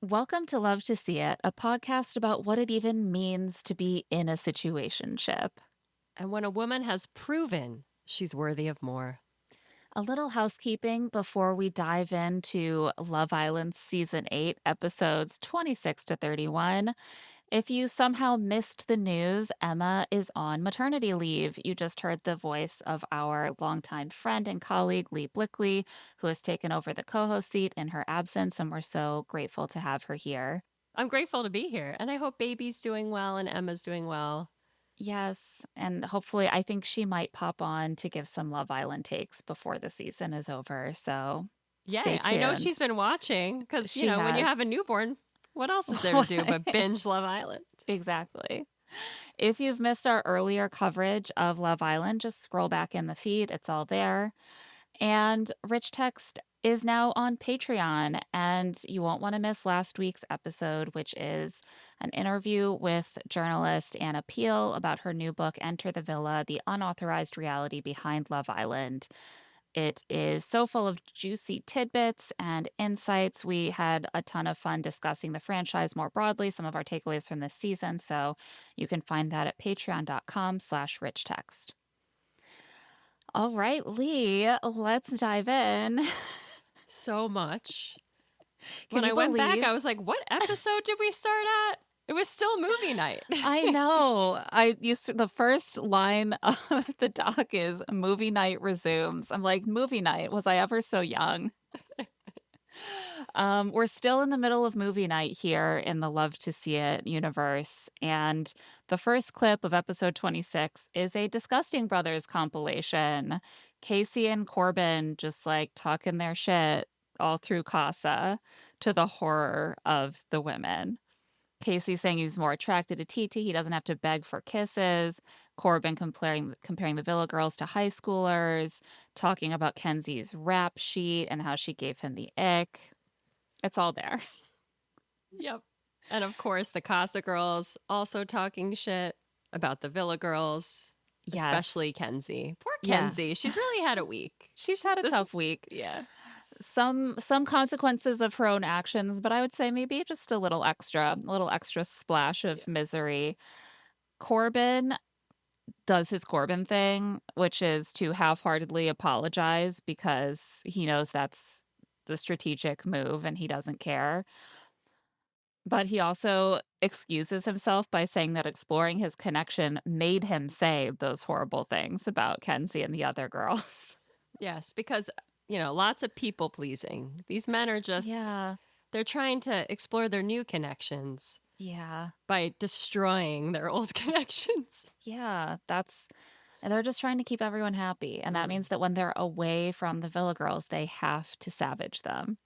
Welcome to Love to See It, a podcast about what it even means to be in a situationship. And when a woman has proven she's worthy of more. A little housekeeping before we dive into Love Island Season 8, episodes 26 to 31. If you somehow missed the news, Emma is on maternity leave. You just heard the voice of our longtime friend and colleague, Lee Blickley, who has taken over the co host seat in her absence, and we're so grateful to have her here. I'm grateful to be here, and I hope baby's doing well and Emma's doing well. Yes, and hopefully I think she might pop on to give some Love Island takes before the season is over, so stay Yay, I know tuned. she's been watching because, She when you has. have a newborn, what else is there to do but binge Love Island? Exactly. If you've missed our earlier coverage of Love Island, just scroll back in the feed, it's all there. And Rich Text is now on Patreon, and you won't want to miss last week's episode, which is an interview with journalist Anna Peel about her new book, Enter the Villa: The Unauthorized Reality Behind Love Island. It is so full of juicy tidbits and insights. We had a ton of fun discussing the franchise more broadly, some of our takeaways from this season. So you can find that at patreon.com/richtext. All right, Lee, let's dive in. So much. Can When you I went back, believe? I was like, what episode did we start at? It was still movie night. I know. I used to, the first line of the doc is movie night resumes. I'm like, movie night. Was I ever so young? We're still in the middle of movie night here in the Love to See It universe. And the first clip of episode 26 is a Disgusting Brothers compilation. Casey and Corbin just like talking their shit all through Casa to the horror of the women. Casey saying he's more attracted to Titi. He doesn't have to beg for kisses. Corbin comparing the Villa girls to high schoolers, talking about Kenzie's rap sheet and how she gave him the ick. It's all there. Yep. And of course, the Casa girls also talking shit about the Villa girls, Yes. especially Kenzie. Poor Yeah. Kenzie. She's really had a week. She's had a This, tough week. yeah. Some consequences of her own actions, but I would say maybe just a little extra splash of misery. Corbin does his Corbin thing, which is to half-heartedly apologize because he knows that's the strategic move and he doesn't care. But he also excuses himself by saying that exploring his connection made him say those horrible things about Kenzie and the other girls. Yes, because, lots of people pleasing. These men are just, Yeah. they're trying to explore their new connections Yeah. by destroying their old connections. Yeah. And they're just trying to keep everyone happy. And that means that when they're away from the Villa girls, they have to savage them.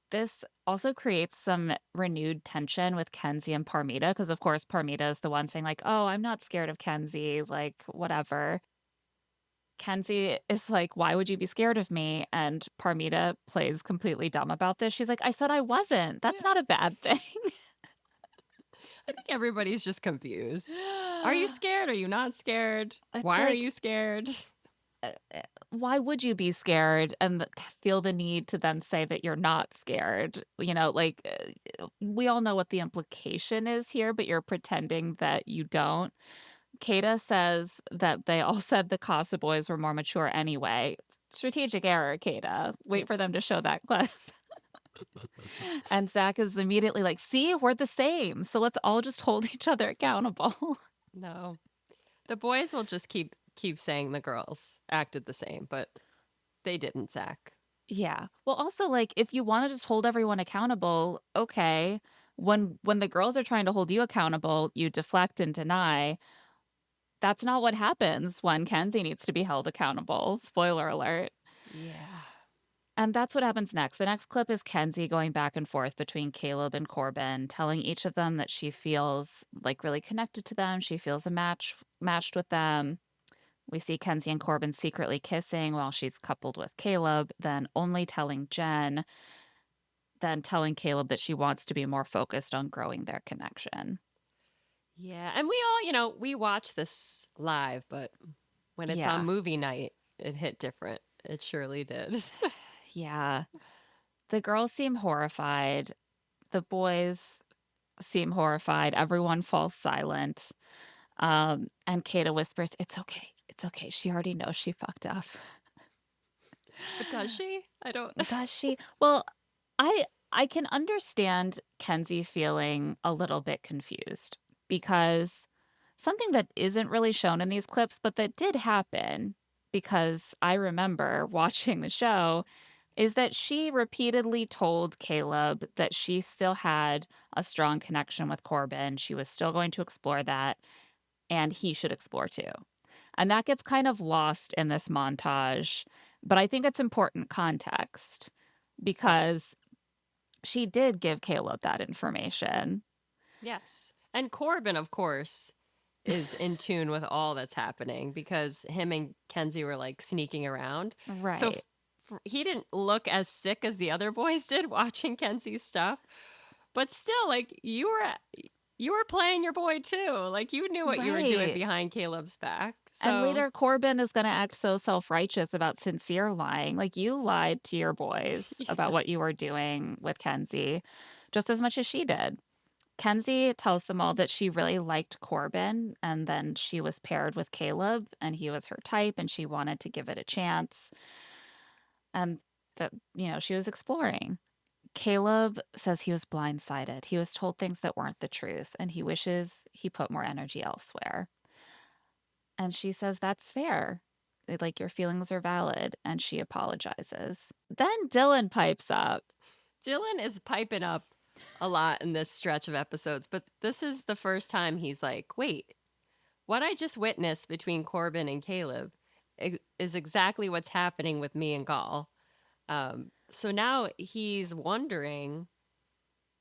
This also creates some renewed tension with Kenzie and Parmita, because of course Parmita is the one saying like, "Oh, I'm not scared of Kenzie, like whatever." Kenzie is like, "Why would you be scared of me?" And Parmita plays completely dumb about this. She's like, "I said I wasn't. That's Yeah. not a bad thing." I think everybody's just confused. Are you scared? Are you not scared? It's Why are like, you scared? why would you be scared and feel the need to then say that you're not scared? We all know what the implication is here, but you're pretending that you don't. Kayda says that they all said the Casa boys were more mature anyway. Strategic error, Kayda. Wait for them to show that clip. And Zach is immediately like, see, we're the same. So let's all just hold each other accountable. No. The boys will just keep saying the girls acted the same, but they didn't, Zach. Yeah. Well, also, like, if you want to just hold everyone accountable, okay. When the girls are trying to hold you accountable, you deflect and deny. That's not what happens when Kenzie needs to be held accountable. Spoiler alert. Yeah. And that's what happens next. The next clip is Kenzie going back and forth between Caleb and Corbin, telling each of them that she feels like really connected to them. She feels matched with them. We see Kenzie and Corbin secretly kissing while she's coupled with Caleb, then only telling Jen, then telling Caleb that she wants to be more focused on growing their connection. Yeah. And we all, we watch this live, but when it's on Yeah. movie night, it hit different. It surely did. Yeah. The girls seem horrified. The boys seem horrified. Everyone falls silent. And Kayda whispers, "It's okay. It's okay. She already knows she fucked up." But does she? I don't. Does she? Well, I I can understand Kenzie feeling a little bit confused because something that isn't really shown in these clips, but that did happen because I remember watching the show, is that she repeatedly told Caleb that she still had a strong connection with Corbin. She was still going to explore that, and he should explore too. And that gets kind of lost in this montage, but I think it's important context Yeah. because she did give Caleb that information. Yes. And Corbin, of course, is in tune with all that's happening because him and Kenzie were like sneaking around. So Right. he didn't look as sick as the other boys did watching Kenzie's stuff. But still, like you were playing your boy too. Like you knew what you were doing Right. behind Caleb's back. And So later, Corbin is going to act so self righteous about sincere lying. Like, you lied to your boys about yeah. what you were doing with Kenzie just as much as she did. Kenzie tells them all that she really liked Corbin, and then she was paired with Caleb, and he was her type, and she wanted to give it a chance. And that, she was exploring. Caleb says he was blindsided. He was told things that weren't the truth, and he wishes he put more energy elsewhere. And she says that's fair. Like, your feelings are valid. And she apologizes. Then Dylan pipes up. Dylan is piping up a lot in this stretch of episodes, but this is the first time he's like, wait, what I just witnessed between Corbin and Caleb is exactly what's happening with me and Gall. So now he's wondering,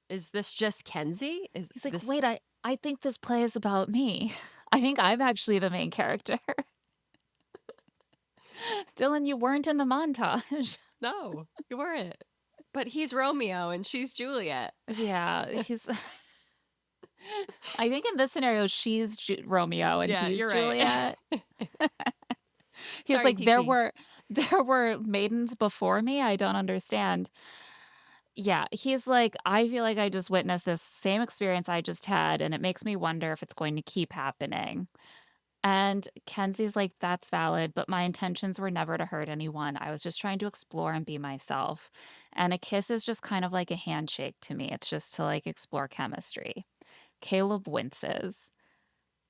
is this just Kenzie? Is He's like, this wait, I think this play is about me. I think I'm actually the main character. Dylan, you weren't in the montage. no, you weren't. But he's Romeo and she's Juliet. Yeah, he's. I think in this scenario, she's Romeo and Yeah, he's you're right. Juliet. He's Sorry, like, there TT. were maidens before me. I don't understand. Yeah, he's like, I feel like I just witnessed this same experience I just had, and it makes me wonder if it's going to keep happening. And Kenzie's like, that's valid, but my intentions were never to hurt anyone. I was just trying to explore and be myself. And a kiss is just kind of like a handshake to me. It's just to like explore chemistry. Caleb winces.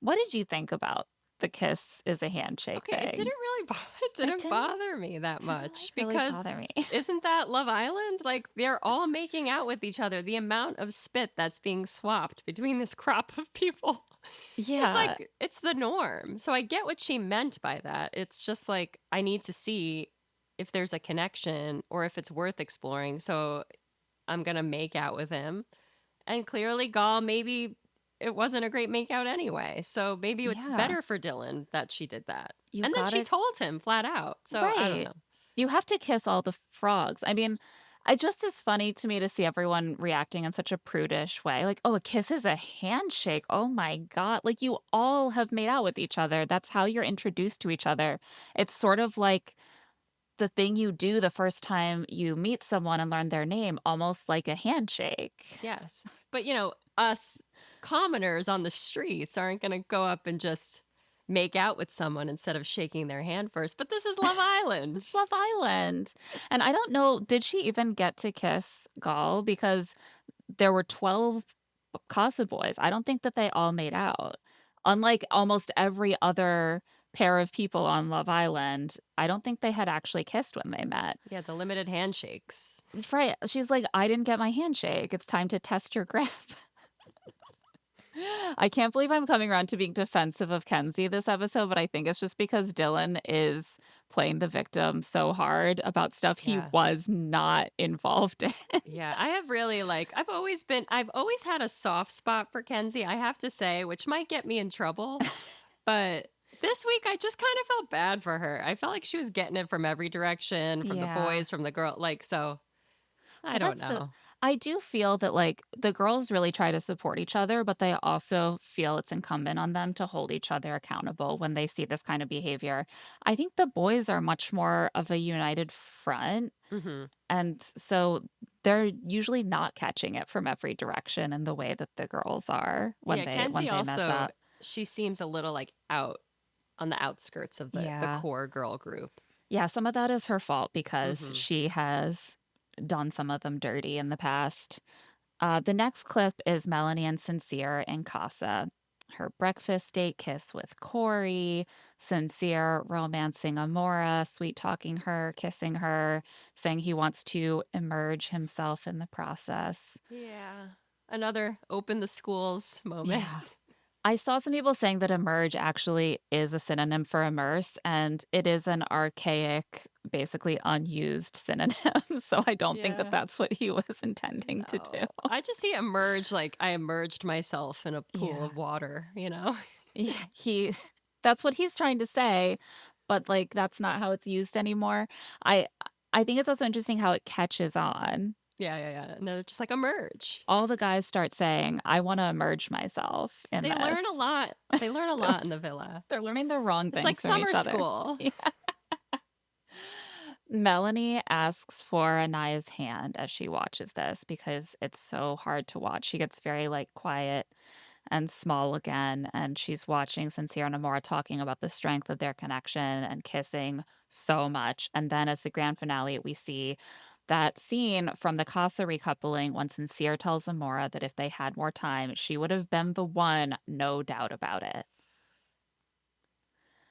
What did you think about the kiss is a handshake Okay, it didn't thing? really it It didn't bother me that didn't like much really because bother me. isn't that Love Island? Like they're all making out with each other. The amount of spit that's being swapped between this crop of people. It's Yeah, like it's the norm. So I get what she meant by that. It's just like I need to see if there's a connection or if it's worth exploring. So I'm going to make out with him. And clearly Gall maybe it wasn't a great makeout anyway. So maybe it's yeah. better for Dylan that she did that. You And then she gotta told him flat out. So I don't right. know. You have to kiss all the frogs. I mean, it just is funny to me to see everyone reacting in such a prudish way. Like, oh, a kiss is a handshake. Oh my God. Like, you all have made out with each other. That's how you're introduced to each other. It's sort of like the thing you do the first time you meet someone and learn their name, almost like a handshake. Yes. But, us commoners on the streets aren't going to go up and just make out with someone instead of shaking their hand first. But this is Love Island. It's Love Island. And I don't know, did she even get to kiss Gall? Because there were 12 Casa boys. I don't think that they all made out. Unlike almost every other pair of people on Love Island, I don't think they had actually kissed when they met. Yeah, the limited handshakes. Right. She's like, I didn't get my handshake. It's time to test your grip. I can't believe I'm coming around to being defensive of Kenzie this episode, but I think it's just because Dylan is playing the victim so hard about stuff he Yeah. was not involved in. Yeah, I have really I've always had a soft spot for Kenzie, I have to say, which might get me in trouble. But this week I just kind of felt bad for her. I felt like she was getting it from every direction, from the Yeah. boys, from the girl. So I Well, don't know. I do feel that like the girls really try to support each other, but they also feel it's incumbent on them to hold each other accountable when they see this kind of behavior. I think the boys are much more of a united front. Hmm. And so they're usually not catching it from every direction in the way that the girls are Yeah, when Kenzie they mess also, up. she seems a little like out on the outskirts of the Yeah. core girl group. Yeah, some of that is her fault because Mm-hmm. she has done some of them dirty in the past. The next clip is Melanie and Sincere in Casa. Her breakfast date kiss with Corey, Sincere romancing Amora, sweet talking her, kissing her, saying he wants to emerge himself in the process. Yeah. Another open the schools moment. Yeah. I saw some people saying that emerge actually is a synonym for immerse, and it is an archaic, basically unused synonym. So I don't think that Yeah. that's what he was intending to do. No. I just see emerge like I emerged myself in a pool Yeah. of water, you know? Yeah, that's what he's trying to say, but, like, that's not how it's used anymore. I I think it's also interesting how it catches on. Yeah, yeah, yeah. No, just like emerge. All the guys start saying, "I wanna emerge myself in They learn a this." lot. They learn a lot in the villa. They're learning the wrong It's like things from summer each other. school. Yeah. Melanie asks for Anaya's hand as she watches this because it's so hard to watch. She gets very, like, quiet and small again, and she's watching Sincere and Amora talking about the strength of their connection and kissing so much. And then as the grand finale, we see that scene from the Casa recoupling when Sincere tells Amora that if they had more time, she would have been the one, no doubt about it.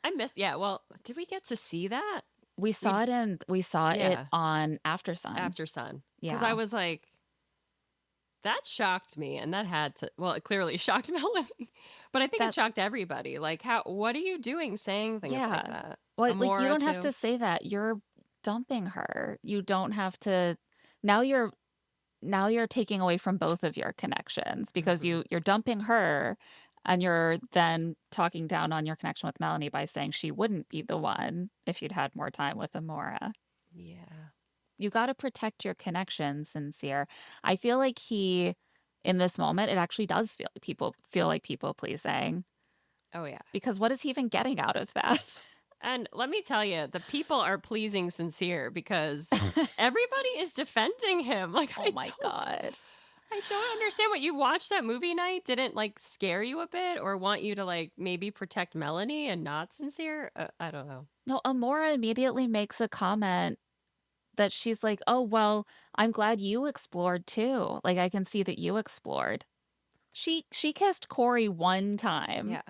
I missed, yeah, well, did we get to see that? We, We saw it yeah, on After Sun. after sun. Because I Yeah. was like, that shocked me. And that had to, well, it clearly shocked Melanie. But I think it That shocked everybody. Like, what are you doing saying things like yeah. that? Well, like, you Amora, don't have to too. say that. You're dumping her. You don't have to now you're now you're taking away from both of your connections because Hmm. you're dumping her and you're then talking down on your connection with Melanie by saying she wouldn't be the one if you'd had more time with Amora. Yeah. You got to protect your connections, Sincere. I feel like in this moment, it actually does feel like people pleasing Oh, yeah. because what is he even getting out of that? And let me tell you, the people are pleasing Sincere because everybody is defending him. Like, Oh my God. I don't understand what you watched that movie night didn't like scare you a bit or want you to like maybe protect Melanie and not Sincere. I don't know. No, Amora immediately makes a comment that she's like, "Oh, well, I'm glad you explored too. Like I can see that you explored." She kissed Corey one time Yeah.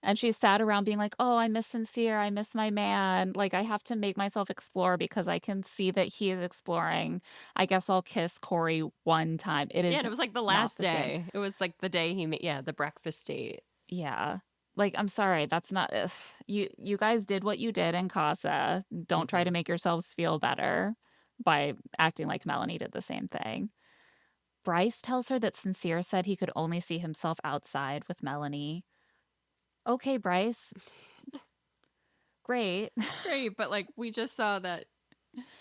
and she sat around being like, "Oh, I miss Sincere. I miss my man. Like I have to make myself explore because I can see that he is exploring. I guess I'll kiss Corey one time." It Yeah, is and it was like the not last the same. day. It was like the day he made, yeah, the breakfast date. Yeah. Like I'm sorry, that's not ugh. You guys did what you did in Casa. Don't try Hmm. to make yourselves feel better by acting like Melanie did the same thing. Bryce tells her that Sincere said he could only see himself outside with Melanie. Okay, Bryce. Great. Great, but like we just saw that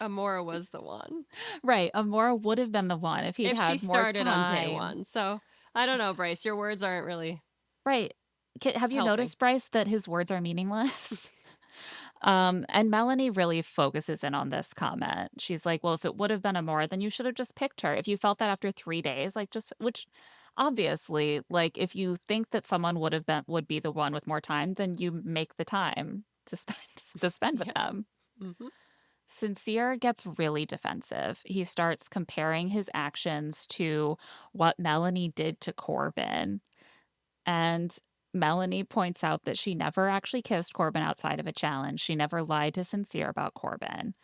Amora was the one. Right. Amora would have been the one if he'd If she had more started on day time. one. So I don't know, Bryce. Your words aren't really Right. Have you helping. noticed, Bryce, that his words are meaningless? And Melanie really focuses in on this comment. She's like, well, if it would have been Amora, then you should have just picked her. If you felt that after 3 days, like just which obviously, like if you think that someone would be the one with more time, then you make the time to spend to spend with Yeah. them. Hmm. Sincere gets really defensive. He starts comparing his actions to what Melanie did to Corbin. And Melanie points out that she never actually kissed Corbin outside of a challenge. She never lied to Sincere about Corbin.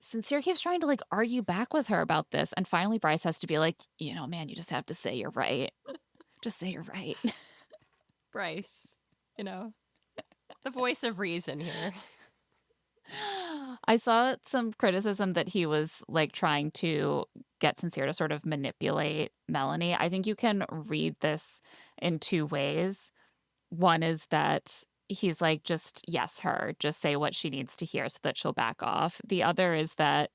Sincere keeps trying to like argue back with her about this. And finally, Bryce has to be like, man, you just have to say you're right. Just say you're right. Bryce, you know, the voice of reason here. I saw some criticism that he was like trying to get Sincere to sort of manipulate Melanie. I think you can read this in two ways. One is that he's like, just yes, her, just say what she needs to hear so that she'll back off. The other is that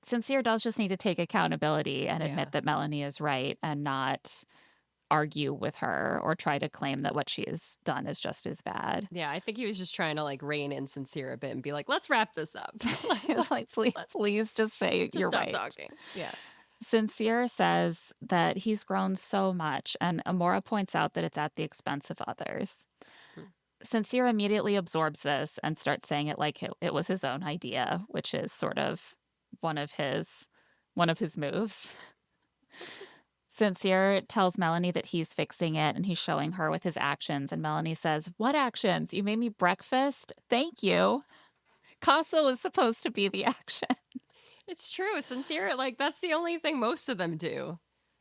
Sincere does just need to take accountability and Yeah. admit that Melanie is right and not argue with her or try to claim that what she has done is just as bad. Yeah, I think he was just trying to like rein in Sincere a bit and be like, let's wrap this up. It's like, please just say Just you're stop right. talking. Yeah. Sincere says that he's grown so much, and Amora points out that it's at the expense of others. Hmm. Sincere immediately absorbs this and starts saying it like it was his own idea, which is sort of one of his moves. Sincere tells Melanie that he's fixing it and he's showing her with his actions. And Melanie says, "What actions? You made me breakfast? Thank you." Casa was supposed to be the action. It's true. Sincere, like, that's the only thing most of them do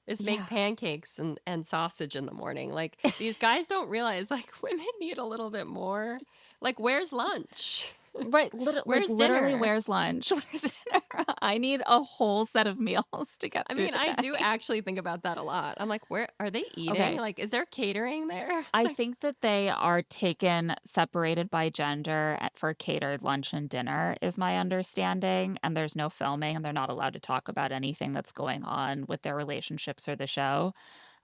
is make Yeah. pancakes and sausage in the morning. Like, these guys don't realize, like, women need a little bit more. Like, where's lunch? Right, Where's literally, dinner? where's lunch? Where's dinner? I need a whole set of meals to get I through mean, the I day. do actually think about that a lot. I'm like, where are they eating? Okay, Like, is there catering there? I think that they are taken separated by gender for catered lunch and dinner, is my understanding. And there's no filming, and they're not allowed to talk about anything that's going on with their relationships or the show.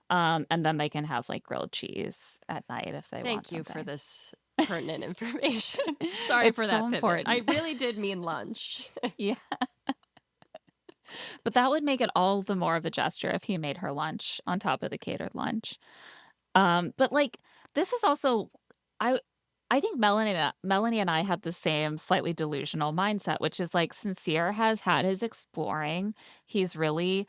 And then they can have like grilled cheese at night if they want Thank you for something. this pertinent information. Sorry It's for so that pivot. I important. really did mean lunch. Yeah. But that would make it all the more of a gesture if he made her lunch on top of the catered lunch. But like this is also I I think Melanie and I had the same slightly delusional mindset, which is like Sincere has had his exploring. He's really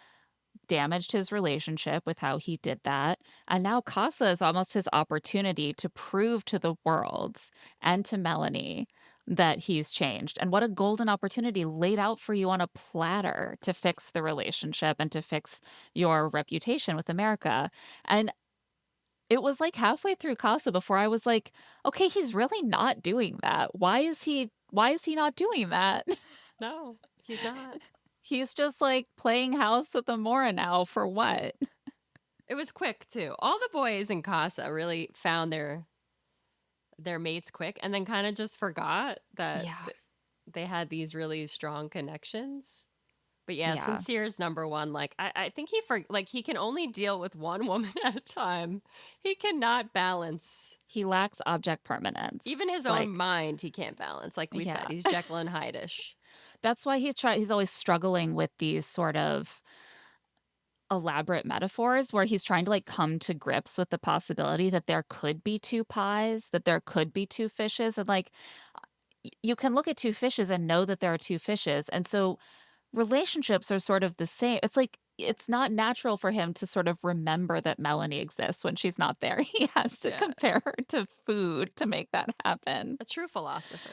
damaged his relationship with how he did that. And now Casa is almost his opportunity to prove to the world and to Melanie that he's changed. And what a golden opportunity laid out for you on a platter to fix the relationship and to fix your reputation with America. And it was like halfway through Casa before I was like, okay, he's really not doing that. Why is he not doing that? No, he's not. He's just like playing house with Amora now for what? It was quick too. All the boys in Casa really found their mates quick and then kind of just forgot that Yeah. they had these really strong connections. But yeah, Yeah. Sincere's number one. Like I think he can only deal with one woman at a time. He cannot balance He lacks object permanence. even his It's own like, mind. He can't balance. Like we said, yeah. he's Jekyll and Hyde-ish. That's why he's always struggling with these sort of elaborate metaphors where he's trying to like come to grips with the possibility that there could be two pies, that there could be two fishes. And like you can look at two fishes and know that there are two fishes. And so relationships are sort of the same. It's like it's not natural for him to sort of remember that Melanie exists when she's not there. He has to Yeah, compare her to food to make that happen. a true philosopher.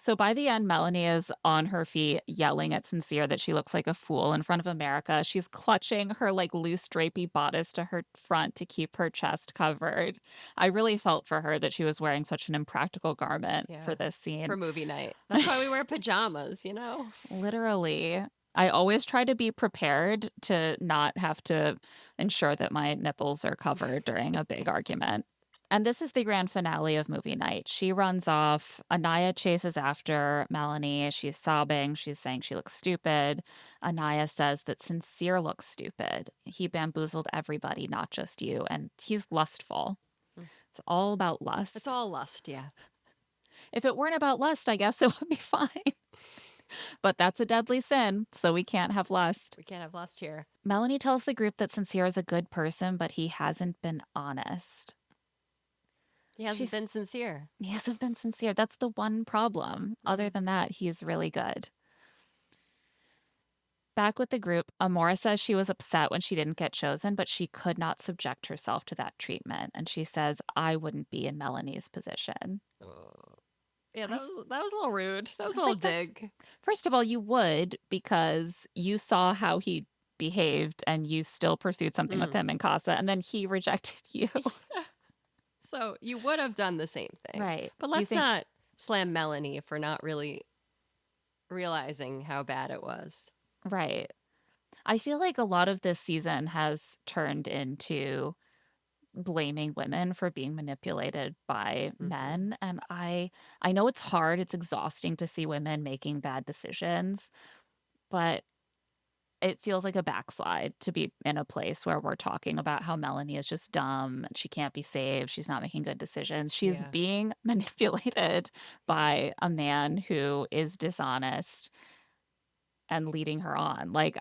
So by the end, Melanie is on her feet yelling at Sincere that she looks like a fool in front of America. She's clutching her like loose drapey bodice to her front to keep her chest covered. I really felt for her that she was wearing such an impractical garment Yeah, for this scene. for movie night. That's why we wear pajamas. You know. Literally. I always try to be prepared to not have to ensure that my nipples are covered during a big argument. And this is the grand finale of movie night. She runs off. Anaya chases after Melanie. She's sobbing. She's saying she looks stupid. Anaya says that Sincere looks stupid. He bamboozled everybody, not just you. And he's lustful. It's all about lust. It's all lust. Yeah. If it weren't about lust, I guess it would be fine. But that's a deadly sin, so we can't have lust. We can't have lust here. Melanie tells the group that Sincere is a good person, but he hasn't been honest. He hasn't been sincere. He hasn't been sincere. That's the one problem. Other than that, he's really good. Back with the group, Amora says she was upset when she didn't get chosen, but she could not subject herself to that treatment. And she says, I wouldn't be in Melanie's position. Yeah, that was a little rude. That was a I was little like, dig. First of all, you would because you saw how he behaved and you still pursued something with him in Casa, and then he rejected you. So you would have done the same thing. Right. But let's not slam Melanie for not really realizing how bad it was. Right. I feel like a lot of this season has turned into blaming women for being manipulated by men, and I know it's hard, it's exhausting to see women making bad decisions, but it feels like a backslide to be in a place where we're talking about how Melanie is just dumb and she can't be saved. She's not making good decisions. She's Yeah. being manipulated by a man who is dishonest and leading her on. Like,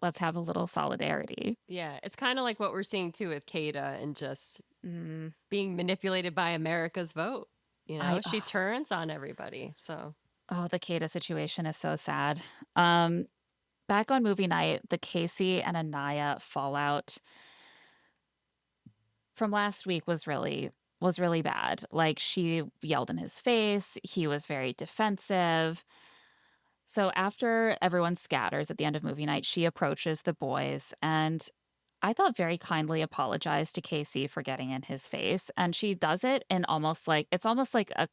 let's have a little solidarity. Yeah. It's kind of like what we're seeing too with Kayda and just Mm, being manipulated by America's vote. You I know, she turns on everybody. So, oh, the Kata situation is so sad. Um, Back on movie night, the Casey and Anaya fallout from last week was really bad. Like she yelled in his face, he was very defensive. So after everyone scatters at the end of movie night, she approaches the boys and I thought very kindly apologized to Casey for getting in his face. And she does it in almost like a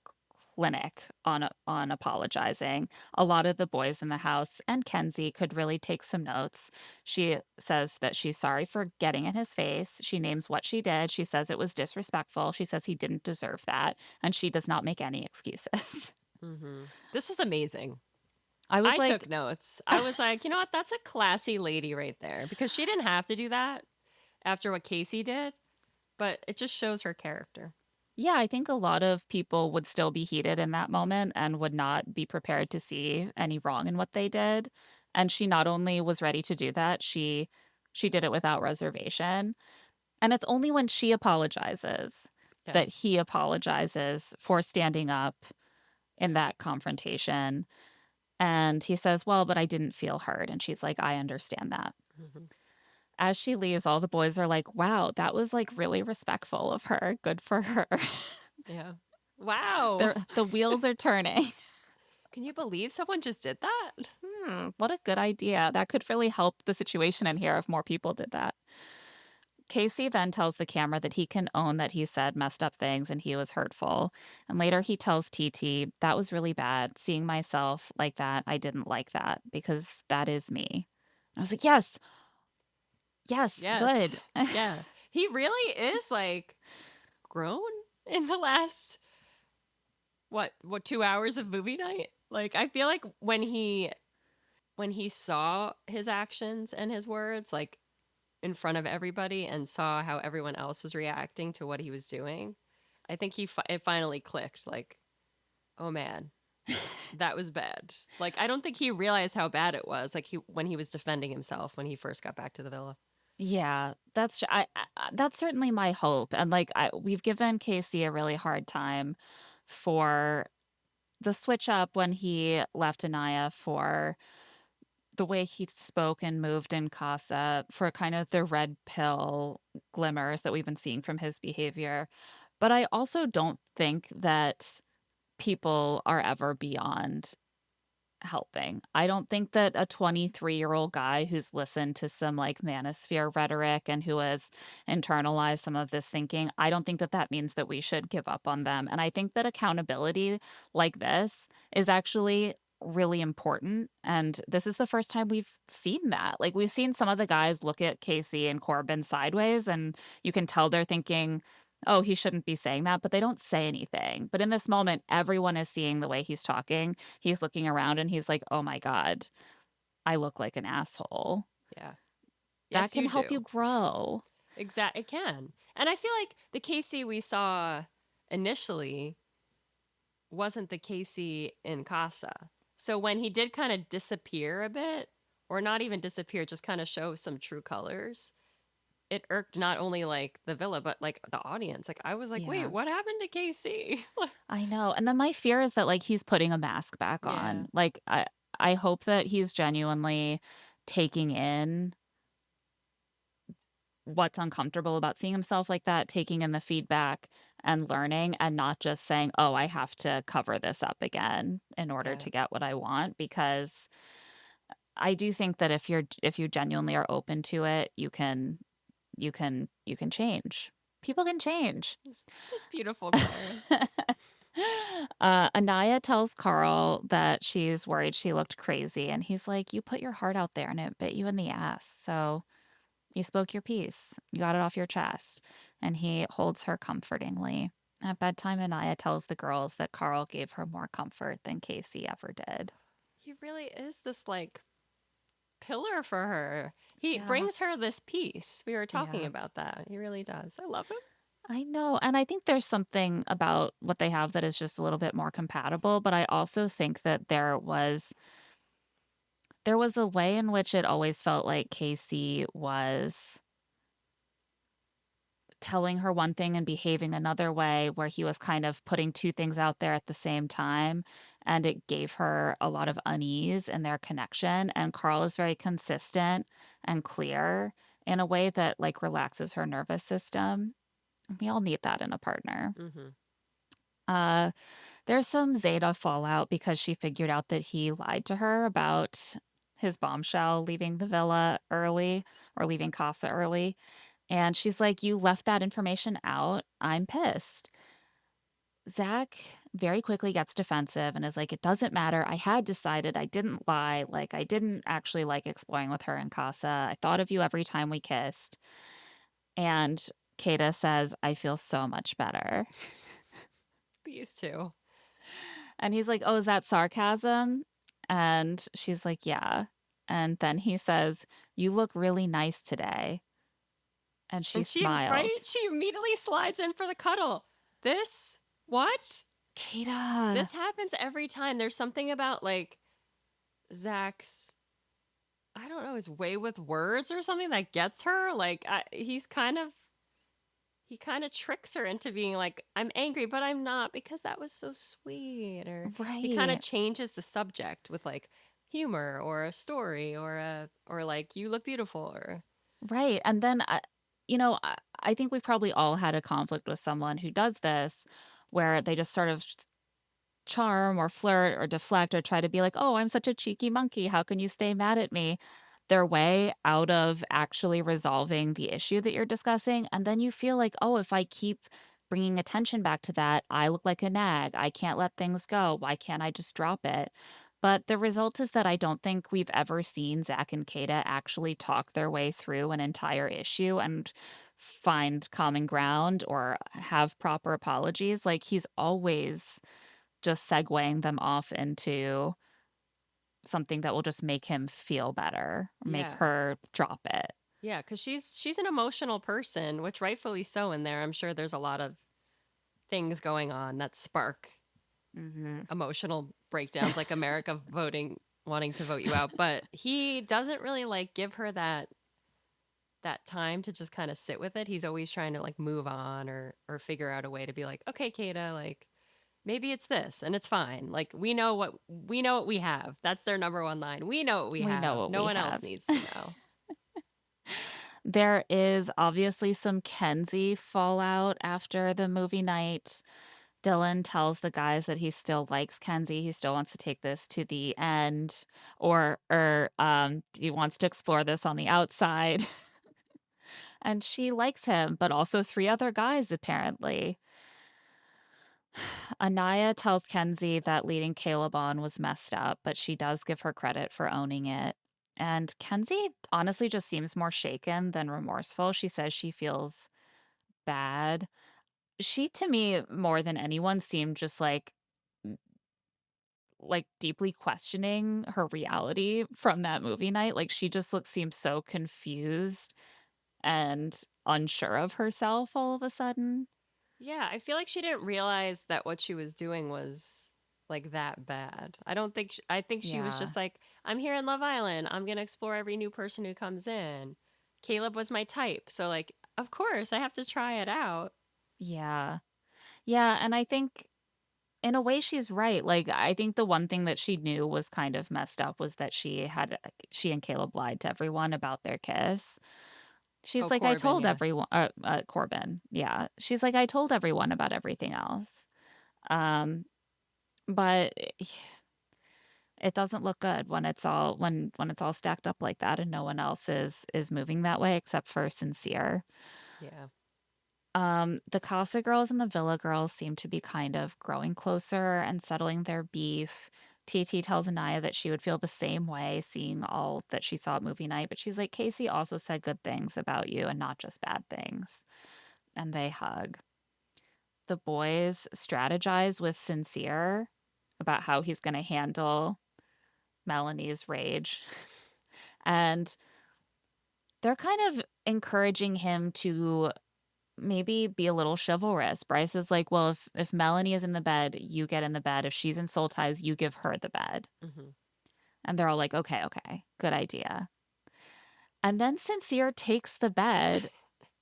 clinic on apologizing. A lot of the boys in the house and Kenzie could really take some notes. She says that she's sorry for getting in his face. She names what she did. She says it was disrespectful. She says he didn't deserve that. And she does not make any excuses. this was amazing. I was I like, took notes. I was like, you know what? That's a classy lady right there because she didn't have to do that after what Casey did, but it just shows her character. yeah, I think a lot of people would still be heated in that moment and would not be prepared to see any wrong in what they did. And she not only was ready to do that, she did it without reservation. And it's only when she apologizes Yeah. that he apologizes for standing up in that confrontation. And he says, "Well, but I didn't feel heard." And she's like, "I understand that." hmm As she leaves, all the boys are like, "Wow, that was like really respectful of her. Good for her." Yeah. Wow. The wheels are turning. Can you believe someone just did that? What a good idea. That could really help the situation in here if more people did that. Casey then tells the camera that he can own that he said messed up things and he was hurtful. And later he tells Titi, "That was really bad. Seeing myself like that, I didn't like that because that is me." I was like, yes, yes, Yes. good. Yeah. He really is like grown in the last what 2 hours of movie night? Like I feel like when he saw his actions and his words like in front of everybody and saw how everyone else was reacting to what he was doing, I think it finally clicked like, "Oh man, that was bad." Like I don't think he realized how bad it was like he when he was defending himself when he first got back to the villa. Yeah, that's certainly my hope. And like we've given Casey a really hard time for the switch up when he left Anaya, for the way he spoke and moved in Casa, for kind of the red pill glimmers that we've been seeing from his behavior. But I also don't think that people are ever beyond helping. I don't think that a 23-year-old guy who's listened to some like manosphere rhetoric and who has internalized some of this thinking, I don't think that that means that we should give up on them. And I think that accountability like this is actually really important. And this is the first time we've seen that. Like we've seen some of the guys look at Casey and Corbin sideways, and you can tell they're thinking, oh, he shouldn't be saying that, but they don't say anything. But in this moment, everyone is seeing the way he's talking. He's looking around and he's like, oh my God, I look like an asshole. Yeah. That Yes, can you help you do. grow. It can. And I feel like the Casey we saw initially wasn't the Casey in Casa. So when he did kind of disappear a bit, or not even disappear, just kind of show some true colors, it irked not only like the villa, but like the audience. Like I was like, wait, Yeah, what happened to Casey? I know. And then my fear is that like he's putting a mask back Yeah. on. Like I hope that he's genuinely taking in what's uncomfortable about seeing himself like that, taking in the feedback and learning, and not just saying, "Oh, I have to cover this up again in order Yeah. to get what I want." Because I do think that if you genuinely are open to it, you can change. People can change. This beautiful Claire. Anaya tells Carl that she's worried she looked crazy, and he's like, "You put your heart out there, and it bit you in the ass. So you spoke your piece. You got it off your chest." And he holds her comfortingly. At bedtime, Anaya tells the girls that Carl gave her more comfort than Casey ever did. He really is this like pillar for her. He Yeah. brings her this peace. We were talking Yeah. about that. He really does. I love him. I know. And I think there's something about what they have that is just a little bit more compatible, but I also think that there was a way in which it always felt like Casey was telling her one thing and behaving another way, where he was kind of putting two things out there at the same time, and it gave her a lot of unease in their connection. And Carl is very consistent and clear in a way that like relaxes her nervous system. We all need that in a partner. Mm-hmm. Uh, there's some Zeta fallout because she figured out that he lied to her about his bombshell leaving the villa early, or leaving Casa early. And she's like, "You left that information out. I'm pissed." Zach very quickly gets defensive and is like, "It doesn't matter. I had decided I didn't lie. Like, I didn't actually like exploring with her in Casa. I thought of you every time we kissed." And Kayda says, "I feel so much better." These two. And he's like, "Oh, is that sarcasm?" And she's like, "Yeah." And then he says, "You look really nice today." And she And right? smiles. She immediately slides in for the cuddle. This, what? Kayda. This happens every time. There's something about like Zach's, I don't know, his way with words or something that gets her. Like, he kind of tricks her into being like, I'm angry, but I'm not because that was so sweet. Or he kind of Right. changes the subject with like humor or a story or like, you look beautiful or, Right. And then, I think we've probably all had a conflict with someone who does this, where they just sort of charm or flirt or deflect or try to be like, "Oh, I'm such a cheeky monkey. How can you stay mad at me?" Their way out of actually resolving the issue that you're discussing. And then you feel like, "Oh, if I keep bringing attention back to that, I look like a nag. I can't let things go. Why can't I just drop it?" But the result is that I don't think we've ever seen Zach and Kayda actually talk their way through an entire issue and find common ground or have proper apologies. Like, he's always just segueing them off into something that will just make him feel better, make yeah. her drop it. Yeah, because she's an emotional person, which rightfully so in there. I'm sure there's a lot of things going on that spark Mhm. emotional breakdowns, like America wanting to vote you out. But he doesn't really like give her that time to just kind of sit with it. He's always trying to like move on or figure out a way to be like, okay, Kata, like maybe it's this and it's fine. Like we know what we have. That's their number one line. We know what we We know have. what No we one else have. needs to know. There is obviously some Kenzie fallout after the movie night. Dylan tells the guys that he still likes Kenzie. He still wants to take this to the end, or he wants to explore this on the outside. And she likes him, but also three other guys apparently. Anaya tells Kenzie that leading Caleb on was messed up, but she does give her credit for owning it. And Kenzie honestly just seems more shaken than remorseful. She says she feels bad. She, to me, more than anyone, seemed just like deeply questioning her reality from that movie night. Like, she just seems so confused and unsure of herself all of a sudden. Yeah, I feel like she didn't realize that what she was doing was like that bad. I don't think I think she was Yeah. just like, I'm here in Love Island. I'm going to explore every new person who comes in. Caleb was my type. So like, of course, I have to try it out. Yeah. Yeah, and I think in a way she's right. Like, I think the one thing that she knew was kind of messed up was that she and Caleb lied to everyone about their kiss. She's Oh, like, "I Corbin, told yeah. everyone," Corbin. Yeah. She's like, "I told everyone about everything else." Um, but it doesn't look good when it's all stacked up like that and no one else is moving that way except for Sincere. Yeah. The Casa girls and the Villa girls seem to be kind of growing closer and settling their beef. TT tells Anaya that she would feel the same way seeing all that she saw at movie night, but she's like, "Casey also said good things about you and not just bad things." And they hug. The boys strategize with Sincere about how he's going to handle Melanie's rage And they're kind of encouraging him to maybe be a little chivalrous. Bryce is like, well, if Melanie is in the bed, you get in the bed. If she's in soul ties, you give her the bed. Mm-hmm. And they're all like, okay, good idea. And then Sincere takes the bed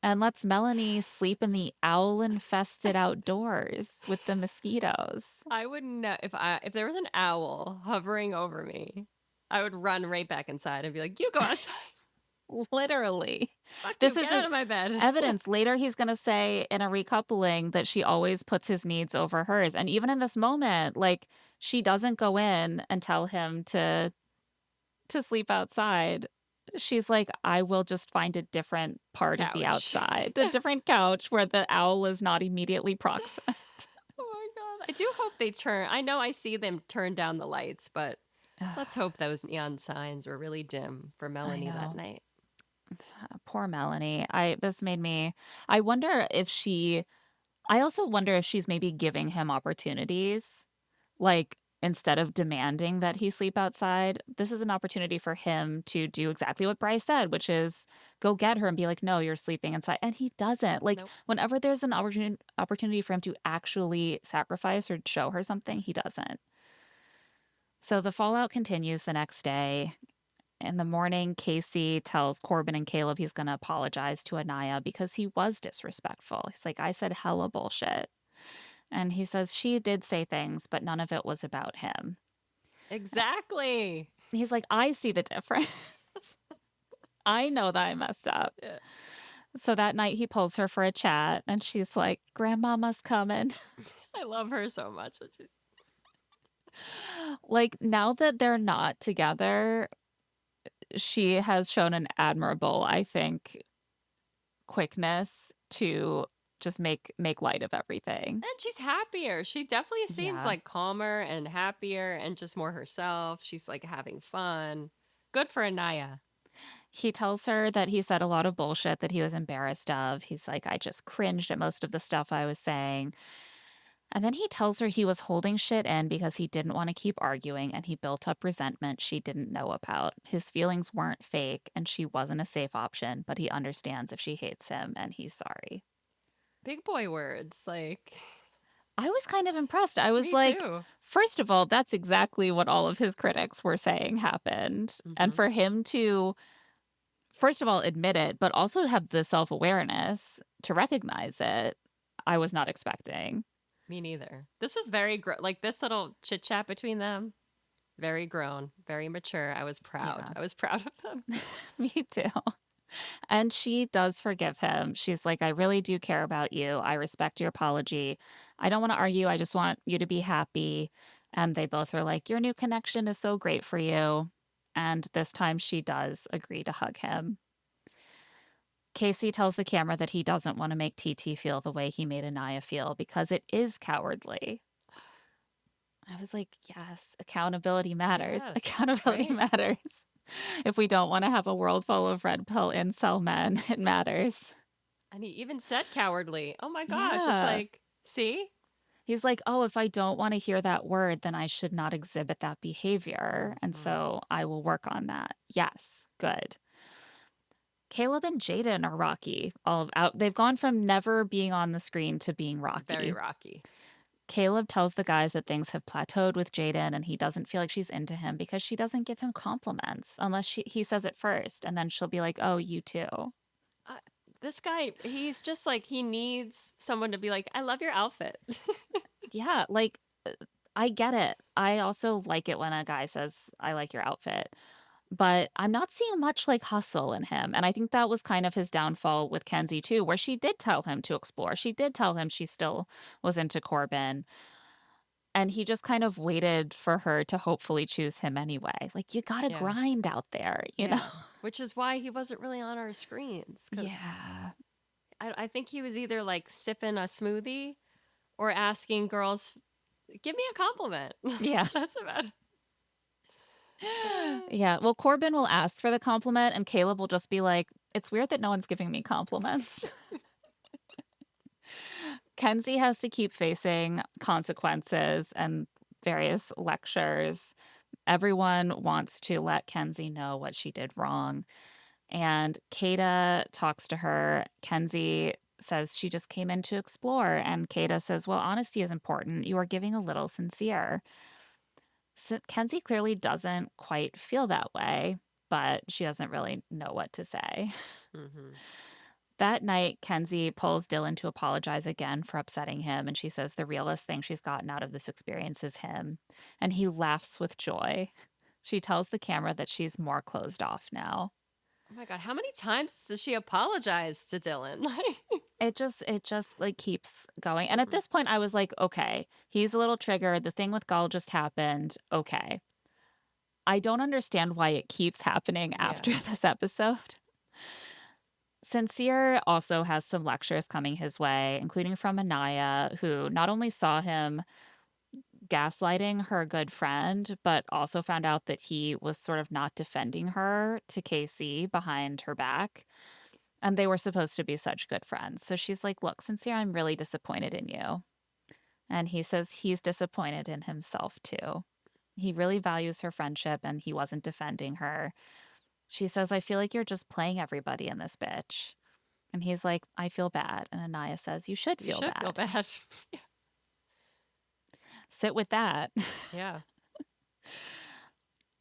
and lets Melanie sleep in the owl-infested outdoors with the mosquitoes. I wouldn't know if there was an owl hovering over me, I would run right back inside and be like, "You go outside. Literally. Fuck you. This Get is out of my bed." evidence. Later, he's going to say in a recoupling that she always puts his needs over hers. And even in this moment, like, she doesn't go in and tell him to sleep outside. She's like, I will just find a different part of the Couch. outside, a different couch where the owl is not immediately proximate. Oh my god. I do hope they turn. I know I see them turn down the lights, but let's hope those neon signs were really dim for I Melanie that know. night. Poor Melanie. This made me I wonder if she I also wonder if she's maybe giving him opportunities. Like, instead of demanding that he sleep outside, this is an opportunity for him to do exactly what Bryce said, which is go get her and be like, no, you're sleeping inside. And he doesn't. Like, Nope. whenever there's an opportunity for him to actually sacrifice or show her something, he doesn't. So the fallout continues the next day. In the morning, Casey tells Corbin and Caleb he's going to apologize to Anaya because he was disrespectful. He's like, I said hella bullshit. And he says she did say things, but none of it was about him. Exactly. He's like, I see the difference. I know that I messed up. Yeah. So that night he pulls her for a chat and she's like, Grandmama's coming. I love her so much. Like, now that they're not together, she has shown an admirable, I think, quickness to just make light of everything. And she's happier. She definitely seems Yeah. like calmer and happier and just more herself. She's like having fun. Good for Anaya. He tells her that he said a lot of bullshit that he was embarrassed of. He's like, I just cringed at most of the stuff I was saying. And then he tells her he was holding shit in because he didn't want to keep arguing and he built up resentment she didn't know about. His feelings weren't fake and she wasn't a safe option, but he understands if she hates him and he's sorry. Big boy words. Like, I was kind of impressed. I was me like, too. first of all, that's exactly what all of his critics were saying happened. And Mhm. for him to, first of all, admit it, but also have the self awareness to recognize it, I was not expecting. Me neither. This was very, like this little chit chat between them, very grown, very mature. I was proud. Yeah. I was proud of them. Me too. And she does forgive him. She's like, I really do care about you. I respect your apology. I don't want to argue. I just want you to be happy. And they both are like, your new connection is so great for you. And this time she does agree to hug him. Casey tells the camera that he doesn't want to make TT feel the way he made Anaya feel because it is cowardly. I was like, yes, accountability matters. Yes, Accountability right? matters. If we don't want to have a world full of red pill incel men, it matters. And he even said cowardly. Oh my gosh. It's Yeah. like, see? He's like, oh, if I don't want to hear that word, then I should not exhibit that behavior. And Mhm. so I will work on that. Yes, good. Caleb and Jaden are rocky. All out. They've gone from never being on the screen to being rocky. Very rocky. Caleb tells the guys that things have plateaued with Jaden and he doesn't feel like she's into him because she doesn't give him compliments unless he says it first and then she'll be like, oh, you too. This guy, he's just like, he needs someone to be like, I love your outfit. Yeah, like, I get it. I also like it when a guy says, I like your outfit. But I'm not seeing much like hustle in him. And I think that was kind of his downfall with Kenzie too, where she did tell him to explore. She did tell him she still was into Corbin. And he just kind of waited for her to hopefully choose him anyway. Like, you gotta Yeah. grind out there, you Yeah. know? Which is why he wasn't really on our screens. 'Cause Yeah. I think he was either like sipping a smoothie or asking girls, give me a compliment. Yeah. That's about it. Yeah. Well, Corbin will ask for the compliment, and Caleb will just be like, it's weird that no one's giving me compliments. Kenzie has to keep facing consequences and various lectures. everyone wants to let Kenzie know what she did wrong. And Kayda talks to her. Kenzie says she just came in to explore. And Kayda says, well, honesty is important. You are giving a little sincere. So Kenzie clearly doesn't quite feel that way, but she doesn't really know what to say. Mm-hmm. That night, Kenzie pulls Dylan to apologize again for upsetting him, and she says the realest thing she's gotten out of this experience is him. And he laughs with joy. She tells the camera that she's more closed off now. Oh my God, how many times does she apologize to Dylan? Like, It just like keeps going. And at mm-mm. this point I was like, okay, he's a little triggered. The thing with Gull just happened. Okay. I don't understand why it keeps happening Yeah. after this episode. Sincere also has some lectures coming his way, including from Anaya, who not only saw him gaslighting her good friend, but also found out that he was sort of not defending her to KC behind her back. And they were supposed to be such good friends. So she's like, look, Sincere, I'm really disappointed in you. And he says he's disappointed in himself too. He really values her friendship and he wasn't defending her. She says, I feel like you're just playing everybody in this bitch. And he's like, I feel bad. And Anaya says, you should You feel should feel bad. bad. Sit with that. Yeah.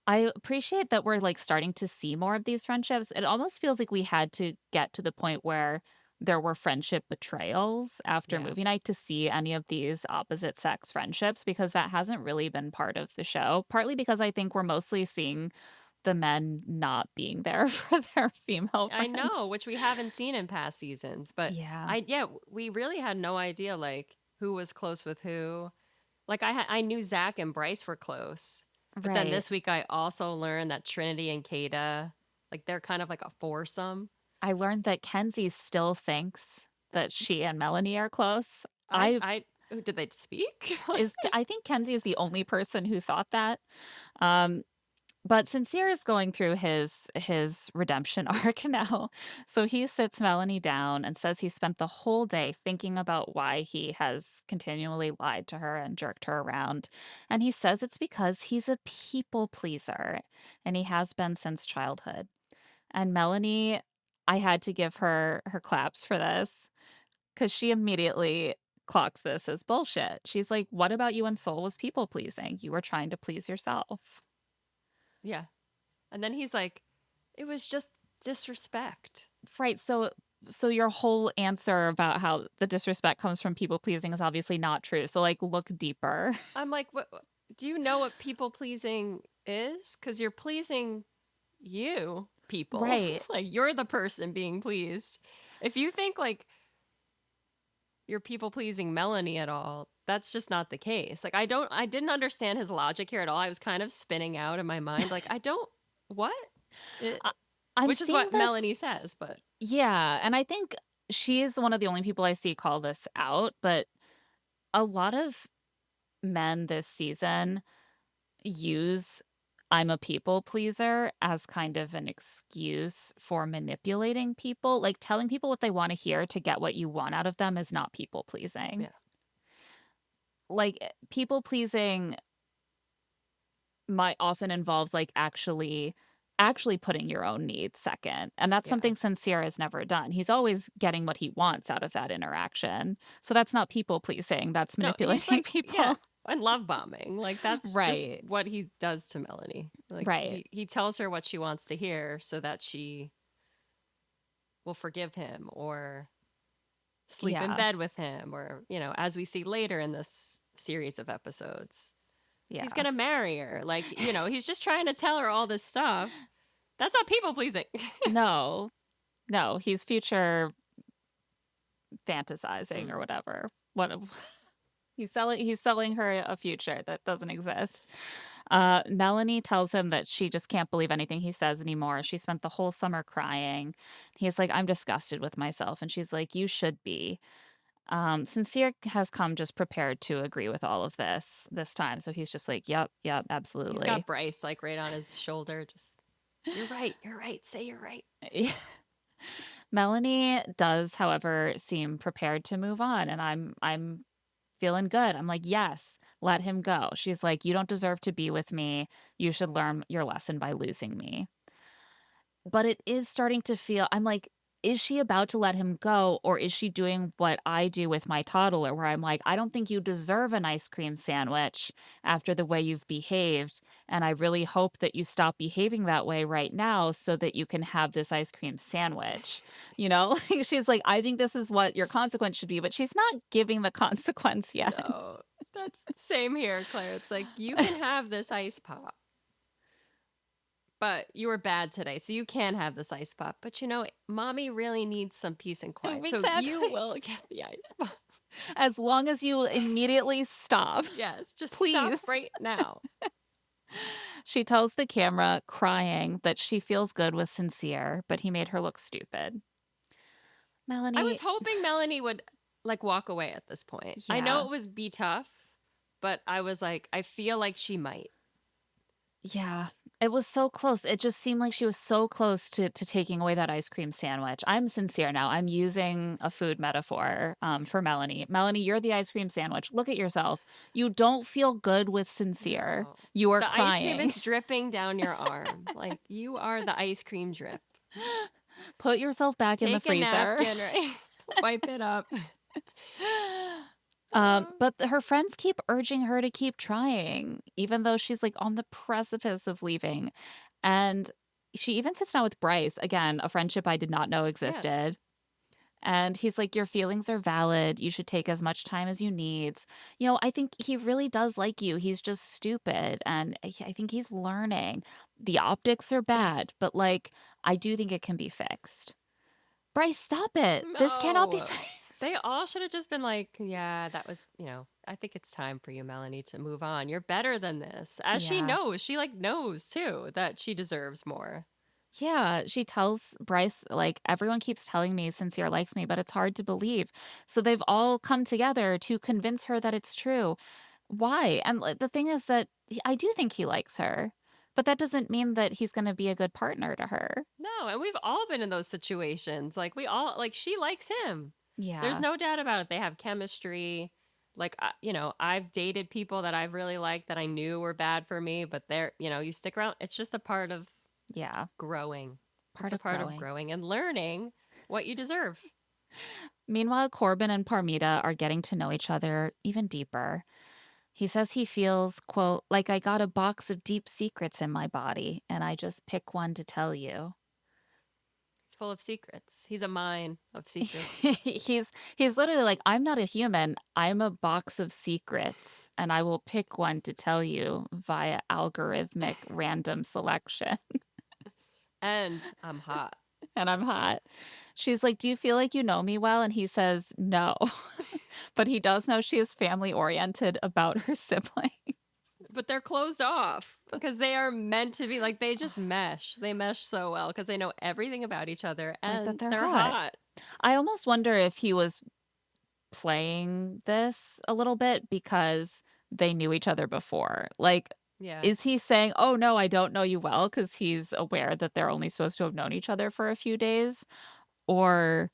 I appreciate that we're like starting to see more of these friendships. It almost feels like we had to get to the point where there were friendship betrayals after Yeah. movie night to see any of these opposite sex friendships because that hasn't really been part of the show. Partly because I think we're mostly seeing the men not being there for their female I know, friends. which we haven't seen in past seasons, but Yeah. we really had no idea like who was close with who. Like I knew Zach and Bryce were close, but then Right. this week I also learned that Trinity and Kayda, like they're kind of like a foursome. I learned that Kenzie still thinks that she and Melanie are close. I I I did they speak? I think Kenzie is the only person who thought that. Um, but Sincere is going through his redemption arc now. So he sits Melanie down and says he spent the whole day thinking about why he has continually lied to her and jerked her around. And he says it's because he's a people pleaser and he has been since childhood. And Melanie, I had to give her claps for this because she immediately clocks this as bullshit. She's like, what about you and Soul was people pleasing? You were trying to please yourself. Yeah. And then he's like, it was just disrespect. Right. So your whole answer about how the disrespect comes from people pleasing is obviously not true. So like look deeper. I'm like, what do you know what people pleasing is? Because you're pleasing you, people. Right. Like you're the person being pleased. If you think like you're people pleasing Melanie at all, that's just not the case. Like I didn't understand his logic here at all. I was kind of spinning out in my mind. Like, I don't what? It, I, I'm which is seeing what this. Melanie says, but Yeah, and I think she is one of the only people I see call this out, but a lot of men this season use I'm a people pleaser as kind of an excuse for manipulating people. Like telling people what they want to hear to get what you want out of them is not people pleasing. yeah. Like people pleasing might often involves like actually putting your own needs second. And that's Yeah. something Sincere has never done. He's always getting what he wants out of that interaction. So that's not people pleasing, that's No, he's manipulating like, yeah, people. and love bombing. Like that's just Right. what he does to Melanie. Like Right. he tells her what she wants to hear so that she will forgive him or sleep in Yeah. bed with him or, as we see later in this series of episodes. Yeah. He's going to marry her. Like, he's just trying to tell her all this stuff. That's not people pleasing. No. No, he's future fantasizing or Mm. whatever. What he's selling her a future that doesn't exist. Melanie tells him that she just can't believe anything he says anymore. She spent the whole summer crying. He's like, I'm disgusted with myself. And she's like, you should be. Sincere has come just prepared to agree with all of this time. So he's just like, yep, He's absolutely. got Bryce like right on his shoulder. Just, you're right. Say you're right. Melanie does, however, seem prepared to move on, and I'm feeling good. I'm like, yes, let him go. She's like, you don't deserve to be with me. You should learn your lesson by losing me. But it is starting to feel, I'm like, is she about to let him go, or is she doing what I do with my toddler, where I'm like, I don't think you deserve an ice cream sandwich after the way you've behaved. And I really hope that you stop behaving that way right now so that you can have this ice cream sandwich. You know, like, she's like, I think this is what your consequence should be, but she's not giving the consequence yet. No, that's same here, Claire. It's like, you can have this ice pop, but you were bad today, so you can have this ice pop. But mommy really needs some peace and quiet, so you Exactly. will get the ice pop. As long as you immediately stop. Yes, just Please. stop right now. She tells the camera, crying, that she feels good with Sincere, but he made her look stupid. Melanie. I was hoping Melanie would walk away at this point. I know Yeah. it was be tough, but I was like, I feel like she might. Yeah. It was so close. It just seemed like she was so close to taking away that ice cream sandwich. I'm Sincere now. I'm using a food metaphor for Melanie. Melanie, you're the ice cream sandwich. Look at yourself. You don't feel good with Sincere. No. You are The crying. ice cream is dripping down your arm. Like, you are the ice cream drip. Put yourself back in the freezer. Take a napkin, right? Wipe it up. But her friends keep urging her to keep trying, even though she's like on the precipice of leaving. And she even sits down with Bryce, again, a friendship I did not know existed. And he's like, your feelings are valid. You should take as much time as you need. I think he really does like you. He's just stupid. And I think he's learning. The optics are bad, but I do think it can be fixed. Bryce, stop it. This cannot be No. fixed. They all should have just been like, yeah, that was, I think it's time for you, Melanie, to move on. You're better than this. As she Yeah. knows, she knows too that she deserves more. Yeah, she tells Bryce, everyone keeps telling me Sincere likes me, but it's hard to believe. So they've all come together to convince her that it's true. Why? And the thing is that I do think he likes her, but that doesn't mean that he's going to be a good partner to her. No, and we've all been in those situations. We all, she likes him. Yeah. There's no doubt about it. They have chemistry. I've dated people that I've really liked that I knew were bad for me, but you stick around. It's just a part of growing. It's a part of growing and learning what you deserve. Meanwhile, Corbin and Parmita are getting to know each other even deeper. He says he feels, quote, like I got a box of deep secrets in my body, and I just pick one to tell you. It's full of secrets. He's a mine of secrets. he's literally like, I'm not a human. I'm a box of secrets, and I will pick one to tell you via algorithmic random selection. And I'm hot. And I'm hot. She's like, do you feel like you know me well? And he says, no. But he does know she is family oriented about her siblings. But they're closed off because they are meant to be they just mesh. They mesh so well because they know everything about each other and that they're hot. I almost wonder if he was playing this a little bit because they knew each other before. Yeah. Is he saying, oh, no, I don't know you well, because he's aware that they're only supposed to have known each other for a few days? Or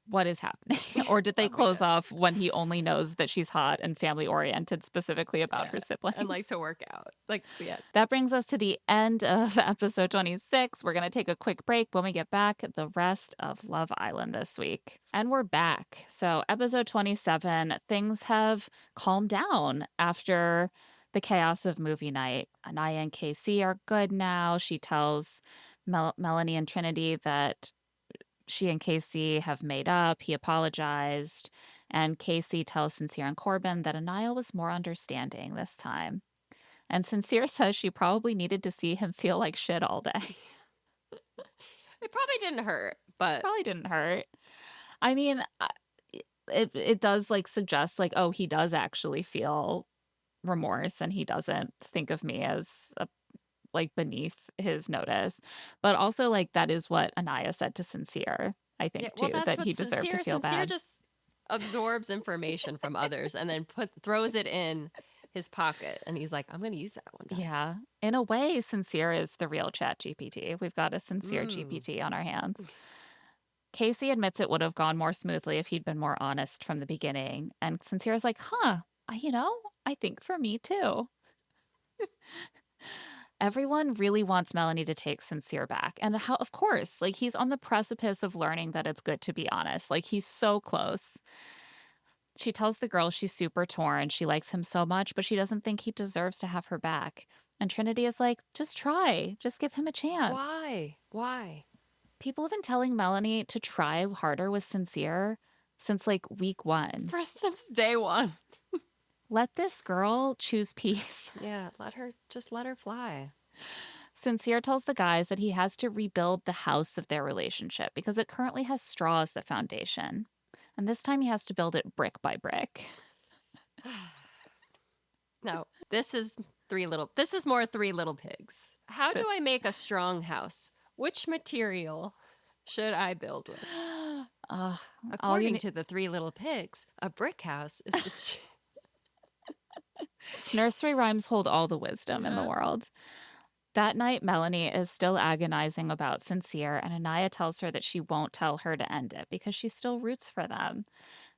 what is happening? Or did they close off when he only knows that she's hot and family-oriented specifically about her siblings? And like to work out. That brings us to the end of episode 26. We're going to take a quick break. When we get back, the rest of Love Island this week. And we're back. So episode 27, things have calmed down after the chaos of movie night. Anaya and KC are good now. She tells Melanie and Trinity that she and KC have made up. He apologized. And KC tells Sincere and Corbin that Anaya was more understanding this time. And Sincere says she probably needed to see him feel like shit all day. It probably didn't hurt, but... Probably didn't hurt. I mean, it does suggest oh, he does actually feel remorse and he doesn't think of me as beneath his notice. But also that is what Anaya said to Sincere, I think, too, that he deserved to feel bad. Sincere just absorbs information from others and then throws it in his pocket, and he's like, I'm going to use that one time. Yeah. In a way, Sincere is the real Chat GPT. We've got a Sincere GPT on our hands. Casey admits it would have gone more smoothly if he'd been more honest from the beginning. And Sincere's like, I think for me too. Everyone really wants Melanie to take Sincere back. And how, of course, like he's on the precipice of learning that it's good to be honest. Like he's so close. She tells the girl she's super torn. She likes him so much, but she doesn't think he deserves to have her back. And Trinity is like, just try. Just give him a chance. Why? Why? People have been telling Melanie to try harder with Sincere since like week 1. Since day one. Let this girl choose peace. Yeah, let her fly. Sincere tells the guys that he has to rebuild the house of their relationship because it currently has straw as the foundation. And this time he has to build it brick by brick. No, this is more Three Little Pigs. How do I make a strong house? Which material should I build with? According to the Three Little Pigs, a brick house is the Nursery rhymes hold all the wisdom in the world. That night, Melanie is still agonizing about Sincere, and Anaya tells her that she won't tell her to end it because she still roots for them.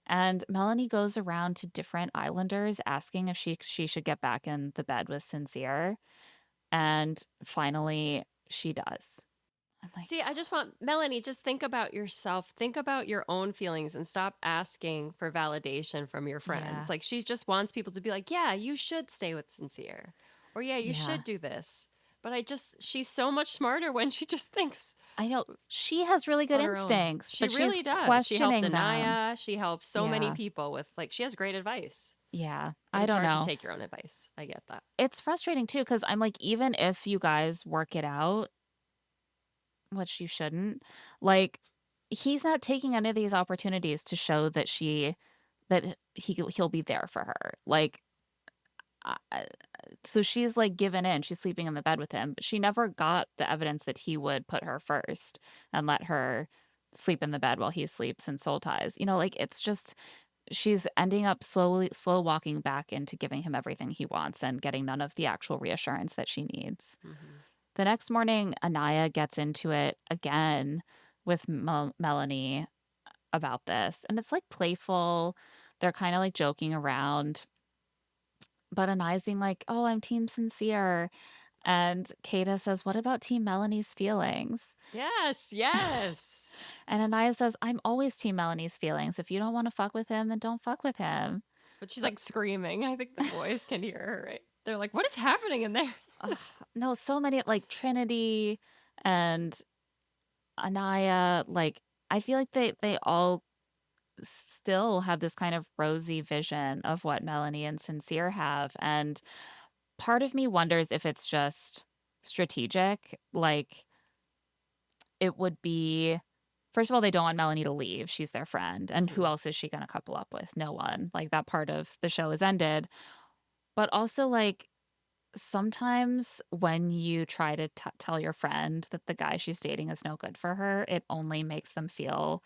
And Melanie goes around to different islanders asking if she should get back in the bed with Sincere. And finally, she does. I'm like, See, I just want Melanie, just think about yourself. Think about your own feelings and stop asking for validation from your friends. Yeah. Like she just wants people to be like, yeah, you should stay with Sincere. Or yeah, you should do this. But she's so much smarter when she just thinks. I know. She has really good instincts. She really does. She Questioning helped them. Anaya. She helps so many people with, like, she has great advice. Yeah. But I it's don't hard know. to take your own advice. I get that. It's frustrating too, because I'm like, even if you guys work it out, which you shouldn't, like, he's not taking any of these opportunities to show that he'll be there for her. Like, so she's like given in. She's sleeping in the bed with him, but she never got the evidence that he would put her first and let her sleep in the bed while he sleeps in soul ties. Like it's just she's ending up slow walking back into giving him everything he wants and getting none of the actual reassurance that she needs. Mm-hmm. The next morning, Anaya gets into it again with Melanie about this, and it's like playful. They're kind of like joking around. But Anaya's being like, oh, I'm Team Sincere. And Kayda says, what about Team Melanie's feelings? Yes. And Anaya says, I'm always Team Melanie's feelings. If you don't want to fuck with him, then don't fuck with him. But she's like screaming. I think the boys can hear her, right? They're like, what is happening in there? No, so many, like Trinity and Anaya, like, I feel like they all still have this kind of rosy vision of what Melanie and Sincere have. And part of me wonders if it's just strategic. Like, it would be, first of all, they don't want Melanie to leave. She's their friend. And who else is she going to couple up with? No one. Like, that part of the show is ended. But also, like, sometimes when you try to tell your friend that the guy she's dating is no good for her, it only makes them feel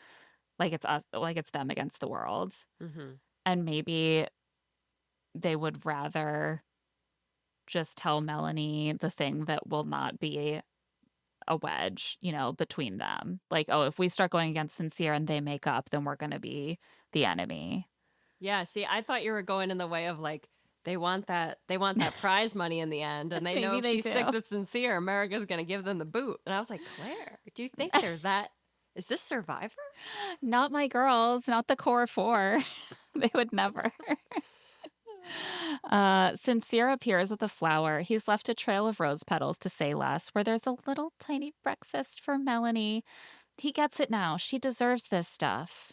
like it's us, like it's them against the world. Mm-hmm. And maybe they would rather just tell Melanie the thing that will not be a wedge, between them. Like, oh, if we start going against Sincere and they make up, then we're going to be the enemy. Yeah, see, I thought you were going in the way of like, they want that prize money in the end, and they know if she sticks with Sincere, America's going to give them the boot. And I was like, Claire, do you think they're that? Is this Survivor? Not my girls, not the core 4. They would never. Sincere appears with a flower. He's left a trail of rose petals to say less, where there's a little tiny breakfast for Melanie. He gets it now. She deserves this stuff.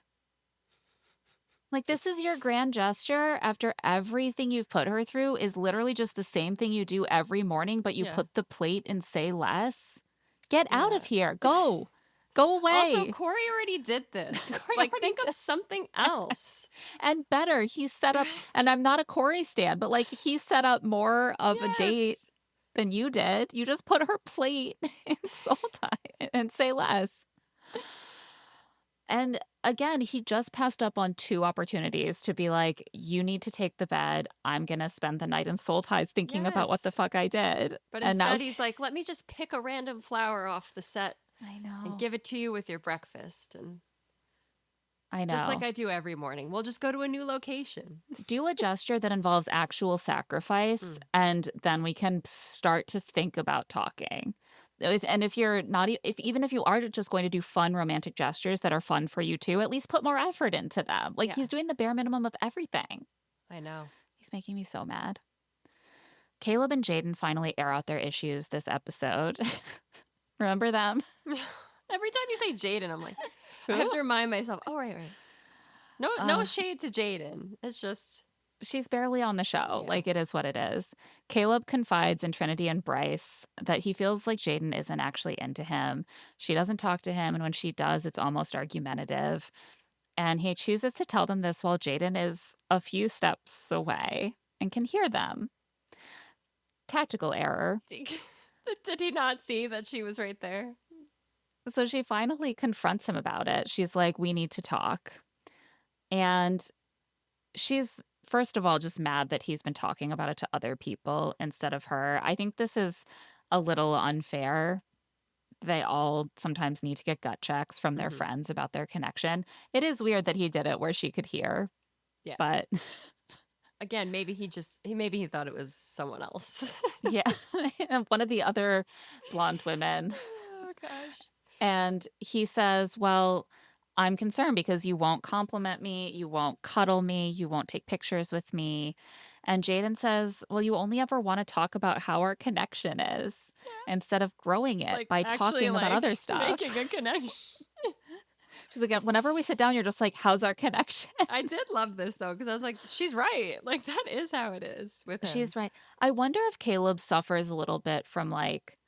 Like, this is your grand gesture after everything you've put her through is literally just the same thing you do every morning, but you put the plate and say less. Get out of here. Go. Go away. Also, Corey already did this. Like, think of something else. And better, he set up, and I'm not a Corey stan, but like he set up more of a date than you did. You just put her plate in soul tie and say less. And again, he just passed up on 2 opportunities to be like, you need to take the bed. I'm going to spend the night in soul ties thinking about what the fuck I did. But instead he's like, let me just pick a random flower off the set I and know. give it to you with your breakfast. And I just like know. I do every morning, we'll just go to a new location. Do a gesture that involves actual sacrifice, Mm, and then we can start to think about talking. If you're not, if even if you are just going to do fun romantic gestures that are fun for you too, at least put more effort into them. Like, yeah, he's doing the bare minimum of everything. I know. He's making me so mad. Caleb and Jaden finally air out their issues this episode. Remember them? Every time you say Jaden, I'm like, I have Who? to remind myself. Oh, right, right. No, no Uh, shade to Jaden. It's just, she's barely on the show. yeah, Like, it is what it is. Caleb confides in Trinity and Bryce that he feels like Jaden isn't actually into him. She doesn't talk to him, and when she does, it's almost argumentative. And he chooses to tell them this while Jaden is a few steps away and can hear them. Tactical error. did he not see that she was right there? So she finally confronts him about it. She's like, "We need to talk." And she's, first of all, just mad that he's been talking about it to other people instead of her. I think this is a little unfair. They all sometimes need to get gut checks from their Hmm. friends about their connection. It is weird that he did it where she could hear, Yeah. but Again, maybe he thought it was someone else. yeah, one of the other blonde women. Oh gosh. And he says, "Well, I'm concerned because you won't compliment me, you won't cuddle me, you won't take pictures with me." And Jaden says, "Well, you only ever want to talk about how our connection is instead of growing it Like by actually talking about like other stuff." making a connection. She's like, "Whenever we sit down, you're just like, how's our connection?" I did love this though, because I was like, she's right. Like that is how it is with him. She's right. I wonder if Caleb suffers a little bit from like,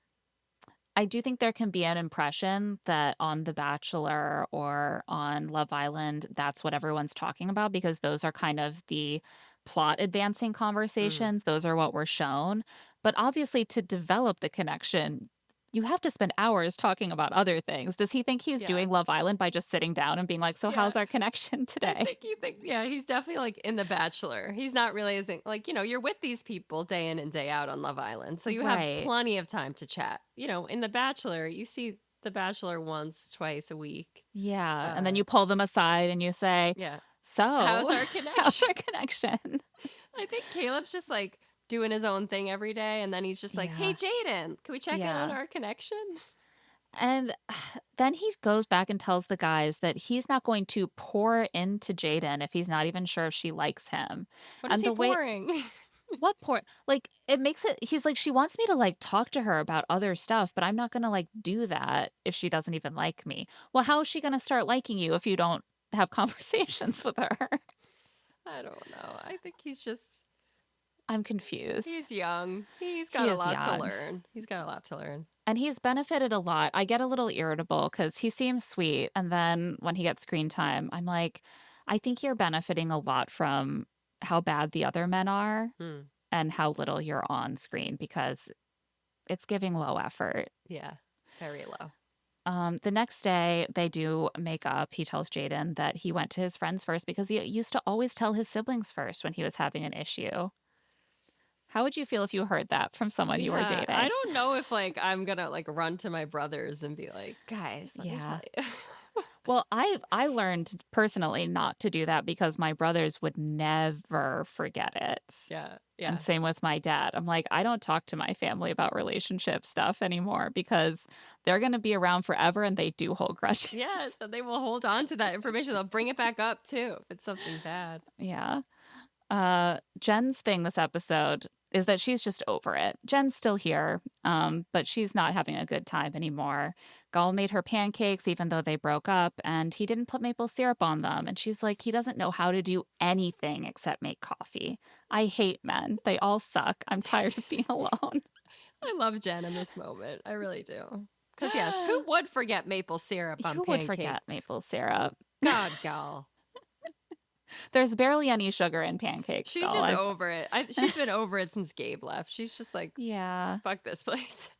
I do think there can be an impression that on The Bachelor or on Love Island, that's what everyone's talking about because those are kind of the plot advancing Mm. conversations. Those are what we're shown. But obviously, to develop the connection, you have to spend hours talking about other things. Does he think he's Yeah. doing Love Island by just sitting down and being like, "So, Yeah. how's our connection I today?" think yeah, he's definitely like in The Bachelor. He's not realizing, like, you're with these people day in and day out on Love Island. So you have Right. plenty of time to chat. In The Bachelor, you see The Bachelor once, twice a week. Yeah. And then Uh, you pull them aside and you say, yeah. "So, How's our how's connection? our connection?" I think Caleb's just like doing his own thing every day. And then he's just like, hey, Yeah. Jaden, can we check in on Yeah. our connection? And then he goes back and tells the guys that he's not going to pour into Jaden if he's not even sure if she likes him. What is And he the way, pouring? what pour, like, it makes it, he's like, she wants me to like talk to her about other stuff, but I'm not going to like do that if she doesn't even like me. Well, how is she going to start liking you if you don't have conversations with her? I don't know. I think I'm confused. he's young. He's got He a is lot to young. learn. He's got a lot to learn. And he's benefited a lot. I get a little irritable because he seems sweet. And then when he gets screen time, I'm like, I think you're benefiting a lot from how bad the other men are Hmm. and how little you're on screen because it's giving low effort. Yeah, very low. The next day, they do make up. He tells Jaden that he went to his friends first because he used to always tell his siblings first when he was having an issue. How would you feel if you heard that from someone you were Yeah, I dating? don't know if like I'm gonna like run to my brothers and be like, guys, let me Yeah. tell you. Well, I learned personally not to do that because my brothers would never forget it. Yeah, And yeah. same with my dad. I'm like, I don't talk to my family about relationship stuff anymore because they're going to be around forever and they do hold grudges. Yeah, so they will hold on to that information. They'll bring it back up too if it's something bad. Yeah. Jen's thing this episode is that she's just over it. Jen's still here, but she's not having a good time anymore. Gaul made her pancakes even though they broke up, and he didn't put maple syrup on them. And she's like, he doesn't know how to do anything except make coffee. I hate men. They all suck. I'm tired of being alone. I love Jen in this moment. I really do. Because yes, who would forget maple syrup on Who would forget pancakes? maple syrup? God, gal. There's barely any sugar in pancakes, She's though. just over it. She's been over it since Gabe left. She's just like, Yeah. fuck this place.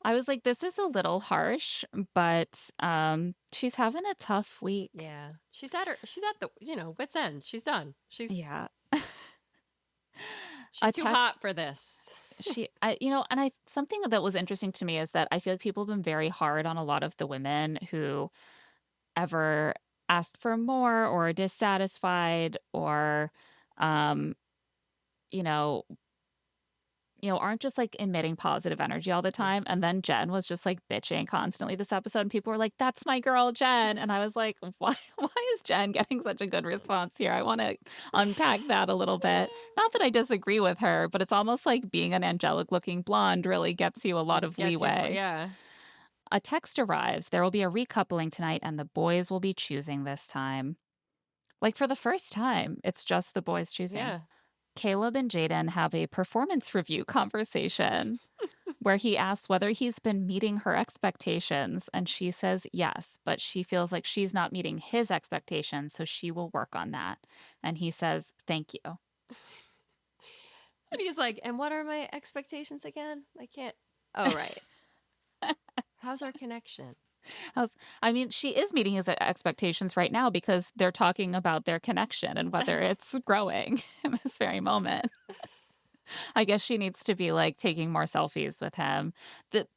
I was like, this is a little harsh, but she's having a tough week. Yeah. She's at the, wit's end. She's done. She's Yeah. too hot for this. something that was interesting to me is that I feel like people have been very hard on a lot of the women who ever asked for more or are dissatisfied or, um, you know, aren't just like emitting positive energy all the Mm. time. And then Jen was just like bitching constantly this episode, and people were like, "That's my girl, Jen." And I was like, "Why? Why is Jen getting such a good response here?" I want to unpack that a little bit. Not that I disagree with her, but it's almost like being an angelic-looking blonde really gets you a lot of Gets you for leeway. yeah. A text arrives. There will be a recoupling tonight, and the boys will be choosing this time. Like for the first time, it's just the boys choosing. Yeah. Caleb and Jaden have a performance review conversation where he asks whether he's been meeting her expectations, and she says yes, but she feels like she's not meeting his expectations, so she will work on that. And he says, "Thank you." And he's like, "And what are my expectations again? I can't." Oh, right. How's our connection? I mean, she is meeting his expectations right now because they're talking about their connection and whether it's growing in this very moment. I guess she needs to be like taking more selfies with him.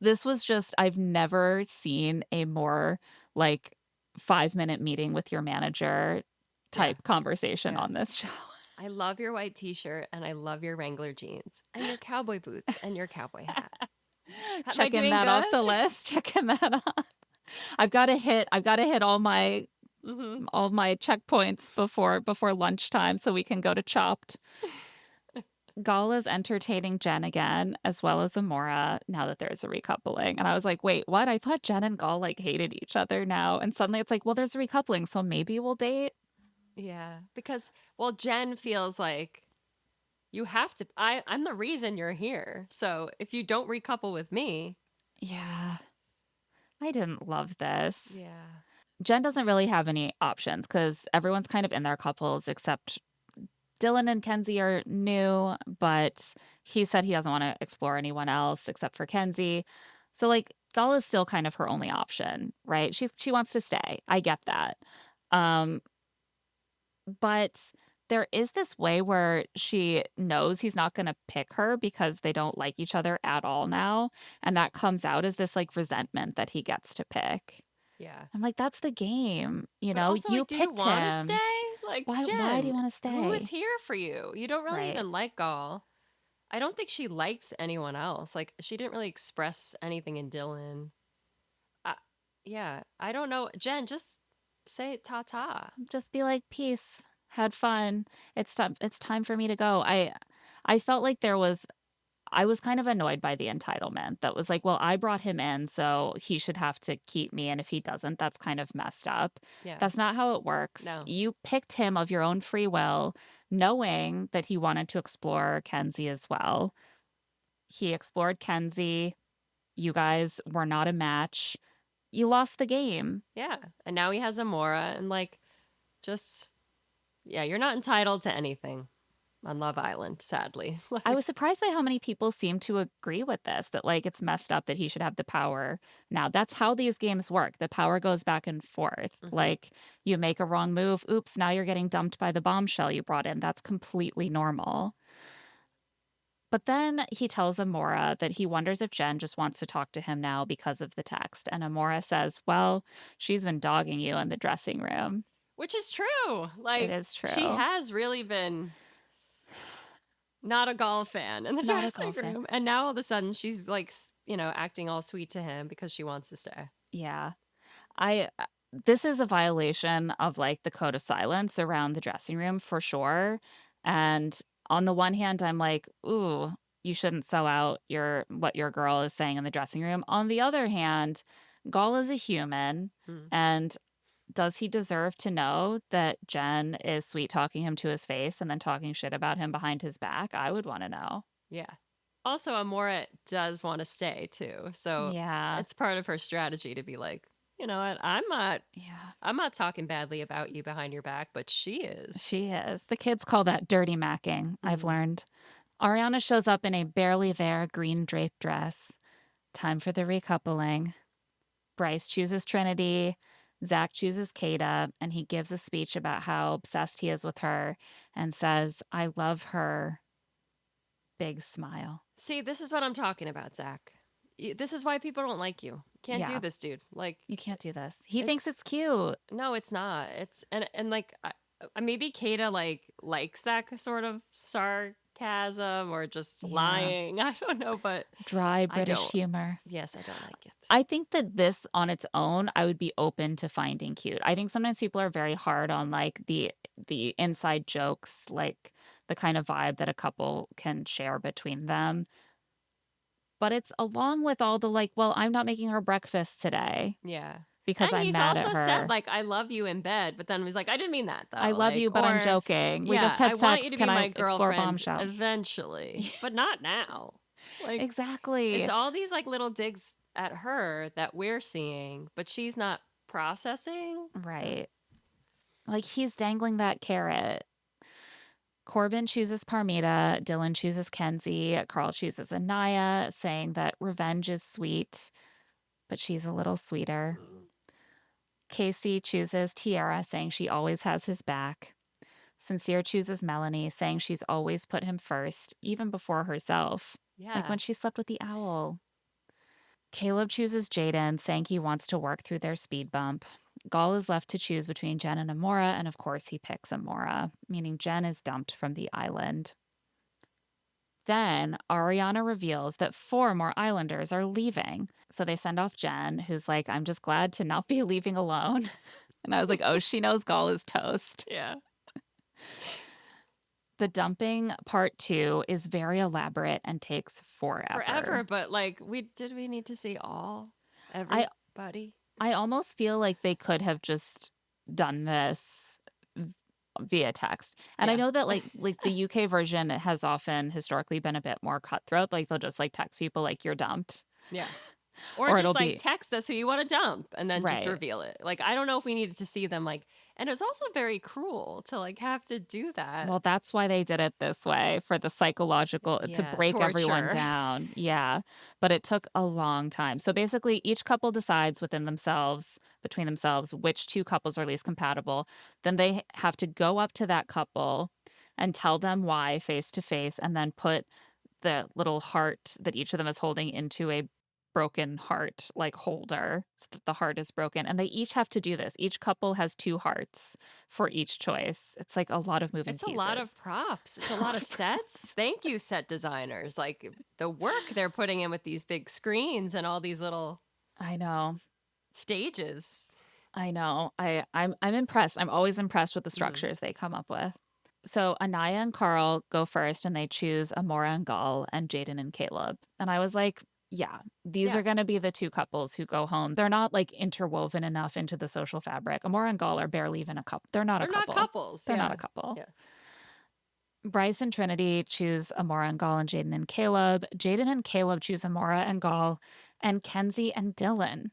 This was just, I've never seen a more like 5-minute meeting with your manager Yeah. type conversation Yeah. on this show. I love your white t-shirt and I love your Wrangler jeans and your cowboy boots and your cowboy hat. Am I Checking doing that good? off the list, checking that off. I've got to hit Mm-hmm. all my checkpoints before lunchtime so we can go to Chopped. Gal is entertaining Jen again, as well as Amora, now that there's a recoupling. And I was like, wait, what? I thought Jen and Gal like hated each other now. And suddenly it's like, well, there's a recoupling, so maybe we'll date. Yeah. Because, well, Jen feels like you have to, I'm the reason you're here. So if you don't recouple with me. Yeah, I didn't love this. Yeah. Jen doesn't really have any options because everyone's kind of in their couples except Dylan and Kenzie are new, but he said he doesn't want to explore anyone else except for Kenzie. So like Gal is still kind of her only option, right? She wants to stay. I get that. Um, but there is this way where she knows he's not going to pick her because they don't like each other at all now, and that comes out as this like resentment that he gets to pick. Yeah. I'm like, that's the game. But also, You like, do you picked want to stay? him. Like, Why do you Jen, want to who is stay? here for you? You don't really Right. even like Gaul. I don't think she likes anyone else. Like, she didn't really express anything in Dylan. I, yeah, I don't know. Jen, just say ta ta. Just be like, peace. Had fun. It's time for me to go. I felt like I was kind of annoyed by the entitlement that was like, well, I brought him in, so he should have to keep me. And if he doesn't, that's kind of messed up. Yeah, That's not how it works. no. You picked him of your own free will, knowing that he wanted to explore Kenzie as well. He explored Kenzie. You guys were not a match. You lost the game. Yeah. And now he has Amora, and like, just, yeah, you're not entitled to anything on Love Island, sadly. I Like, was surprised by how many people seem to agree with this, that like it's messed up that he should have the power. Now, that's how these games work. The power goes back and forth. mhm. Like you make a wrong move, oops, now you're getting dumped by the bombshell you brought in. That's completely normal. But then he tells Amora that he wonders if Jen just wants to talk to him now because of the text. And Amora says, well, she's been dogging you in the dressing room. Which is true. It Like, is she true. has really been not a Gaul fan in the Not a dressing golfing. room. And now all of a sudden she's like, acting all sweet to him because she wants to stay. Yeah. I this is a violation of like the code of silence around the dressing room for sure. And on the one hand, I'm like, ooh, you shouldn't sell out what your girl is saying in the dressing room. On the other hand, Gaul is a human, Hmm. and does he deserve to know that Jen is sweet talking him to his face and then talking shit about him behind his back? I would want to know. Yeah. Also, Amora does want to stay too. So Yeah. it's part of her strategy to be like, you know what? I'm not talking badly about you behind your back, but she is. She is. The kids call that dirty macking, I've Mhm. learned. Ariana shows up in a barely there green draped dress. Time for the recoupling. Bryce chooses Trinity. Zach chooses Kayda, and he gives a speech about how obsessed he is with her and says, I love her. big smile. See, this is what I'm talking about, Zach. This is why people don't like you. Can't do Yeah, this, dude. Like, you can't do this. He thinks it's it's cute. no, it's not. It's and like maybe Kayda like likes that sort of sarcasm or just Yeah. lying. I don't know, but Dry I British don't. humor. Yes, I don't like it. I think that this on its own, I would be open to finding cute. I think sometimes people are very hard on like the inside jokes, like the kind of vibe that a couple can share between them. But it's along with all the like, well, I'm not making her breakfast today Yeah. because And I'm he's mad at also said her. like I love you in bed, but then he's like I didn't mean that I though. love Like you, but I'm or joking. We yeah, just I had want you sex. to Can be I my explore girlfriend bombshell? eventually, but not now. Like it's Exactly. all these like little digs at her that we're seeing, but she's not processing. Right. Like he's dangling that carrot. Corbin chooses Parmita, Dylan chooses Kenzie, Carl chooses Anaya, saying that revenge is sweet, but she's a little sweeter. Casey chooses Tiara, saying she always has his back. Sincere chooses Melanie, saying she's always put him first, even before herself, like Yeah. when she slept with the owl. Caleb chooses Jaden, saying he wants to work through their speed bump. Gall is left to choose between Jen and Amora, and of course he picks Amora, meaning Jen is dumped from the island. Then Ariana reveals that 4 more islanders are leaving. So they send off Jen, who's like, I'm just glad to not be leaving alone. And I was like, oh, she knows Gall is toast. Yeah. The dumping part 2 is very elaborate and takes Forever, forever. but like we need to see I everybody. I almost feel like they could have just done this via text. And I Yeah. know that like the UK version has often historically been a bit more cutthroat. Like they'll just like text people like you're dumped. Yeah. Or Or just it'll like be text us who you want to dump and then just right. reveal it. Like I don't know if we needed to see them like and it was also very cruel to like have to do that. Well, that's why they did it this way for the psychological to Yeah, break everyone torture. down. Yeah. But it took a long time. So basically each couple decides within themselves, between themselves, which 2 couples are least compatible. Then they have to go up to that couple and tell them why face to face and then put the little heart that each of them is holding into a broken heart like holder so that the heart is broken, and they each have to do this. Each couple has 2 hearts for each choice. It's like a lot of moving It's a lot pieces. of props. It's a A lot lot of of props. sets. Thank you, set designers. Like the work they're putting in with these big screens and all these little I know. stages. I know. I'm impressed. I'm always impressed with the Mhm. structures they come up with. So Anaya and Carl go first and they choose Amora and Gall and Jaden and Caleb. And I was like, yeah, these Yeah. are going to be the 2 couples who go home. They're not like interwoven enough into the social fabric. Amora and Gall are barely even a couple. They're not a They're not couple. couples. They're not a Yeah. couple. Yeah. Bryce and Trinity choose Amora and Gall and Jaden and Caleb. Jaden and Caleb choose Amora and Gall and Kenzie and Dylan.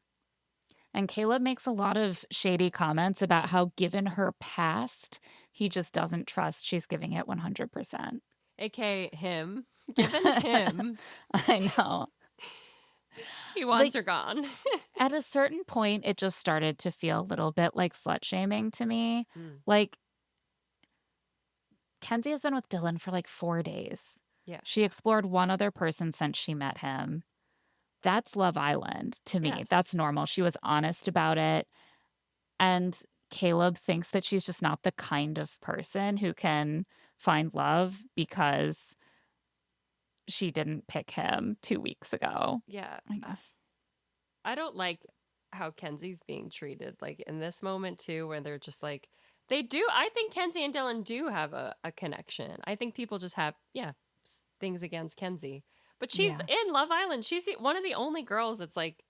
And Caleb makes a lot of shady comments about how, given her past, he just doesn't trust she's giving it 100%. AKA him. Given him, I know. he Like, wants her gone. at a certain point, it just started to feel a little bit like slut shaming to me. Mm. Like, Kenzie has been with Dylan for like 4 days. Yeah. She explored one other person since she met him. That's Love Island to me. That's Yes. normal. She was honest about it. And Caleb thinks that she's just not the kind of person who can find love because she didn't pick him 2 weeks ago. Yeah. Like, I don't like how Kenzie's being treated, like in this moment too, where they're just like they do. I think Kenzie and Dylan do have a connection. I think people just have things against Kenzie, but she's yeah. in Love Island. She's one of the only girls that's like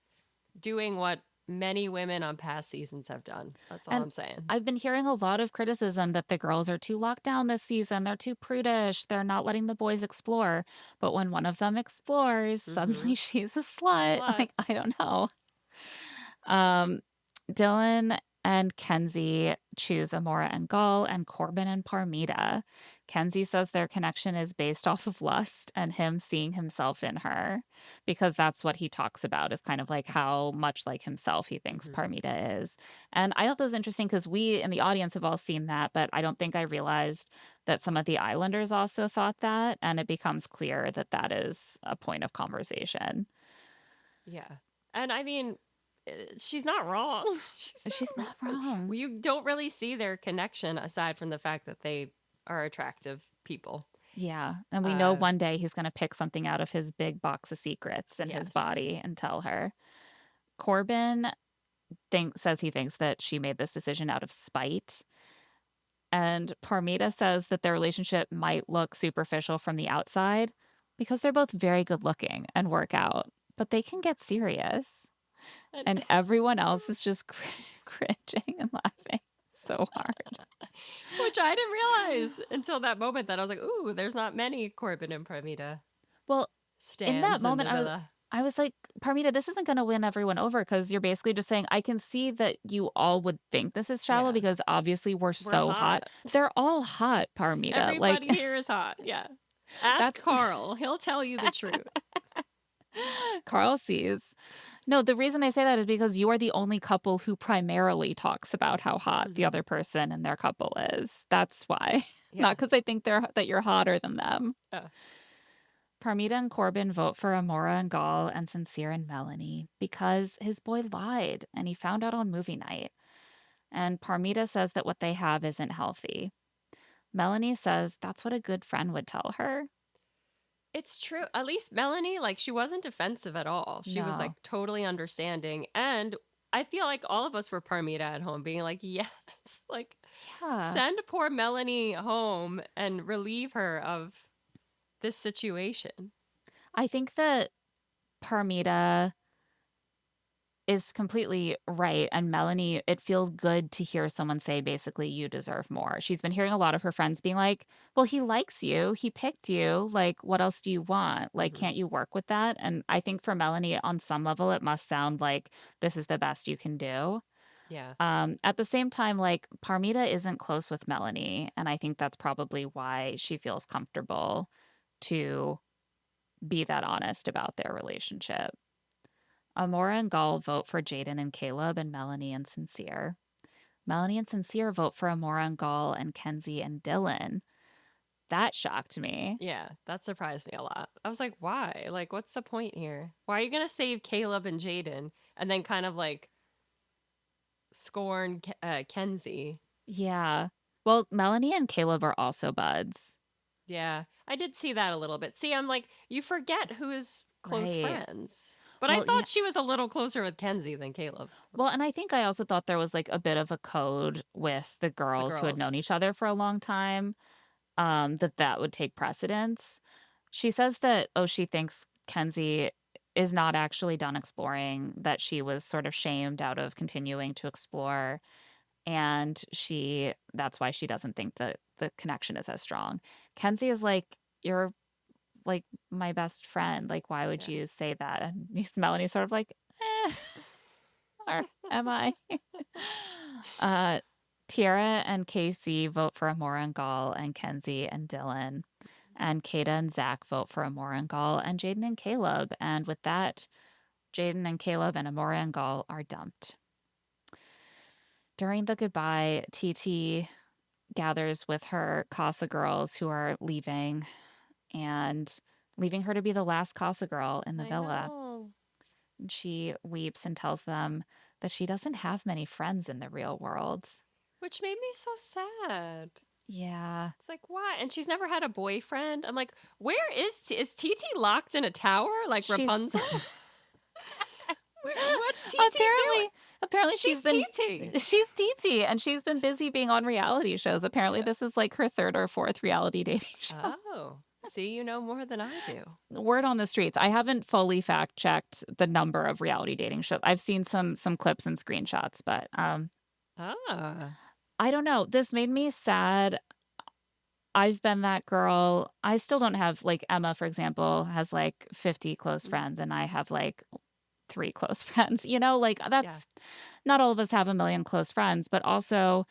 doing what many women on past seasons have done. That's all And I'm saying. I've been hearing a lot of criticism that the girls are too locked down this season. They're too prudish. They're not letting the boys explore. But when one of them explores, Mm-hmm. suddenly she's a slut. Slut. Like, I don't know. Um, Dylan and Kenzie choose Amora and Gall and Corbin and Parmita. Kenzie says their connection is based off of lust and him seeing himself in her because that's what he talks about is kind of like how much like himself he thinks Mm-hmm. Parmita is. And I thought that was interesting because we in the audience have all seen that, but I don't think I realized that some of the islanders also thought that, and it becomes clear that that is a point of conversation. Yeah. And I mean, she's not wrong. She's not Well, wrong. you don't really see their connection aside from the fact that they are attractive people. Yeah, and we know Uh, one day he's gonna pick something out of his big box of secrets in his yes. body and tell her. Corbin says he thinks that she made this decision out of spite. And Parmita says that their relationship might look superficial from the outside because they're both very good looking and work out, but they can get serious. And, And everyone else is just cringing and laughing so hard. which I didn't realize until that moment that I was like, ooh, there's not many Corbin and Pramita Well, in that stands in moment, the villa. I was like, Parmita, this isn't going to win everyone over because you're basically just saying, I can see that you all would think this is shallow Yeah. because obviously we're We're so hot. hot. They're all hot, Parmita. Like, Everybody here is hot. Yeah. Ask that's Carl. He'll tell you the truth. Carl sees. No, the reason they say that is because you are the only couple who primarily talks about how hot the Mhm. other person in their couple is. That's why. Yeah. Not because they think that you're hotter than them. Oh. Parmita and Corbin vote for Amora and Gall and Sincere and Melanie because his boy lied and he found out on movie night. And Parmita says that what they have isn't healthy. Melanie says that's what a good friend would tell her. It's true. At least Melanie, like, she wasn't defensive at all. She was, like, No. totally understanding. And I feel like all of us were Parmita at home being like, yes, like, Yeah. send poor Melanie home and relieve her of this situation. I think that Parmita is completely right. And Melanie, it feels good to hear someone say, basically, you deserve more. She's been hearing a lot of her friends being like, well, he likes you. He picked you. Like, what else do you want? Like, Mhm. can't you work with that? And I think for Melanie, on some level, it must sound like this is the best you can do. Yeah. At the same time, like, Parmita isn't close with Melanie. And I think that's probably why she feels comfortable to be that honest about their relationship. Amora and Gall vote for Jaden and Caleb, and Melanie and Sincere. Melanie and Sincere vote for Amora and Gall and Kenzie and Dylan. That shocked me. Yeah, that surprised me a lot. I was like, why? Like, what's the point here? Why are you going to save Caleb and Jaden and then kind of like scorn Kenzie? Yeah. Well, Melanie and Caleb are also buds. Yeah, I did see that a little bit. See, I'm like, you forget who is close Right. friends. But I Well, yeah. thought she was a little closer with Kenzie than Caleb. Well, and I think I also thought there was like a bit of a code with the The girls who had known girls. each other for a long time, that would take precedence. She says that, oh, she thinks Kenzie is not actually done exploring, that she was sort of shamed out of continuing to explore. And that's why she doesn't think that the connection is as strong. Kenzie is like, you're like my best friend. Like, why would Yeah. you say that? And Melanie's sort of like, or am I? uh, Tiara and KC vote for Amora and Gall and Kenzie and Dylan. And Kayda and Zach vote for Amora and Gall and Jaden and Caleb. And with that, Jaden and Caleb and Amora and Gall are dumped. During the goodbye, Titi gathers with her Casa girls who are leaving and leaving her to be the last Casa girl in the I villa. know. And she weeps and tells them that she doesn't have many friends in the real world. Which made me so sad. Yeah. It's like, why? And she's never had a boyfriend. I'm like, where is Titi locked in a tower like She's Rapunzel? What's Titi doing? apparently She's Titi. she's Titi and she's been busy being on reality shows. Apparently Yeah. this is like her third or fourth reality dating show. Oh, see, you know more than I do. Word on the streets. I haven't fully fact checked the number of reality dating shows. I've seen some clips and screenshots, but Ah. I don't know. This made me sad. I've been that girl. I still don't have, like, Emma, for example, has like 50 close friends, and I have like 3 close friends. You know, like that's not all of us have a million close friends, but also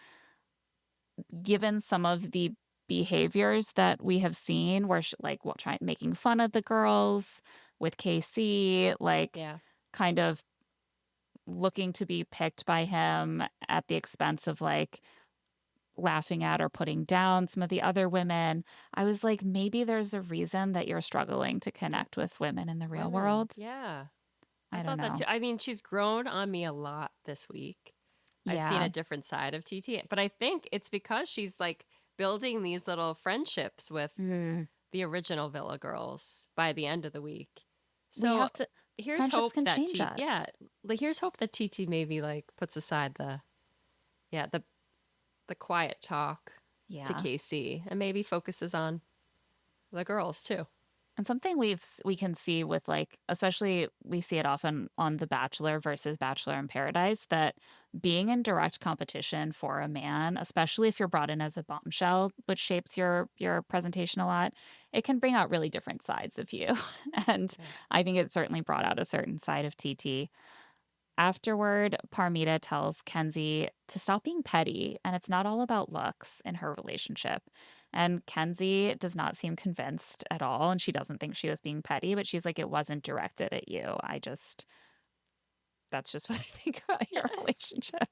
given some of the behaviors that we have seen where like making fun of the girls with KC, like Yeah. kind of looking to be picked by him at the expense of like laughing at or putting down some of the other women. I was like, maybe there's a reason that you're struggling to To connect with women in the real women. world. Yeah. I I don't thought that too. know. I mean, she's grown on me a lot this week. I've seen Yeah. a different side of TT, but I think it's because she's like building these little friendships with Mm. the original Villa girls by the end of the week. We So have to, here's friendships hope can that change yeah, us. like here's hope that TT maybe like puts aside the quiet talk to Yeah. KC and maybe focuses on the girls too. And something we can see with like, especially we see it often on The Bachelor versus Bachelor in Paradise, that being in direct competition for a man, especially if you're brought in as a bombshell, which shapes your presentation a lot, it can bring out really different sides of you. And Yeah. I think it certainly brought out a certain side of TT. Afterward, Parmita tells Kenzie to stop being petty, and it's not all about looks in her relationship. And Kenzie does not seem convinced at all, and she doesn't think she was being petty, but she's like, it wasn't directed at you. That's just what I think about your relationship.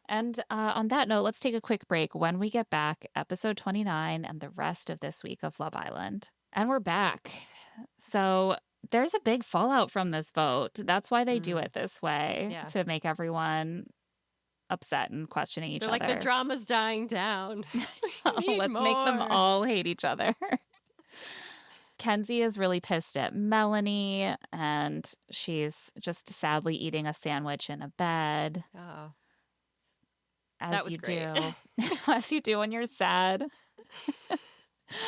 And on that note, let's take a quick break. When we get back, episode 29 and the rest of this week of Love Island. And we're back. So there's a big fallout from this vote. That's why they do Mm. it this way, Yeah. to make everyone upset and questioning each They're like, the other. drama's dying down. We need Let's make them more. all hate each other. Kenzie is really pissed at Melanie, and she's just sadly eating a sandwich in a bed, Oh, that as was you great. do, as you do when you're sad.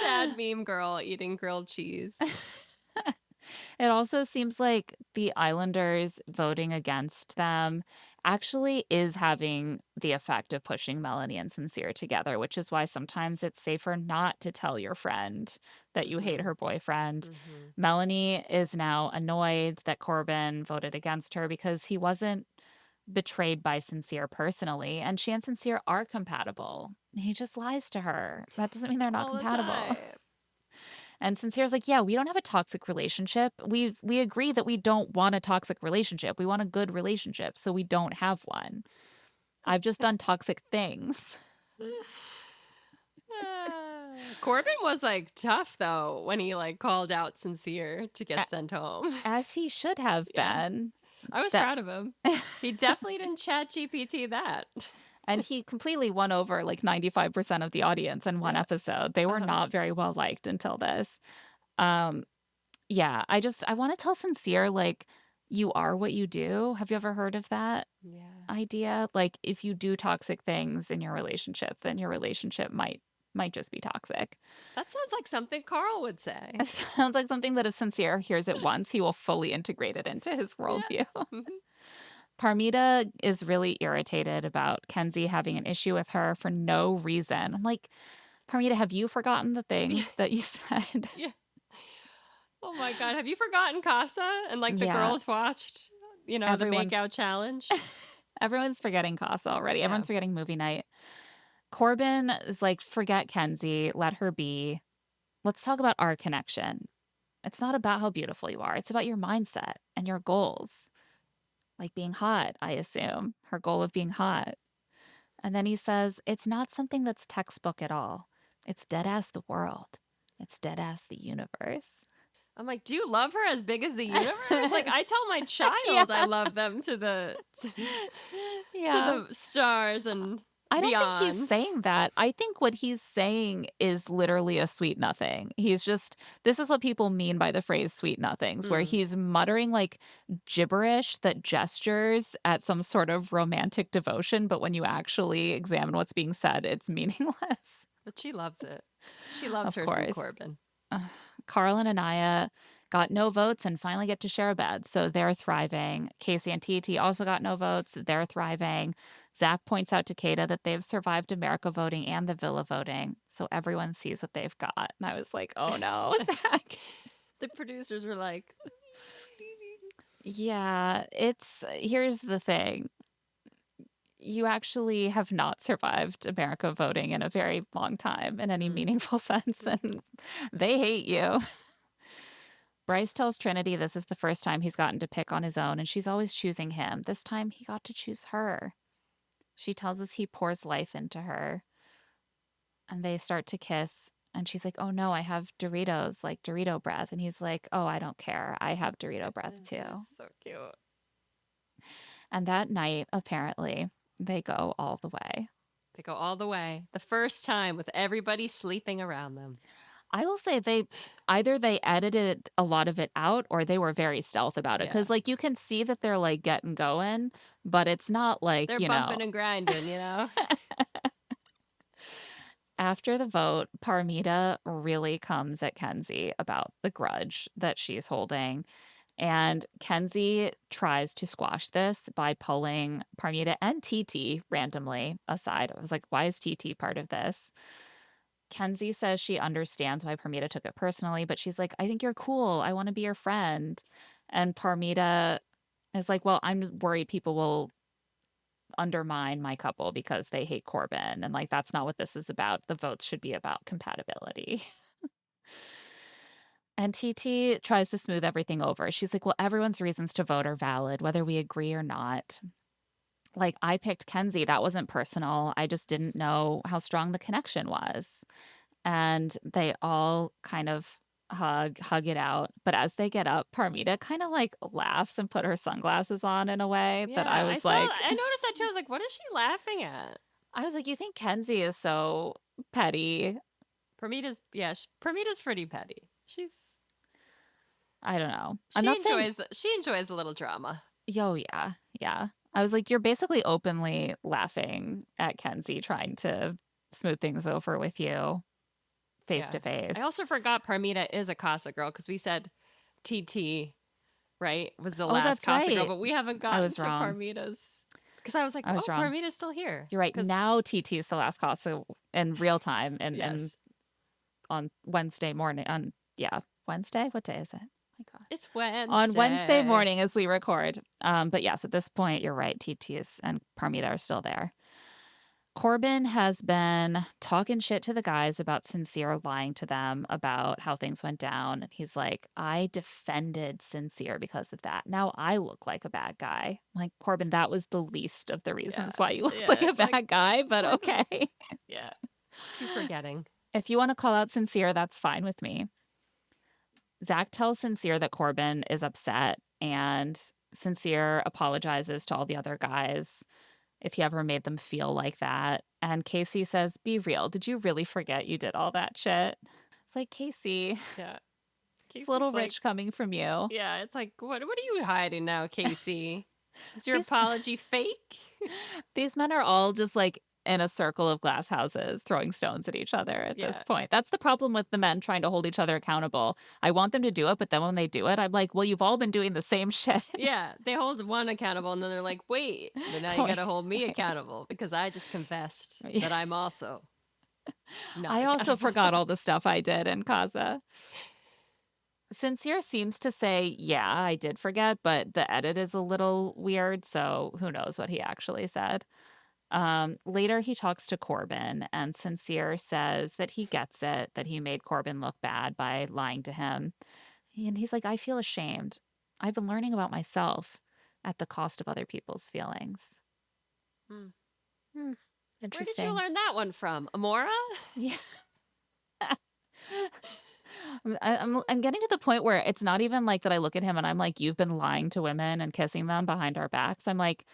Sad meme girl eating grilled cheese. It also seems like the Islanders voting against them actually is having the effect of pushing Melanie and Sincere together, which is why sometimes it's safer not to tell your friend that you hate Mhm. her boyfriend. Mhm. Melanie is now annoyed that Corbin voted against her because he wasn't betrayed by Sincere personally, and she and Sincere are compatible. He just lies to her. That doesn't mean they're not All the compatible. time. And Sincere's like, yeah, we don't have a toxic relationship. We agree that we don't want a toxic relationship. We want a good relationship, so we don't have one. I've just done toxic things. Corbin was like tough though when he like called out Sincere to get sent home. As he should have Yeah. been. I was That proud of him. He definitely didn't chat GPT that. and he completely won over like 95% of the audience in one Yeah. episode. They were not very well liked until this. Yeah, I want to tell Sincere, like, you are what you do. Have you ever heard of that Yeah. idea? Like, if you do toxic things in your relationship, then your relationship might just be toxic. That sounds like something Carl would say. It sounds like something that if Sincere hears it once, he will fully integrate it into his worldview. Yes. Mhm. Parmita is really irritated about Kenzie having an issue with her for no reason. I'm like, Parmita, have you forgotten the things that you said? Yeah. Oh my God. Have you forgotten Casa? And like the Yeah, girls watched, the everyone's makeout challenge? everyone's forgetting Casa already. Yeah. Everyone's forgetting movie night. Corbin is like, forget Kenzie, let her be. Let's talk about our connection. It's not about how beautiful you are. It's about your mindset and your goals. Like being hot, I assume. Her goal of being hot. And then he says, it's not something that's textbook at all. It's dead ass the world. It's dead ass the universe. I'm like, do you love her as big as the universe? Like, I tell my child Yeah. I love them to the Yeah. to the stars and I don't beyond. think he's saying that. I think what he's saying is literally a sweet nothing. This is what people mean by the phrase sweet nothings, where Mm. he's muttering like gibberish that gestures at some sort of romantic devotion, but when you actually examine what's being said, it's meaningless. But she loves it. She loves Of her some course. Corbin. Carl and Anaya got no votes and finally get to share a bed, so they're thriving. KC and Titi also got no votes. They're thriving. Zach points out to Kayda that they've survived America voting and the Villa voting, so everyone sees what they've got. And I was like, oh no, Zach. The producers were like, Yeah, here's the thing. You actually have not survived America voting in a very long time in any meaningful sense, and they hate you. Bryce tells Trinity this is the first time he's gotten to pick on his own, and she's always choosing him. This time he got to choose her. She tells us he pours life into her, and they start to kiss. And she's like, "Oh no, I have Doritos, like Dorito breath." And he's like, "Oh, I don't care. I have Dorito breath too." It's so cute. And that night, apparently, they go all the way. They go all the way. The first time with everybody sleeping around them. I will say they edited a lot of it out or they were very stealth about it. Yeah. Cause like you can see that they're like getting going, but it's not like, They're you know. bumping and grinding, you know? After the vote, Parmita really comes at Kenzie about the grudge that she's holding. And Kenzie tries to squash this by pulling Parmita and Titi randomly aside. I was like, why is Titi part of this? Kenzie says she understands why Parmita took it personally, but she's like, I think you're cool. I want to be your friend. And Parmita is like, well, I'm just worried people will undermine my couple because they hate Corbin. And like, that's not what this is about. The votes should be about compatibility. And TT tries to smooth everything over. She's like, well, everyone's reasons to vote are valid, whether we agree or not. Like, I picked Kenzie. That wasn't personal. I just didn't know how strong the connection was. And they all kind of hug it out. But as they get up, Parmita kind of like laughs and put her sunglasses on in a way that I was like, I noticed that too. I was like, what is she laughing at? I was like, you think Kenzie is so petty? Permita's pretty petty. I don't know. She enjoys a little drama. Yo, yeah, yeah. I was like, you're basically openly laughing at Kenzie trying to smooth things over with you face to face. I also forgot Parmita is a Casa girl because we said TT, right, was the last that's Casa girl, right. but we haven't gotten was to wrong. Parmita's. Because I was like, wrong. Parmita's still here. You're right. Now TT is the last Casa in real time and, Yes. and on Wednesday morning. Wednesday? What day is it? Oh my God. It's Wednesday. On Wednesday morning as we record. But yes, at this point, you're right. TT and Parmita are still there. Corbin has been talking shit to the guys about Sincere lying to them about how things went down. And he's like, I defended Sincere because of that. Now I look like a bad guy. I'm like, Corbin, that was the least of the reasons why you look like a bad guy, but okay. Yeah. He's forgetting. If you want to call out Sincere, that's fine with me. Zach tells Sincere that Corbin is upset, and Sincere apologizes to all the other guys if he ever made them feel like that. And Casey says, be real. Did you really forget you did all that shit? It's like, Casey. Yeah. It's a little rich coming from you. Yeah, it's like, what are you hiding now, Casey? Is your apology fake? These men are all just like in a circle of glass houses throwing stones at each other at this point. That's the problem with the men trying to hold each other accountable. I want them to do it, but then when they do it, I'm like, well, you've all been doing the same shit. Yeah, they hold one accountable and then they're like, wait, but now you got to hold me accountable because I just confessed that I'm also not I also forgot all the stuff I did in Casa. Sincere seems to say, yeah, I did forget, but the edit is a little weird, so who knows what he actually said. Later, he talks to Corbin, and Sincere says that he gets it, that he made Corbin look bad by lying to him. And he's like, I feel ashamed. I've been learning about myself at the cost of other people's feelings. Interesting. Where did you learn that one from? Amora? Yeah. I'm getting to the point where it's not even like that I look at him and I'm like, you've been lying to women and kissing them behind our backs. I'm like,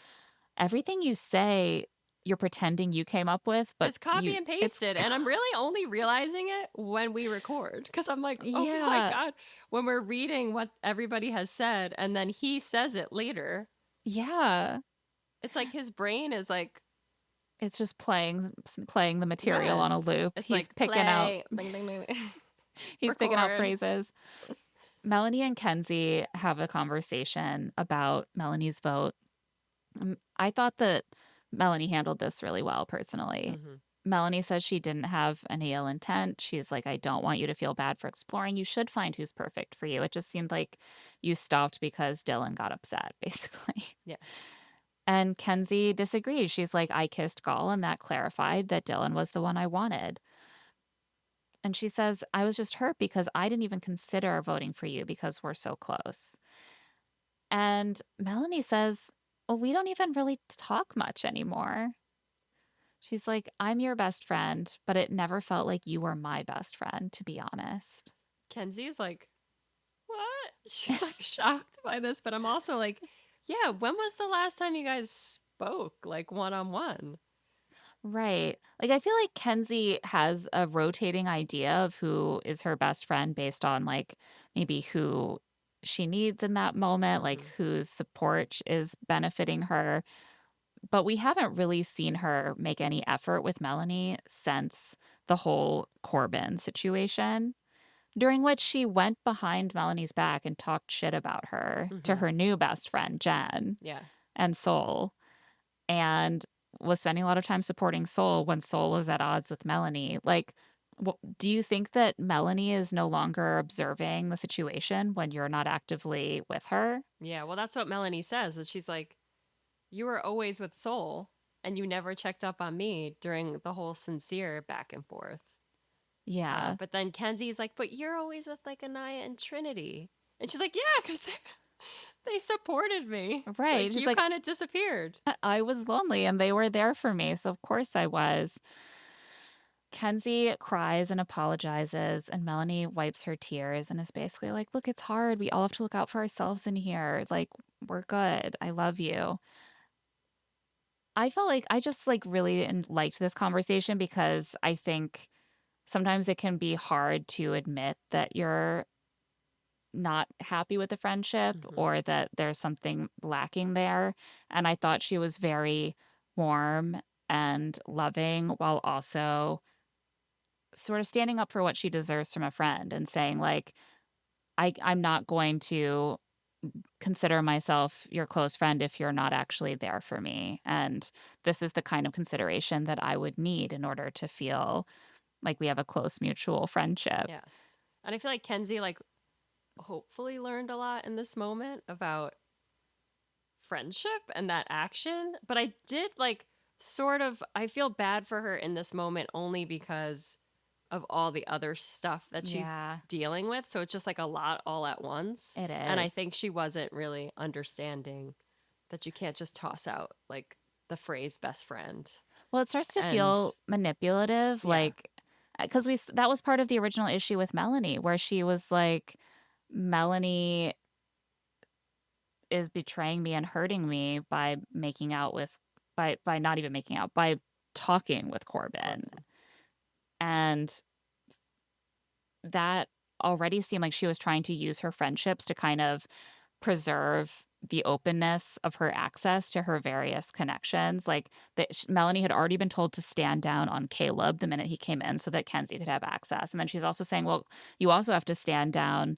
everything you say, you're pretending you came up with, but it's copy and pasted. And I'm really only realizing it when we record. Because I'm like, oh my God, when we're reading what everybody has said and then he says it later. Yeah. It's like his brain is like, it's just playing the material on a loop. It's He's like picking out he's picking out phrases. Melanie and Kenzie have a conversation about Melanie's vote. I thought that Melanie handled this really well, personally. Mm-hmm. Melanie says she didn't have any ill intent. She's like, I don't want you to feel bad for exploring. You should find who's perfect for you. It just seemed like you stopped because Dylan got upset, basically. Yeah. And Kenzie disagrees. She's like, I kissed Gall, and that clarified that Dylan was the one I wanted. And she says, I was just hurt because I didn't even consider voting for you because we're so close. And Melanie says, well, we don't even really talk much anymore. She's like, "I'm your best friend, but it never felt like you were my best friend, to be honest." Kenzie is like, what? She's like shocked by this, but I'm also like, yeah, when was the last time you guys spoke like one on one? Right. Like, I feel like Kenzie has a rotating idea of who is her best friend based on, like, maybe who she needs in that moment, like, Hmm. whose support is benefiting her. But we haven't really seen her make any effort with Melanie since the whole Corbin situation, during which she went behind Melanie's back and talked shit about her to Hmm. her new best friend, Jen, Yeah. and Soul, and was spending a lot of time supporting Soul when Soul was at odds with Melanie. Like, do you think that Melanie is no longer observing the situation when you're not actively with her? Yeah. Well, that's what Melanie says. That she's like, you were always with Soul and you never checked up on me during the whole sincere back and forth. Yeah. But then Kenzie's like, but you're always with like Anaya and Trinity. And she's like, yeah, because they supported me. Right. Like She's you like, kind of disappeared. I was lonely and they were there for me. So, of course, I was. Kenzie cries and apologizes, and Melanie wipes her tears and is basically like, "Look, it's hard. We all have to look out for ourselves in here. Like, we're good. I love you." I felt like I just like really liked this conversation because I think sometimes it can be hard to admit that you're not happy with the friendship Hmm. or that there's something lacking there. And I thought she was very warm and loving while also sort of standing up for what she deserves from a friend and saying like I'm not going to consider myself your close friend if you're not actually there for me, and this is the kind of consideration that I would need in order to feel like we have a close mutual friendship. Yes. And I feel like Kenzie, like, hopefully learned a lot in this moment about friendship and that action. But I did, like, sort of, I feel bad for her in this moment only because of all the other stuff that she's Yeah, dealing with. So it's just like a lot all at once. it And I is. think she wasn't really understanding that you can't just toss out, like, the phrase best friend. Well, it starts to And feel manipulative, yeah. like because that was part of the original issue with Melanie, where she was like, Melanie is betraying me and hurting me by making out with by not even making out, by talking with Corbin. Corbin. And that already seemed like she was trying to use her friendships to kind of preserve the openness of her access to her various connections. Like Melanie had already been told to stand down on Caleb the minute he came in so that Kenzie could have access. And then she's also saying, well, you also have to stand down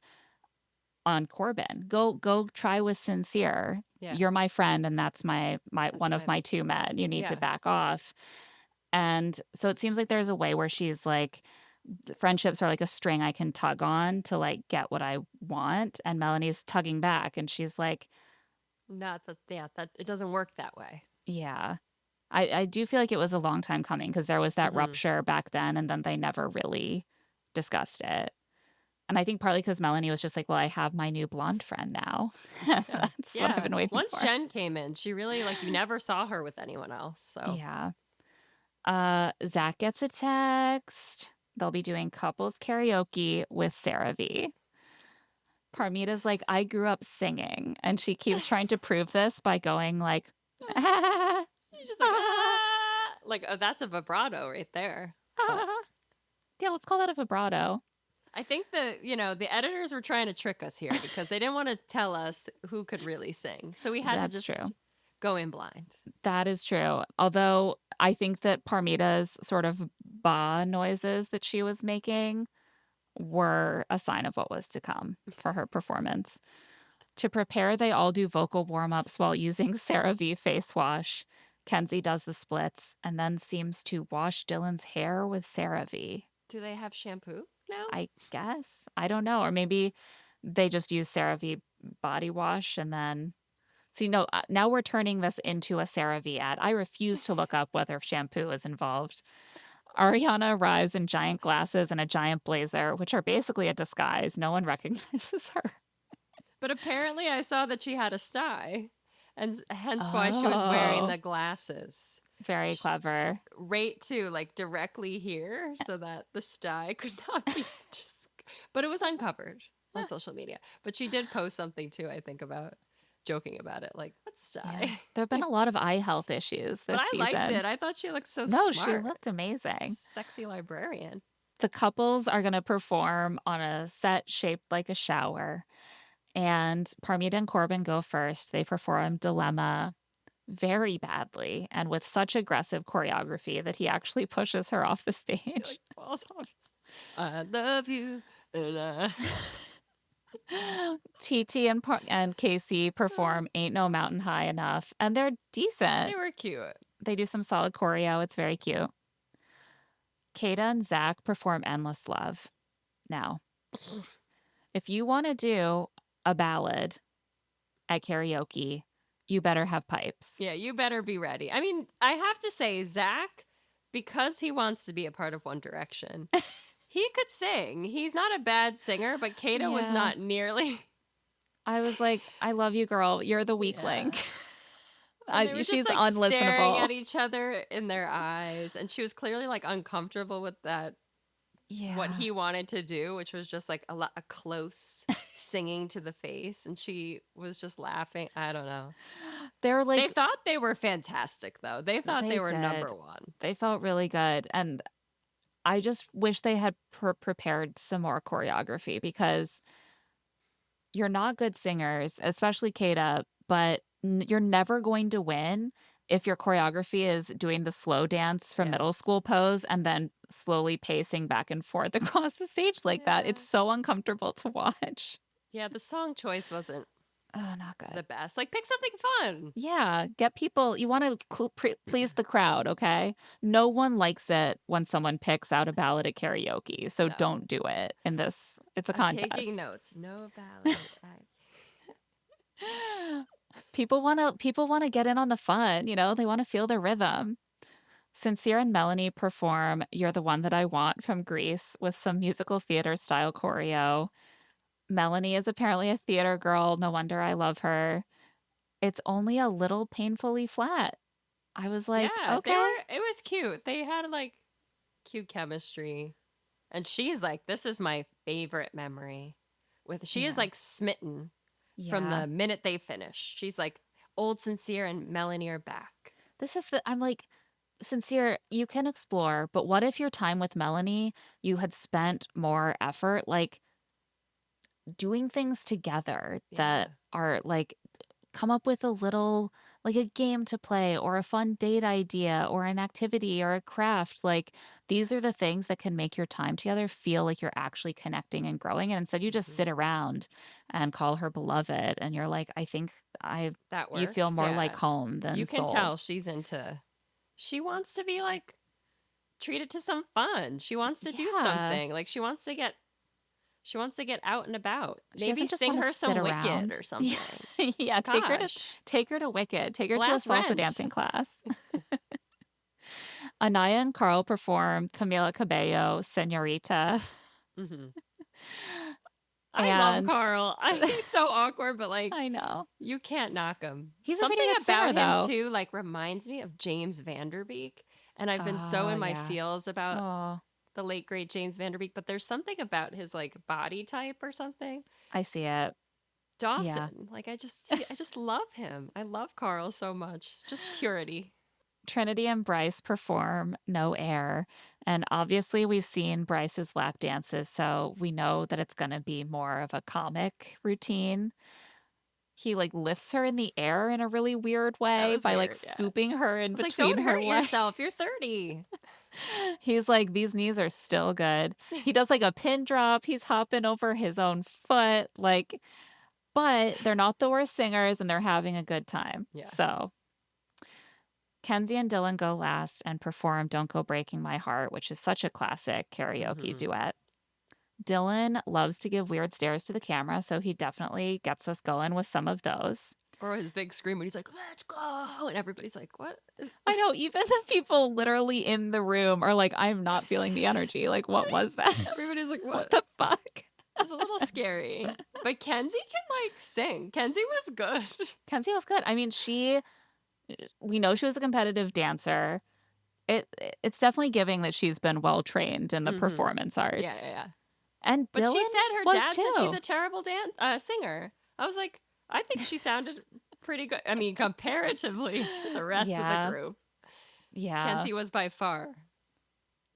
on Corbin. Go try with Sincere. Yeah. You're my friend and that's my That's one of my, my two men. You need to yeah. back off. And so it seems like there's a way where she's like, the friendships are like a string I can tug on to like get what I want. And Melanie's tugging back and she's like, Not that, yeah, that it doesn't work that way. yeah. I do feel like it was a long time coming because there was that Hmm. rupture back then and then they never really discussed it. And I think partly because Melanie was just like, well, I have my new blonde friend now. Yeah. That's what I've Yeah. been waiting Once for. Jen came in, she really, like, you never saw her with anyone else. So, Yeah. Zach gets a text. They'll be doing couples karaoke with Sarah V. Parmita's like, I grew up singing. And she keeps trying to prove this by going like, ah, she's just like, ah, ah! Like, that's a vibrato right there. But ah. Yeah, let's call that a vibrato. I think the editors were trying to trick us here because they didn't want to tell us who could really sing. So we had to That's true. just go in blind. That is true. Although I think that Parmita's sort of ba noises that she was making were a sign of what was to come for her performance. To prepare, they all do vocal warm ups while using CeraVe face wash. Kenzie does the splits and then seems to wash Dylan's hair with CeraVe. Do they have shampoo now? I guess. I don't know. Or maybe they just use CeraVe body wash and then. See, no, now we're turning this into a CeraVe ad. I refuse to look up whether shampoo is involved. Ariana arrives in giant glasses and a giant blazer, which are basically a disguise. No one recognizes her. But apparently I saw that she had a sty, and hence why she was wearing Oh, the glasses. Very clever. Right to like directly here so that the sty could not be but it was uncovered on social media. But she did post something too, I think, about joking about it. Like, what sty? Yeah. There have been a lot of eye health issues But this I liked season. it. I thought she looked so No, she smart. looked amazing. Sexy librarian. The couples are going to perform on a set shaped like a shower. And Parmita and Corbin go first. They perform Dilemma very badly and with such aggressive choreography that he actually pushes her off the She stage. like falls off. I love you. And Titi and KC perform Ain't No Mountain High Enough, and they're decent. they were cute. They do some solid choreo. It's very cute. Kayda and Zach perform Endless Love. Now, if you want to do a ballad at karaoke, you better have pipes. Yeah, you better be ready. I mean, I have to say, Zach, because he wants to be a part of One Direction, he could sing. He's not a bad singer, but Kayda was Yeah. not nearly. I was like, I love you, girl. You're the weak Yeah. link. And they were She's just, like, staring unlistenable. at each other in their eyes, and she was clearly like uncomfortable with that. Yeah. What he wanted to do, which was just like a close singing to the face, and she was just laughing. I don't know. They're like, They thought they were fantastic, though. They thought They they were did. number one. they felt really good. And I just wish they had prepared some more choreography because you're not good singers, especially Kayda, but you're never going to win if your choreography is doing the slow dance from Yeah. middle school pose and then slowly pacing back and forth across the stage like that. Yeah. It's so uncomfortable to watch. Yeah, the song choice wasn't Oh, not good. the best. Like, pick something fun. Yeah, get people. You want to please the crowd, okay? No one likes it when someone picks out a ballad at karaoke, so No. don't do it in this. It's a I'm contest. taking notes. No ballad. People want to get in on the fun, you know? They want to feel the rhythm. Sincere and Melanie perform You're the One That I Want from Greece with some musical theater style choreo. Melanie is apparently a theater girl. No wonder I love her. It's only a little painfully flat. I was like, Yeah, okay. it was cute. They had like cute chemistry. And she's like, this is my favorite memory. She is Yeah. like smitten from the minute they finish. She's like, old Sincere and Melanie are back. I'm like, Sincere, you can explore, but what if your time with Melanie, you had spent more effort, like doing things together that are like, come up with a little, like a game to play or a fun date idea or an activity or a craft. Like, these are the things that can make your time together feel like you're actually connecting and growing. And instead, you just sit around and call her beloved. And you're like, I think That works. you feel more yeah. like home than You can soul. tell she wants to be like treated to some fun. She wants to do Yeah. something. Like she wants to get out and about. She Maybe doesn't just sing wanna her some sit Wicked around. or something. Yeah, take her to Wicked. Take her to a Last salsa Rent. dancing class. Anaya and Carl perform Camila Cabello, Senorita. Mm-hmm. I love And- Carl. He's so awkward, but like I know. you can't knock him. He's a Something pretty good about singer, him though. too, like reminds me of James Vanderbeek. And I've been so Oh, in my yeah. feels about Oh, the late great James Vanderbeek, but there's something about his like body type or something. I see it. Dawson, like I just love him. I love Carl so much. It's just purity. Trinity and Bryce perform No Air. And obviously, we've seen Bryce's lap dances, so we know that it's going to be more of a comic routine. He like lifts her in the air in a really weird way was by like weird, yeah. scooping her in It's like, between don't her hurt legs. yourself. You're 30. He's like, these knees are still good. He does like a pin drop. He's hopping over his own foot. Like, but they're not the worst singers and they're having a good time. Yeah. So Kenzie and Dylan go last and perform Don't Go Breaking My Heart, which is such a classic karaoke Mhm. duet. Dylan loves to give weird stares to the camera, so he definitely gets us going with some of those. Or his big scream when he's like, let's go. And everybody's like, what? I know, even the people literally in the room are like, I'm not feeling the energy. Like, what was that? Everybody's like, What what? the fuck? It was a little scary. But Kenzie can like sing. Kenzie was good. Kenzie was good. I mean, she We know she was a competitive dancer. It's definitely giving that she's been well trained in the Mm-hmm. performance Yeah, yeah, arts. yeah. And But she Dylan said her was dad said she's too. a terrible singer. I was like, I think she sounded pretty good. I mean, comparatively to the rest of the Yeah. group, Yeah. Kenzie was by far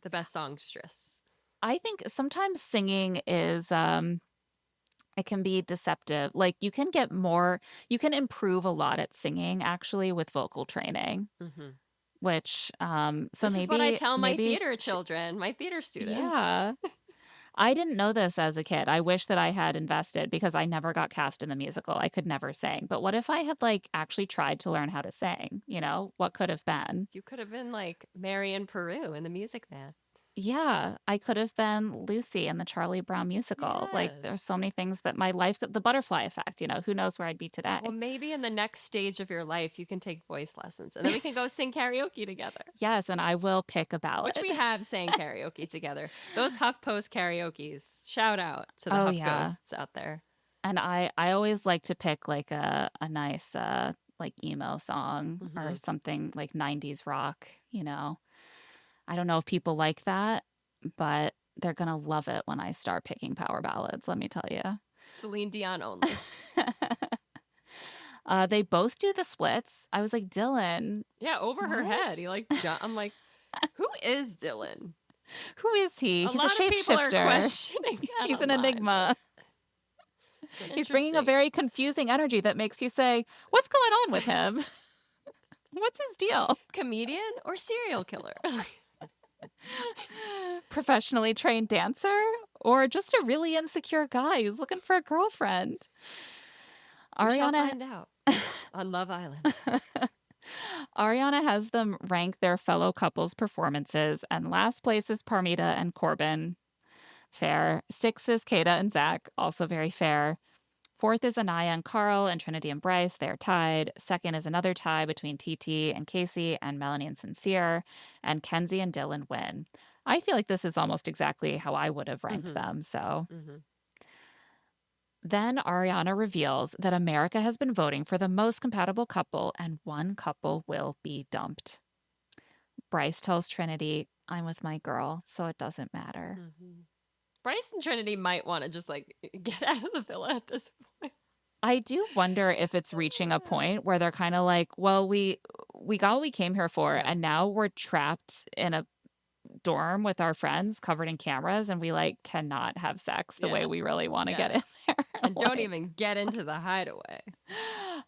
the best songstress. I think sometimes singing is it can be deceptive. Like you can improve a lot at singing actually with vocal training, Mm-hmm. which so This is what I tell my maybe theater children, my theater students. yeah. I didn't know this as a kid. I wish that I had invested because I never got cast in the musical. I could never sing. But what if I had like actually tried to learn how to sing? You know, what could have been? You could have been like Marion Peru in The Music Man. Yeah, I could have been Lucy in the Charlie Brown musical. Like there's Yes. so many things that my life, the butterfly effect, who knows where I'd be Well, today. maybe in the next stage of your life, you can take voice lessons and then we can go sing karaoke together, Yes, and I will pick a which ballad. we have sang karaoke together. Those HuffPost karaoke's, shout out to the Oh Huff yeah. Ghosts out there. And I always like to pick like a nice like emo song or Mm-hmm. something like 90s rock. I don't know if people like that, but they're going to love it when I start picking power ballads, let me tell you. Celine Dion only. They both do the splits. I was like, Dylan, Yeah, over her head. what? I'm like, who is Dylan? Who is he? A He's a lot of people are shapeshifter. questioning that He's an online. enigma. He's bringing a Interesting. very confusing energy that makes you say, what's going on with him? What's his deal? Comedian or serial killer? Professionally trained dancer or just a really insecure guy who's looking for a girlfriend? We shall Ariana find out on Love Island. Ariana has them rank their fellow couples' performances, and last place is Parmita and Corbin. Fair. 6 is Kayda and Zach, also very fair. 4th is Anaya and Carl, and Trinity and Bryce, they're tied. 2nd is another tie between Titi and Casey, and Melanie and Sincere, and Kenzie and Dylan win. I feel like this is almost exactly how I would have ranked them, so. Mm-hmm. Then Ariana reveals that America has been voting for the most compatible couple, and one couple will be dumped. Bryce tells Trinity, I'm with my girl, so it doesn't matter. Mm-hmm. Bryce and Trinity might want to just like get out of the villa at this point. I do wonder if it's reaching a point where they're kind of like, well, we got what we came here for, Yeah. and now we're trapped in a dorm with our friends covered in cameras, and we like cannot have sex the way we really want to get in there. And don't even get into the hideaway.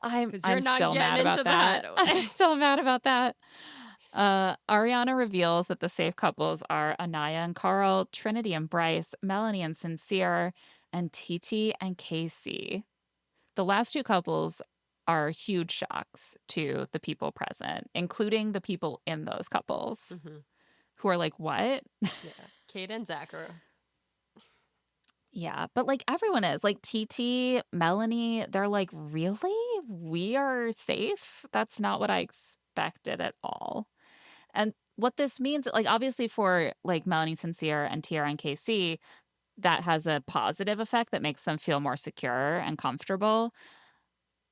I'm you're not still mad getting about into the that. hideaway. I'm still mad about that. Ariana reveals that the safe couples are Anaya and Carl, Trinity and Bryce, Melanie and Sincere, and Titi and Casey. The last 2 couples are huge shocks to the people present, including the people in those couples Mm-hmm. who are like, what? Yeah. Kate and Zach are. Yeah, but like everyone is like Titi, Melanie, they're like, really? We are safe? That's not what I expected at all. And what this means, like, obviously for like Melanie Sincere and Tiara and KC, that has a positive effect that makes them feel more secure and comfortable.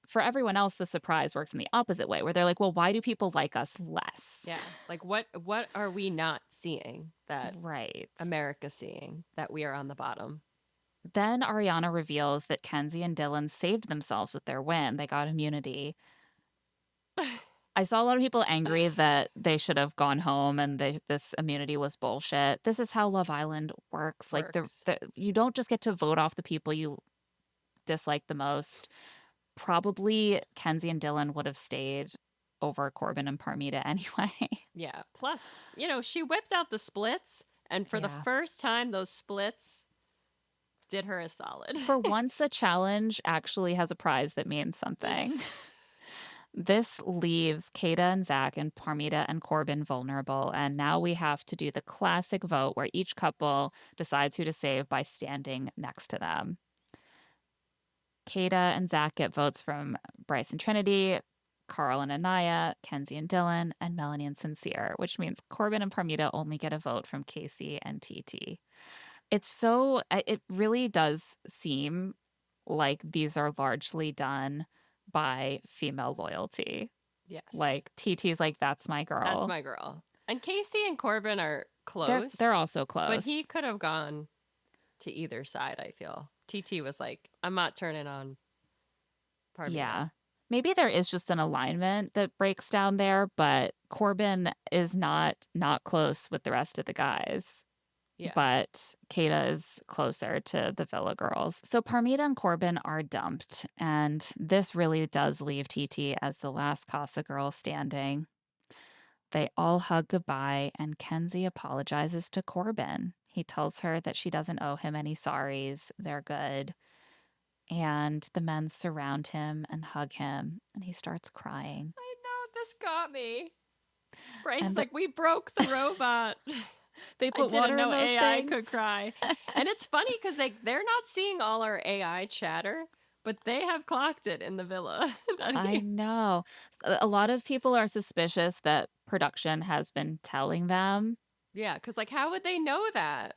For everyone else, the surprise works in the opposite way, where they're like, well, why do people like us less? Yeah. Like what are we not seeing that Right. America's seeing that we are on the bottom? Then Ariana reveals that Kenzie and Dylan saved themselves with their win. They got immunity. I saw a lot of people angry that they should have gone home and this immunity was bullshit. This is how Love Island works. Like, you don't just get to vote off the people you dislike the most. Probably Kenzie and Dylan would have stayed over Corbin and Parmita anyway. Yeah. Plus, she whipped out the splits, and for the first time, those splits did her a solid. For once, a challenge actually has a prize that means something. This leaves Kayda and Zach and Parmita and Corbin vulnerable, and now we have to do the classic vote where each couple decides who to save by standing next to them. Kayda and Zach get votes from Bryce and Trinity, Carl and Anaya, Kenzie and Dylan, and Melanie and Sincere, which means Corbin and Parmita only get a vote from Casey and Titi. It really does seem like these are largely done by female loyalty. Yes. Like, TT's like, "That's my That's girl." my girl. And Casey and Corbin are They're close, also but he close. could have gone to either side, I feel. TT was like, I'm not turning on Parmita. Yeah. Maybe there is just an alignment that breaks down there, but Corbin is not close with the rest of the guys. Yeah. But Kayda is closer to the Villa girls. So Parmita and Corbin are dumped, and this really does leave TT as the last Casa girl standing. They all hug goodbye, and Kenzie apologizes to Corbin. He tells her that she doesn't owe him any sorries. They're good. And the men surround him and hug him, and he starts crying. I know, this got me. Bryce And is like, we broke the robot. they I put didn't water in know those AI things. could cry. And it's funny because they're not seeing all our AI chatter, but they have clocked it in the villa. I know. A lot of people are suspicious that production has been telling them. Yeah, because like, how would they know that?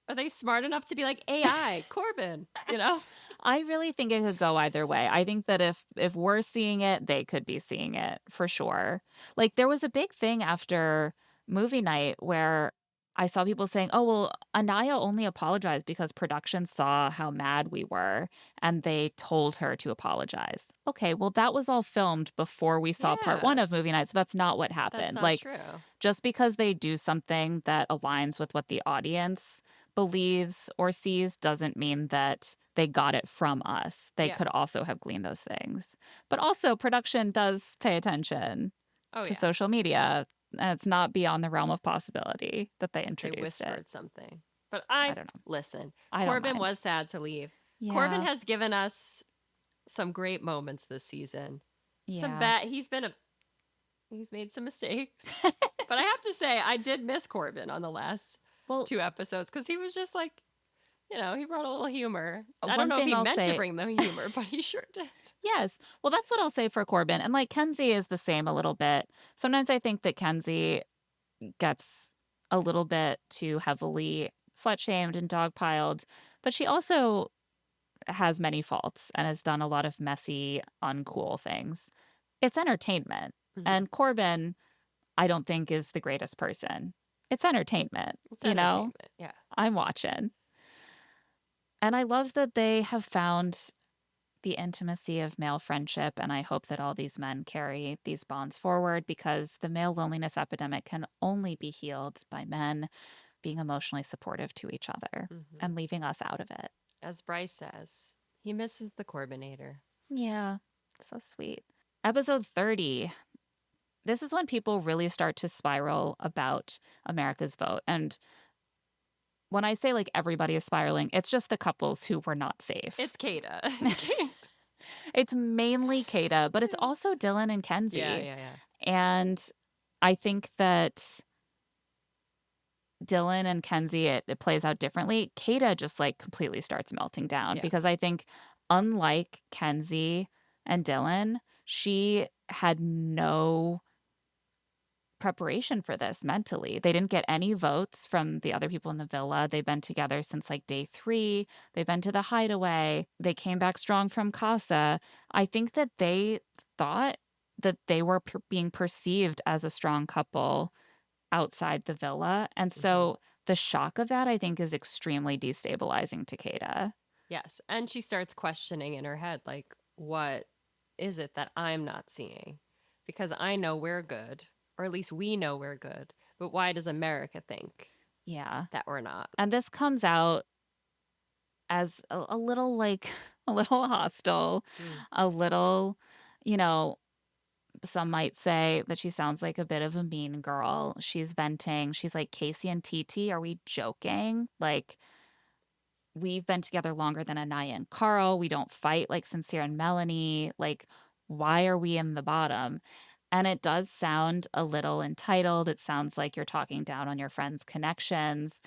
Are they smart enough to be like AI, Corbin? You know? I really think it could go either way. I think that if we're seeing it, they could be seeing it for sure. Like there was a big thing after movie night where I saw people saying, "Oh, well, Anaya only apologized because production saw how mad we were and they told her to apologize." Okay, well that was all filmed before we saw part 1 Yeah, of movie night, so that's not what that's happened. not Like true. just because they do something that aligns with what the audience believes or sees doesn't mean that they got it from us. They Yeah. could also have gleaned those things. But also, production does pay attention Oh, to yeah. social media, and it's not beyond the realm of possibility that they They introduced it. whispered something. But I don't know. listen, I don't Corbin mind. was sad to leave. Corbin Yeah. has given us some great moments this season. Some Yeah. bad, he's made some mistakes. But I have to say, I did miss Corbin on the last Well, 2 episodes because he was just like, he brought a little humor. I don't one know if thing he I'll meant to say, bring the humor, but he sure did. yes. Well, that's what I'll say for Corbin. And like Kenzie is the same a little bit. Sometimes I think that Kenzie gets a little bit too heavily slut shamed and dogpiled, but she also has many faults and has done a lot of messy, uncool things. It's entertainment. Mhm. And Corbin, I don't think is the greatest person. It's entertainment, It's you know? entertainment. Yeah. I'm watching. And I love that they have found the intimacy of male friendship. And I hope that all these men carry these bonds forward because the male loneliness epidemic can only be healed by men being emotionally supportive to each other Hmm. and leaving us out of it. As Bryce says, he misses the Corbinator. Yeah, so sweet. Episode 30. This is when people really start to spiral about America's vote. And when I say like everybody is spiraling, it's just the couples who were not safe. It's Kayda. It's mainly Kayda, but it's also Dylan and Kenzie. Yeah. And I think that Dylan and Kenzie, it plays out differently. Kayda just like completely starts melting down Yeah. because I think, unlike Kenzie and Dylan, she had no preparation for this mentally. They didn't get any votes from the other people in the villa. They've been together since like day 3. They've been to the hideaway. They came back strong from Casa. I think that they thought that they were being perceived as a strong couple outside the villa. And so the shock of that, I think, is extremely destabilizing to Kayda. Yes. And she starts questioning in her head, like, what is it that I'm not seeing? Because I know we're good, or at least we know we're good. But why does America think Yeah. that we're not? And this comes out as a little like a little hostile, a little, you know, some might say that she sounds like a bit of a mean girl. She's venting. She's like, "Casey and Titi, are we joking? Like, we've been together longer than Anaya and Carl. We don't fight like Sincere and Melanie. Like, why are we in the bottom?" And it does sound a little entitled. It sounds like you're talking down on your friends' connections.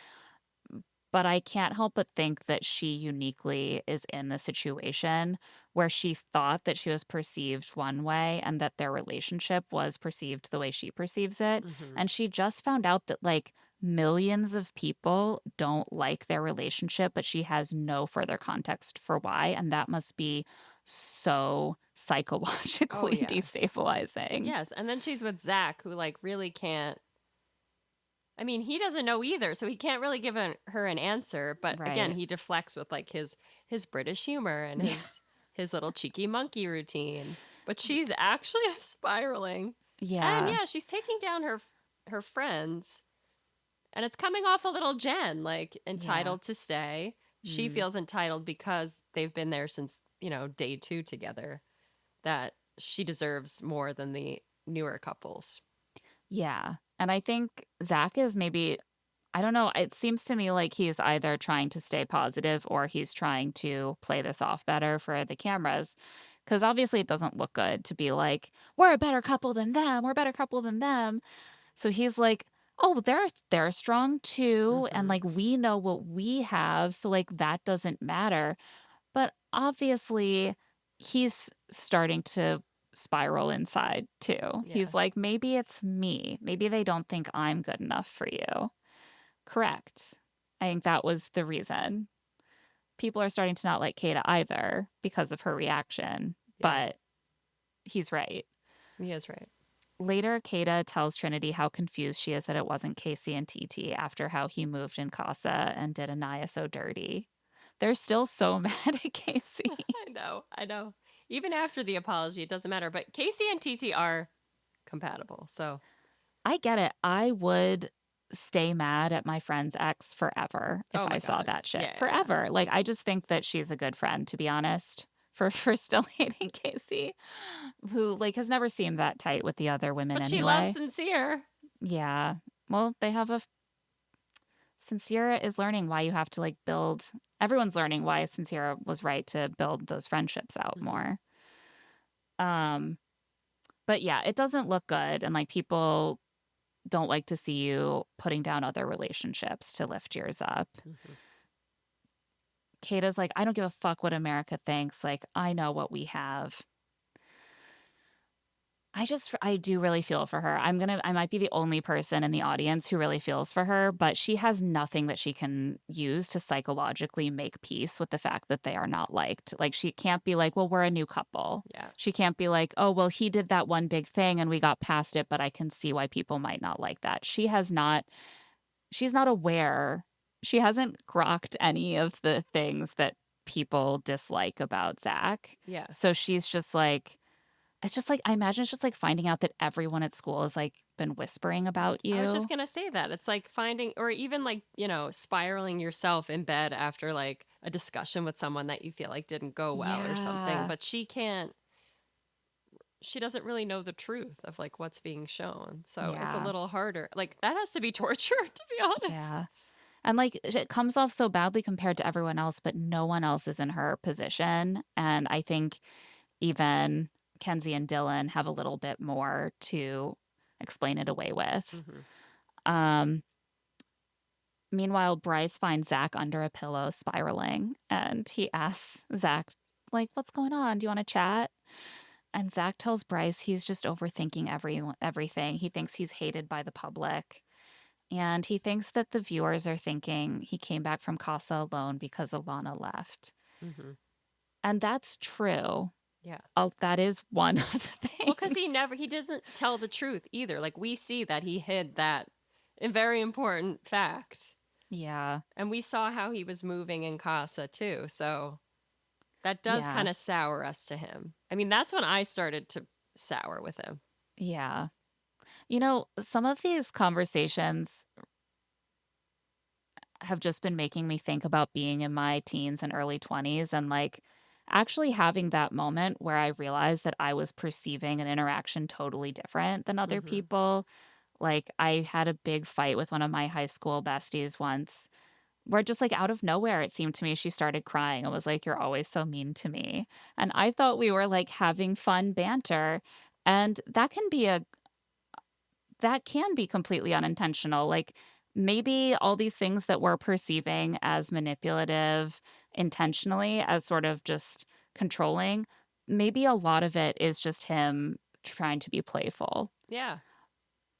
But I can't help but think that she uniquely is in the situation where she thought that she was perceived one way and that their relationship was perceived the way she perceives it. Mm-hmm. And she just found out that like millions of people don't like their relationship, but she has no further context for why. And that must be so Oh, psychologically yes. destabilizing. Yes. And then she's with Zach, who like really can't. I mean, he doesn't know either, so he can't really give her an answer. But again, Right. he deflects with like his British humor and his little cheeky monkey routine. But she's actually spiraling, and Yeah. yeah, she's taking down her friends, and it's coming off a little Jen, like Yeah. entitled to stay. She Mm. feels entitled because they've been there since day 2 together. That she deserves more than the newer couples. Yeah. And I think Zach is maybe, I don't know, it seems to me like he's either trying to stay positive or he's trying to play this off better for the cameras. Because obviously it doesn't look good to be like, we're a better couple than them. We're a better couple than them. So he's like, oh, they're strong too. And Mm-hmm. like we know what we have. So like that doesn't matter. But obviously, he's starting to spiral inside too. Yeah. He's like, maybe it's me. Maybe they don't think I'm good enough for you. Correct. I think that was the reason. People are starting to not like Kayda either because of her reaction, Yeah. but he's right. He is right. Later, Kayda tells Trinity how confused she is that it wasn't KC and Titi after how he moved in Casa and did Anaya so dirty. They're still so mad at Casey. I know. I know. Even after the apology, it doesn't matter. But Casey and Titi are compatible. So, I get it. I would stay mad at my friend's ex forever if oh I my saw gosh. that shit. Yeah. Forever. Like I just think that she's a good friend, to be honest. For still hating Casey, who like has never seemed that tight with the other women But she loves anyway. Sincere. Yeah. Well, they have a Sincere is learning why you have to like build. Everyone's learning why Sincere was right to build those friendships out Mm-hmm. more. Um, but yeah, it doesn't look good, and like people don't like to see you putting down other relationships to lift yours up. Mm-hmm. Kata's like, I don't give a fuck what America thinks. Like, I know what we have. I do really feel for her. I might be the only person in the audience who really feels for her, but she has nothing that she can use to psychologically make peace with the fact that they are not liked. Like, she can't be like, well, we're a new couple. Yeah. She can't be like, oh, well, he did that one big thing and we got past it, but I can see why people might not like that. She's not aware. She hasn't grokked any of the things that people dislike about Zach. Yeah. So she's just like, it's just like, I imagine it's just like finding out that everyone at school has like been whispering about I was just you. going to say that. It's like finding, or even like, spiraling yourself in bed after like a discussion with someone that you feel like didn't go well or something. Yeah. But she doesn't really know the truth of like what's being shown. So it's a Yeah. little harder. Like that has to be torture, to be honest. Yeah. And like it comes off so badly compared to everyone else, but no one else is in her position. And I think even Kenzie and Dylan have a little bit more to explain it away with. Mm-hmm. Um, Meanwhile, Bryce finds Zach under a pillow spiraling and he asks Zach, like, what's going on? Do you want to chat? And Zach tells Bryce he's just overthinking everything. He thinks he's hated by the public. And he thinks that the viewers are thinking he came back from Casa alone because Alana left. Mm-hmm. And that's true. Yeah. That is one of the things. Well, because he doesn't tell the truth either. Like we see that he hid that a very important fact. Yeah. And we saw how he was moving in Casa too. So that does Yeah. kind of sour us to him. I mean, that's when I started to sour with him. Yeah. You know, some of these conversations have just been making me think about being in my teens and early 20s and like actually having that moment where I realized that I was perceiving an interaction totally different than other Mm-hmm. people. Like I had a big fight with one of my high school besties once where just like out of nowhere it seemed to me she started crying and was like, you're always so mean to me. And I thought we were like having fun banter, and that can be completely unintentional. Like maybe all these things that we're perceiving as manipulative intentionally, as sort of just controlling, maybe a lot of it is just him trying to be playful. Yeah.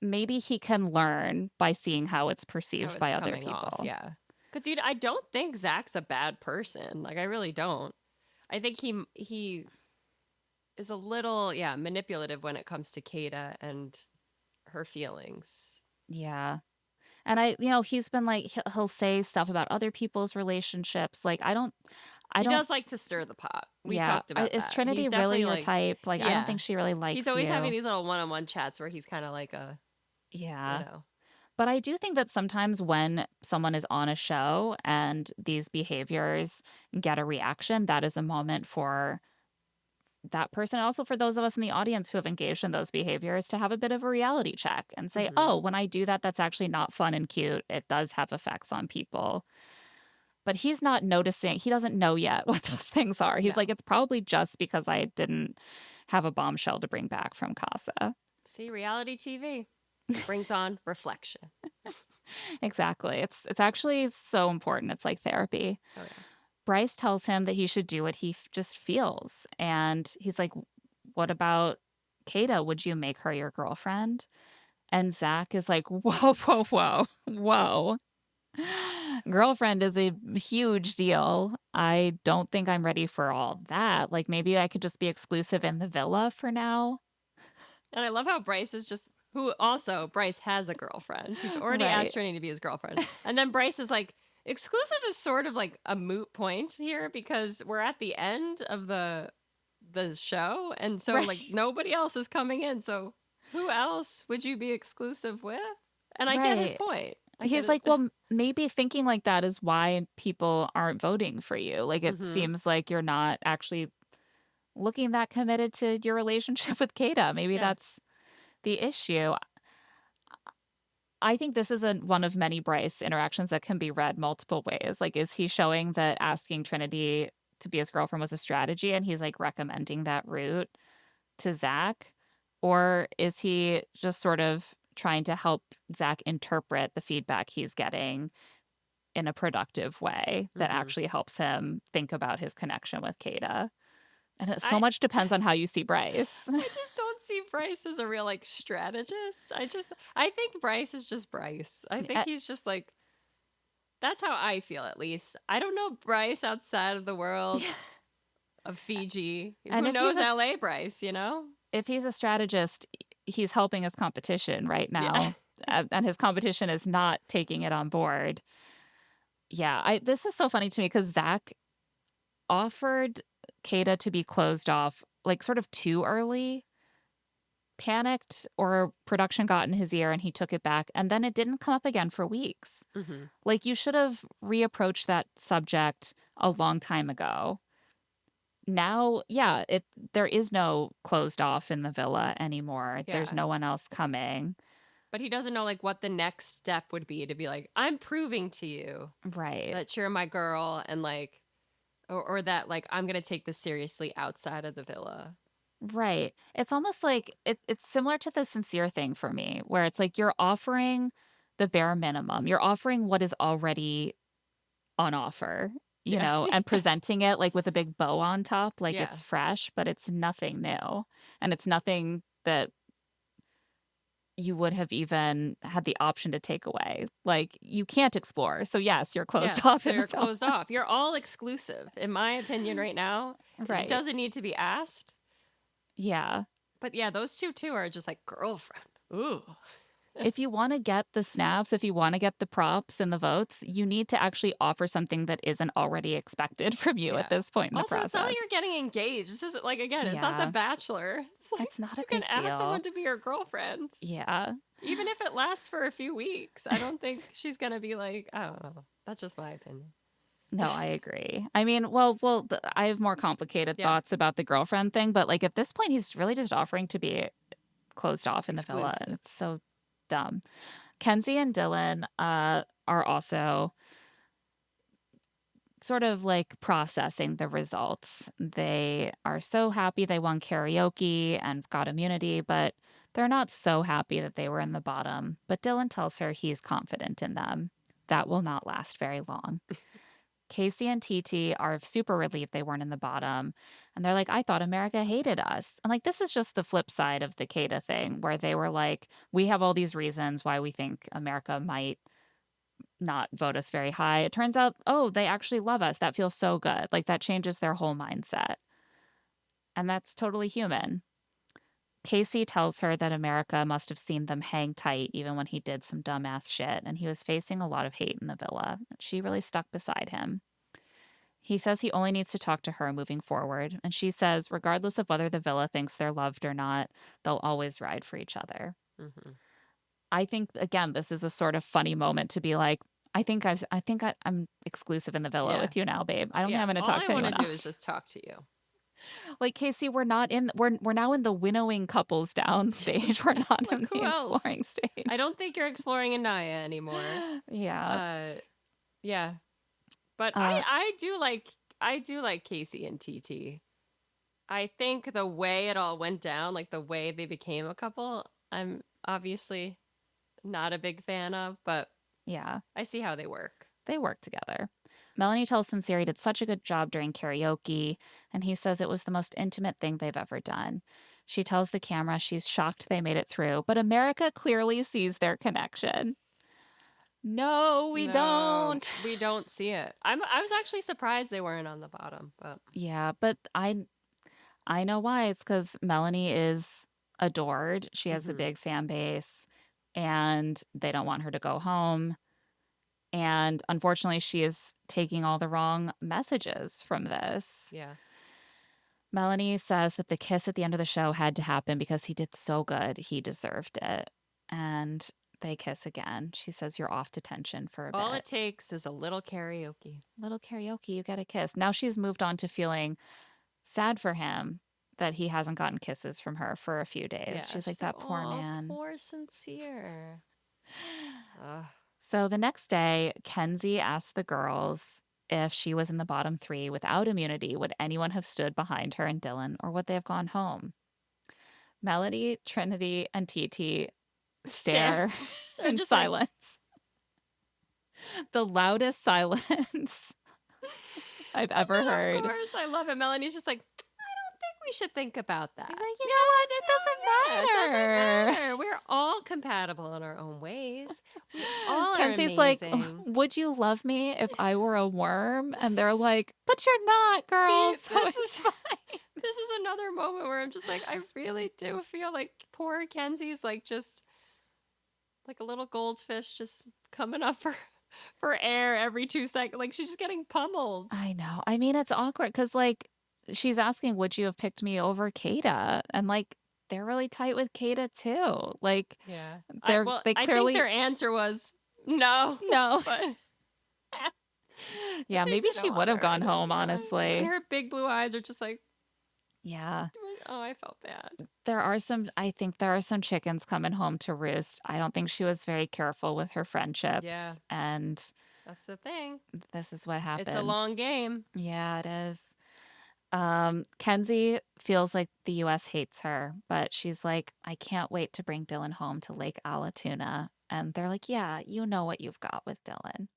Maybe he can learn by seeing how it's How perceived it's by other coming off. people. Yeah. Because I don't think Zach's a bad person. Like, I really don't. I think he is a little manipulative when it comes to Kayda and her feelings. Yeah. And he's been like, he'll say stuff about other people's relationships. Like, I He don't, does like to stir the pot. We yeah. talked about Is that. He's Trinity really definitely your like, type? Like, I don't yeah. think she really He's likes always having you. these little one-on-one chats where he's kind of like you Yeah. know. But I do think that sometimes when someone is on a show and these behaviors get a reaction, that is a moment for that person, and also for those of us in the audience who have engaged in those behaviors, to have a bit of a reality check and say, Mm-hmm. oh, when I do that, that's actually not fun and cute. It does have effects on people. But he's not noticing. He doesn't know yet what those things are. He's No. like, it's probably just because I didn't have a bombshell to bring back from Casa. See, reality TV brings on reflection. Exactly. It's actually so important. It's like therapy. Oh yeah. Bryce tells him that he should do what he just feels. And he's like, what about Kayda? Would you make her your girlfriend? And Zach is like, whoa, whoa, whoa, whoa. Girlfriend is a huge deal. I don't think I'm ready for all that. Like, maybe I could just be exclusive in the villa for now. And I love how Bryce is just Bryce has a girlfriend. He's already Right. asked Trinity to be his girlfriend. And then Bryce is like, exclusive is sort of like a moot point here because we're at the end of the show. And so Right. like nobody else is coming in. So who else would you be exclusive with? And I get his Right. point. He's like, well, maybe thinking like that is why people aren't voting for you. Like, it seems like you're not actually looking that committed to your relationship with Kayda. Maybe that's the issue. I think this is one of many Bryce interactions that can be read multiple ways. Like, is he showing that asking Trinity to be his girlfriend was a strategy and he's like recommending that route to Zach? Or is he just sort of trying to help Zach interpret the feedback he's getting in a productive way that actually helps him think about his connection with Kayda? And so much depends on how you see Bryce. I just don't see Bryce as a real like strategist. I think Bryce is just Bryce. I think he's just like, that's how I feel at least. I don't know Bryce outside of the world of Fiji. And who knows LA Bryce, you know? If he's a strategist, he's helping his competition right now. And his competition is not taking it on board. Yeah, this is so funny to me because Zach offered Kayda to be closed off like sort of too early, panicked, or production got in his ear and he took it back. And then it didn't come up again for weeks. Like, you should have reapproached that subject a long time ago. Now, there is no closed off in the villa anymore. There's no one else coming. But he doesn't know like what the next step would be to be like, I'm proving to you that you're my girl, and like, or that like I'm gonna take this seriously outside of the villa. Right. It's almost like it's similar to the sincere thing for me, where it's like you're offering the bare minimum. You're offering what is already on offer, and presenting it like with a big bow on top, like it's fresh, but it's nothing new. And it's nothing that you would have even had the option to take away. Like, you can't explore. So yes, you're closed off. You're closed off. You're all exclusive, in my opinion, right now. Right. It doesn't need to be asked. Yeah. But yeah, those two are just like girlfriend. Ooh. If you want to get the snaps, if you want to get the props and the votes, you need to actually offer something that isn't already expected from you at this point in the process. It's not like you're getting engaged. It's just like, again, it's not The Bachelor. It's not a you big can deal. ask someone to be your girlfriend. Yeah. Even if it lasts for a few weeks, I don't think she's going to be like, I don't know. That's just my opinion. No, I agree. I mean, I have more complicated thoughts about the girlfriend thing, but like at this point, he's really just offering to be closed off in the villa. And it's so dumb. Kenzie and Dylan are also sort of like processing the results. They are so happy they won karaoke and got immunity, but they're not so happy that they were in the bottom. But Dylan tells her he's confident in them. That will not last very long. KC and Titi are super relieved they weren't in the bottom. And they're like, I thought America hated us. And like, this is just the flip side of the Kayda thing, where they were like, we have all these reasons why we think America might not vote us very high. It turns out, oh, they actually love us. That feels so good. Like that changes their whole mindset. And that's totally human. Casey tells her that America must have seen them hang tight even when he did some dumbass shit, and he was facing a lot of hate in the villa. She really stuck beside him. He says he only needs to talk to her moving forward, and she says, regardless of whether the villa thinks they're loved or not, they'll always ride for each other. Mm-hmm. I think, again, this is a sort of funny moment to be like, I'm exclusive in the villa with you now, babe. I don't think I'm going to talk to anyone else. All I want to do is just talk to you. Like, Casey, we're now in the winnowing couples down stage. We're not in the exploring stage. I don't think you're exploring Anaya anymore. Yeah. Yeah. But I do like Casey and Titi. I think the way it all went down, like the way they became a couple, I'm obviously not a big fan of, but yeah, I see how they work. They work together. Melanie tells Sincere he did such a good job during karaoke, and he says it was the most intimate thing they've ever done. She tells the camera she's shocked they made it through, but America clearly sees their connection. No, we don't. We don't see it. I was actually surprised they weren't on the bottom, but yeah, but I know why. It's because Melanie is adored. She has a big fan base, and they don't want her to go home. And unfortunately, she is taking all the wrong messages from this. Yeah. Melanie says that the kiss at the end of the show had to happen because he did so good. He deserved it. And they kiss again. She says, you're off detention for a bit. All it takes is a little karaoke. Little karaoke, you get a kiss. Now she's moved on to feeling sad for him that he hasn't gotten kisses from her for a few days. Yeah, she's like, that poor man. Poor Sincere. So the next day, Kenzie asked the girls if she was in the bottom three without immunity, would anyone have stood behind her and Dylan, or would they have gone home? Melanie, Trinity, and Titi stare in just silence. The loudest silence I've ever heard. Of course, I love it. Melanie's just like, we should think about that. He's like, you know what? It doesn't matter. We're all compatible in our own ways. We all Kenzie's are amazing. like, would you love me if I were a worm? And they're like, but you're not, girls. See, this is fine. This is another moment where I'm just like, I really do feel like poor Kenzie's like just like a little goldfish just coming up for air every 2 seconds. Like she's just getting pummeled. I know. I mean, it's awkward because like, she's asking, would you have picked me over Kayda? And like, they're really tight with Kayda too. Like, yeah, they clearly. I think their answer was no. But... yeah, maybe she would have gone home, honestly. And her big blue eyes are just like, yeah. Oh, I felt bad. I think there are some chickens coming home to roost. I don't think she was very careful with her friendships. Yeah. And that's the thing. This is what happens. It's a long game. Yeah, it is. Kenzie feels like the U.S. hates her, but she's like, I can't wait to bring Dylan home to Lake Allatoona. And they're like, yeah, you know what you've got with Dylan.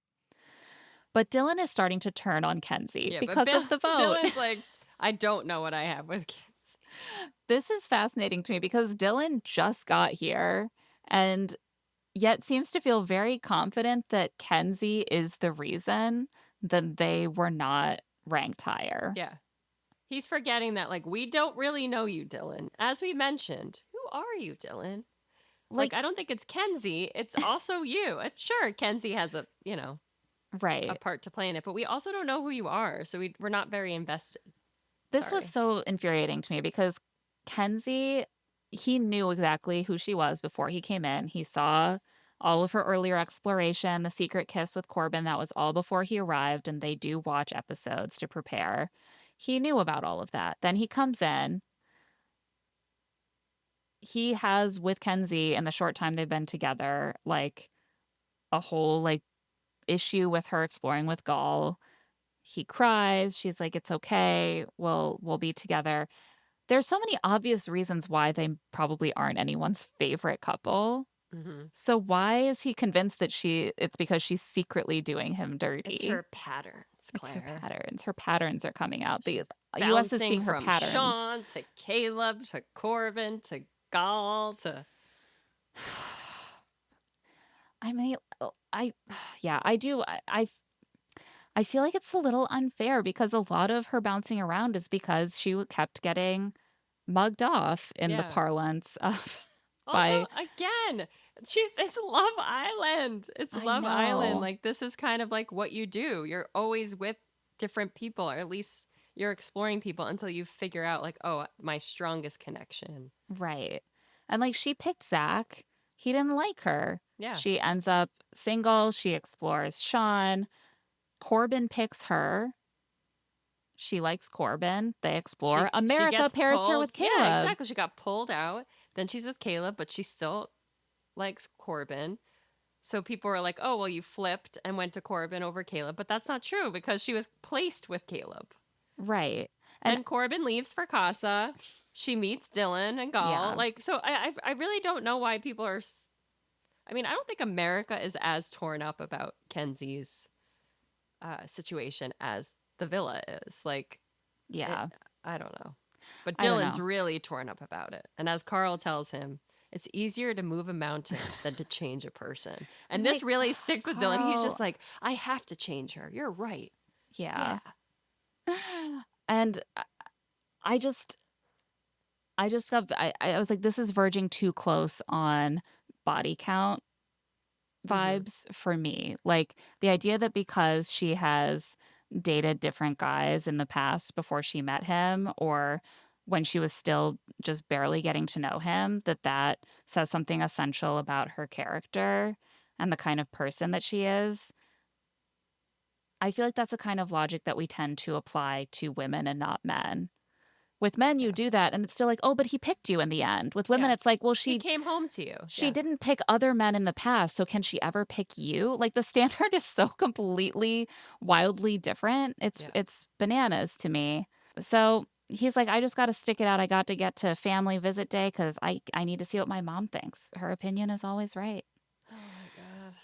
But Dylan is starting to turn on Kenzie because of the vote. Dylan's like, I don't know what I have with Kenzie. This is fascinating to me because Dylan just got here and yet seems to feel very confident that Kenzie is the reason that they were not ranked higher. Yeah. He's forgetting that, like, we don't really know you, Dylan. As we mentioned, who are you, Dylan? Like I don't think it's Kenzie. It's also you. Sure, Kenzie has a part to play in it, but we also don't know who you are, so we're not very invested. This was so infuriating to me because Kenzie, he knew exactly who she was before he came in. He saw all of her earlier exploration, the secret kiss with Corbin. That was all before he arrived, and they do watch episodes to prepare. He knew about all of that. Then he comes in. He has, with Kenzie, in the short time they've been together, like a whole like issue with her exploring with Gaul. He cries. She's like, it's okay. We'll be together. There's so many obvious reasons why they probably aren't anyone's favorite couple. Mm-hmm. So why is he convinced that it's because she's secretly doing him dirty? It's her patterns, Claire. It's her patterns. Her patterns are coming out. The U.S. is seeing her patterns. Sean to Caleb to Corbin to Gaul to... I mean, I yeah, I do. I feel like it's a little unfair because a lot of her bouncing around is because she kept getting mugged off in the Yeah. parlance of Also, by again, it's Love Island. It's I Love Island. know. Like this is kind of like what you do. You're always with different people, or at least you're exploring people until you figure out like, oh, my strongest connection. Right. And like she picked Zach. He didn't like her. Yeah. She ends up single. She explores Sean. Corbin picks her. She likes Corbin. They explore. She America gets pairs her pulled. with Yeah, Caleb. exactly. She got pulled out. Then she's with Caleb, but she still likes Corbin. So people were like, "Oh, well, you flipped and went to Corbin over Caleb," but that's not true because she was placed with Caleb. Right. And Then Corbin leaves for Casa. She meets Dylan and Gall. yeah, Like, so I really don't know why people are. I mean, I don't think America is as torn up about Kenzie's situation as the villa is. Like, it, yeah. I don't know. But I don't Dylan's know. really torn up about it. And as Carl tells him, it's easier to move a mountain than to change a person. And this Like really sticks with Dylan. He's just Carl. like, I have to change her. You're right. Yeah. Yeah. And I just I was like, this is verging too close on body count Mm-hmm. vibes for me. Like the idea that because she has dated different guys in the past before she met him or when she was still just barely getting to know him, that says something essential about her character and the kind of person that she is. I feel like that's a kind of logic that we tend to apply to women and not men. With men, you Yeah. do that, and it's still like, oh, but he picked you in the end. With women, Yeah. it's like, well, He came home to you. she Yeah. didn't pick other men in the past, so can she ever pick you? Like the standard is so completely wildly different. Yeah. It's bananas to me. So he's like, I just got to stick it out. I got to get to family visit day because I need to see what my mom thinks. Her opinion is always right. Oh my God.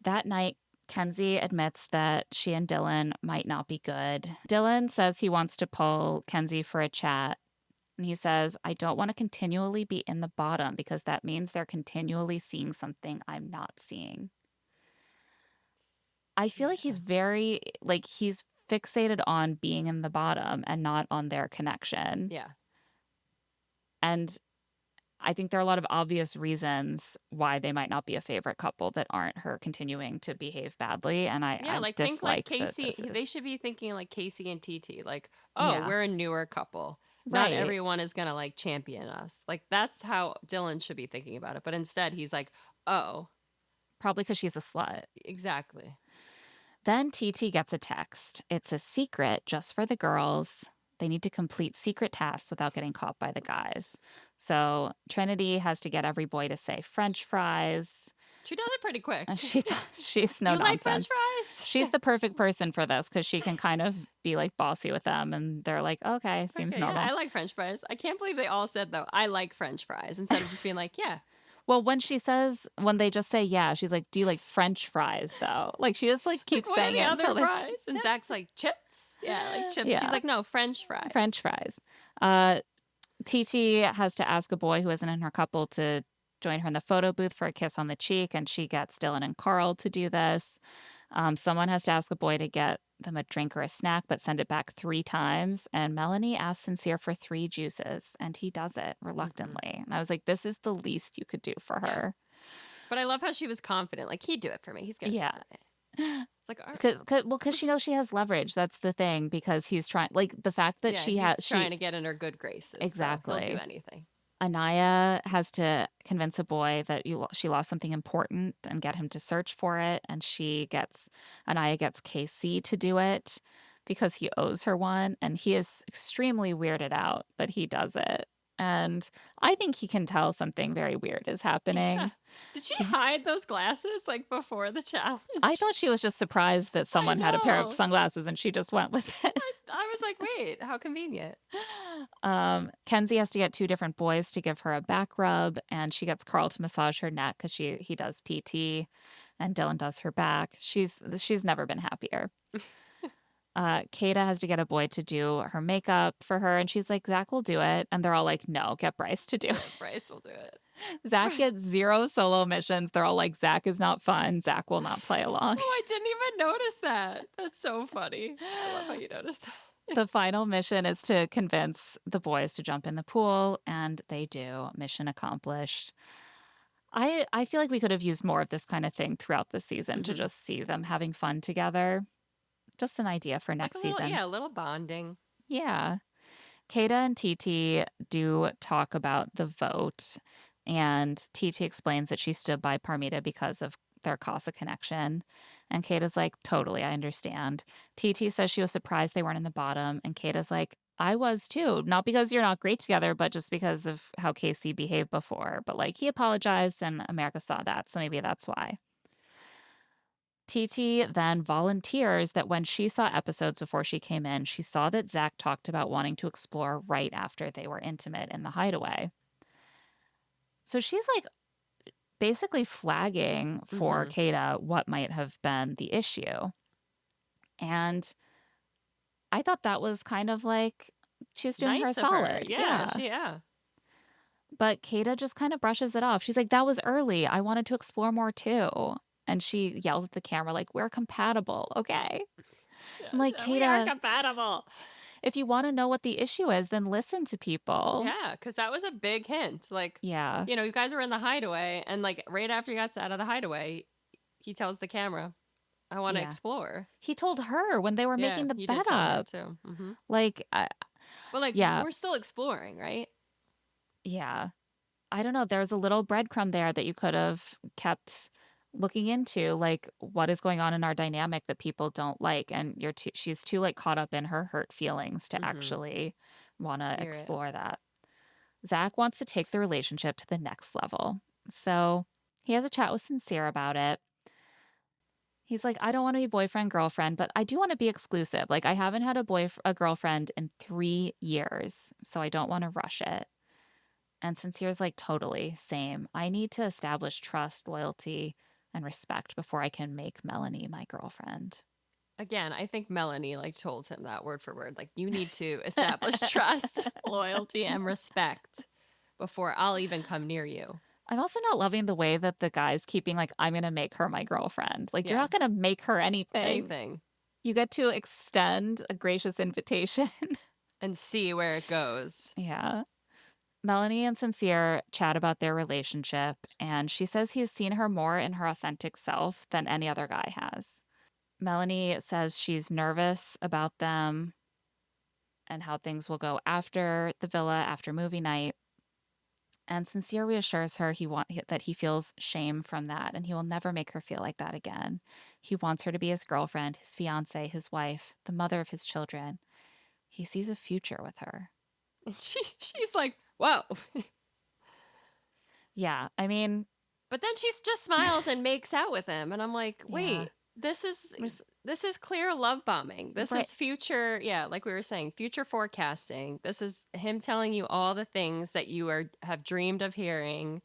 That night, Kenzie admits that she and Dylan might not be good. Dylan says he wants to pull Kenzie for a chat. And he says, I don't want to continually be in the bottom because that means they're continually seeing something I'm not seeing. I feel like Yeah. he's very, like, he's fixated on being in the bottom and not on their connection. Yeah. And I think there are a lot of obvious reasons why they might not be a favorite couple that aren't her continuing to behave badly. And Yeah, I like think like dislike that Casey. this is. They should be thinking like Casey and Titi. Like, oh, Yeah, we're a newer couple. Not right. everyone is gonna like champion us. Like that's how Dylan should be thinking about it. But instead, he's like, oh, Probably because she's a slut. exactly. Then TT gets a text. It's a secret just for the girls. They need to complete secret tasks without getting caught by the guys. So Trinity has to get every boy to say French fries. She does it pretty quick. She's no You like French nonsense. fries? She's the perfect person for this because she can kind of be like bossy with them, and they're like, okay, seems Okay, yeah, normal. I like French fries. I can't believe they all said though, I like French fries instead of just being like, yeah. Well, when they just say yeah, she's like, do you like French fries though? Like she just like Like keeps what are saying the it other until they fries? And Zach's like chips. Yeah, like chips. She's yeah, like, no, French fries. French fries. Uh, TT has to ask a boy who isn't in her couple to join her in the photo booth for a kiss on the cheek, and she gets Dylan and Carl to do this. Someone has to ask a boy to get them a drink or a snack, but send it back 3 times. And Melanie asks Sincere for 3 juices, and he does it reluctantly. And I was like, this is the least you could do for Yeah. her. But I love how she was confident. Like he'd do it for me. He's gonna do Yeah. it. It's like, Because she knows she has leverage. That's the thing. Because he's trying, like the fact that yeah, he's trying to get in her good graces. So exactly. he'll do anything. Anaya has to convince a boy that she lost something important and get him to search for it. And Anaya gets KC to do it because he owes her one. And he is extremely weirded out that he does it. And I think he can tell something very weird is happening. Yeah. Did she hide those glasses like before the challenge? I thought she was just surprised that someone had a pair know. of sunglasses and she just went with it. I was like, wait, how convenient. Kenzie has to get 2 different boys to give her a back rub, and she gets Carl to massage her neck because he does PT, and Dylan does her back. She's never been happier. Kayda has to get a boy to do her makeup for her, and she's like, Zach will do it. And they're all like, no, get Bryce to do Yeah, it. Bryce will do it. Zach gets 0 solo missions. They're all like, Zach is not fun. Zach will not play along. Oh, I didn't even notice that. That's so funny. I love how you noticed that. The final mission is to convince the boys to jump in the pool, and they do. Mission accomplished. I feel like we could have used more of this kind of thing throughout the season to just see them having fun together. Just an idea for Like next season. Yeah, a little bonding. Yeah. Kayda and Titi do talk about the vote, and Titi explains that she stood by Parmita because of their Casa connection. And Kayda's like, totally, I understand. Titi says she was surprised they weren't in the bottom, and Kayda's like, I was too. Not because you're not great together, but just because of how KC behaved before. But like, he apologized, and America saw that, so maybe that's why. Titi then volunteers that when she saw episodes before she came in, she saw that Zach talked about wanting to explore right after they were intimate in the hideaway. So she's like basically flagging for Kayda what might have been the issue. And I thought that was kind of like she's doing her Nice of solid. her. Yeah. But Kayda just kind of brushes it off. She's like, that was early. I wanted to explore more too. And she yells at the camera, like, we're compatible, okay? I'm like, We are Kayda, compatible. if you want to know what the issue is, then listen to people. Yeah, because that was a big hint. Like, Yeah. you know, you guys were in the hideaway, and like right after you got out of the hideaway, he tells the camera, I want to Yeah. explore. He told her when they were making the you bed did tell her up. too. Like, Well, like, yeah. we're still exploring, right? Yeah. I don't know. There's a little breadcrumb there that you could have kept looking into, like what is going on in our dynamic that people don't like, and she's too like caught up in her hurt feelings to actually want to explore that. Zach wants to take the relationship to the next level, so he has a chat with Sincere about it. He's like, I don't want to be boyfriend girlfriend, but I do want to be exclusive. Like, I haven't had a girlfriend in 3 years, so I don't want to rush it. And Sincere's like, totally, same. I need to establish trust, loyalty, and respect before I can make Melanie my girlfriend. Again, I think Melanie like told him that word for word. Like, you need to establish trust, loyalty, and respect before I'll even come near you. I'm also not loving the way that the guy's keeping like, I'm going to make her my girlfriend. Like, you're not going to make her anything. You get to extend a gracious invitation. And see where it goes. Yeah. Melanie and Sincere chat about their relationship, and she says he has seen her more in her authentic self than any other guy has. Melanie says she's nervous about them and how things will go after the villa, after movie night. And Sincere reassures her that he feels shame from that, and he will never make her feel like that again. He wants her to be his girlfriend, his fiancée, his wife, the mother of his children. He sees a future with her. And she's like, whoa. Yeah, I mean... But then she just smiles and makes out with him. And I'm like, wait, this is clear love bombing. This is future, like we were saying, future forecasting. This is him telling you all the things that you have dreamed of hearing,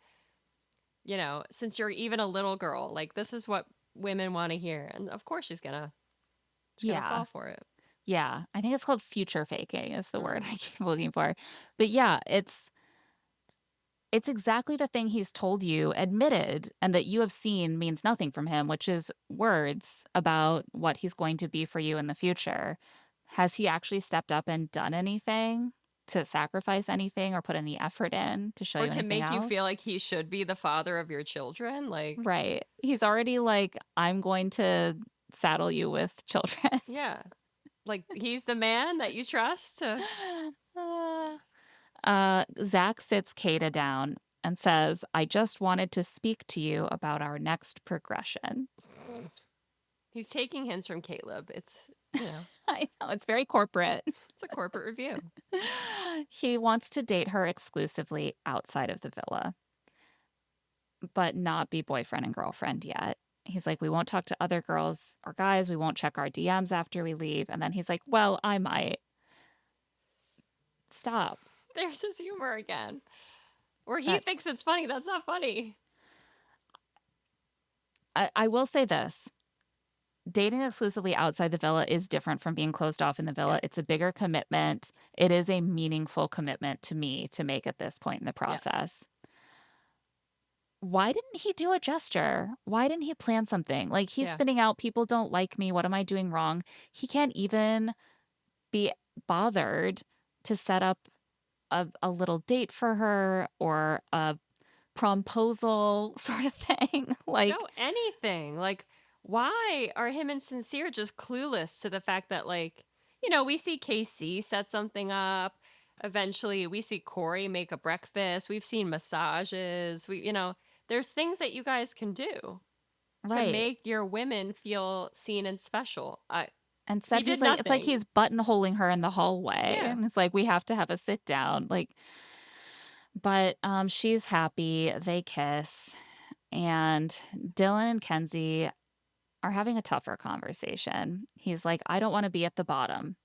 you know, since you're even a little girl. Like, this is what women want to hear. And of course she's gonna fall for it. Yeah, I think it's called future faking is the word I keep looking for. But yeah, it's exactly the thing he's told you, admitted, and that you have seen means nothing from him, which is words about what he's going to be for you in the future. Has he actually stepped up and done anything to sacrifice anything or put any effort in to show you anything else? Or to make you feel like he should be the father of your children? Like, right. He's already like, I'm going to saddle you with children. Yeah. Like, he's the man that you trust to... Zach sits Kayda down and says, I just wanted to speak to you about our next progression. He's taking hints from Caleb. It's, you know. I know, it's very corporate. It's a corporate review. He wants to date her exclusively outside of the villa, but not be boyfriend and girlfriend yet. He's like, we won't talk to other girls or guys. We won't check our DMs after we leave. And then he's like, well, I might. Stop. There's his humor again. Or he thinks it's funny. That's not funny. I will say this. dating exclusively outside the villa is different from being closed off in the Yeah. villa. It's a bigger commitment. It is a meaningful commitment to me to make at this point in the Yes. process. Why didn't he do a gesture? Why didn't he plan something? Like, he's Yeah. spinning out, people don't like me. What am I doing wrong? He can't even be bothered to set up a little date for her or a promposal sort of thing. No, Like, anything. Like, why are him and Sincere just clueless to the fact that, like, we see KC set something up. Eventually, we see Corey make a breakfast. We've seen massages. There's things that you guys can do to right. make your women feel seen and special. Instead, He he's did like, it's like nothing. he's buttonholing her in the hallway. Yeah. And it's like, we have to have a sit down. Like, but she's happy. They kiss. And Dylan and Kenzie are having a tougher conversation. He's like, I don't want to be at the bottom.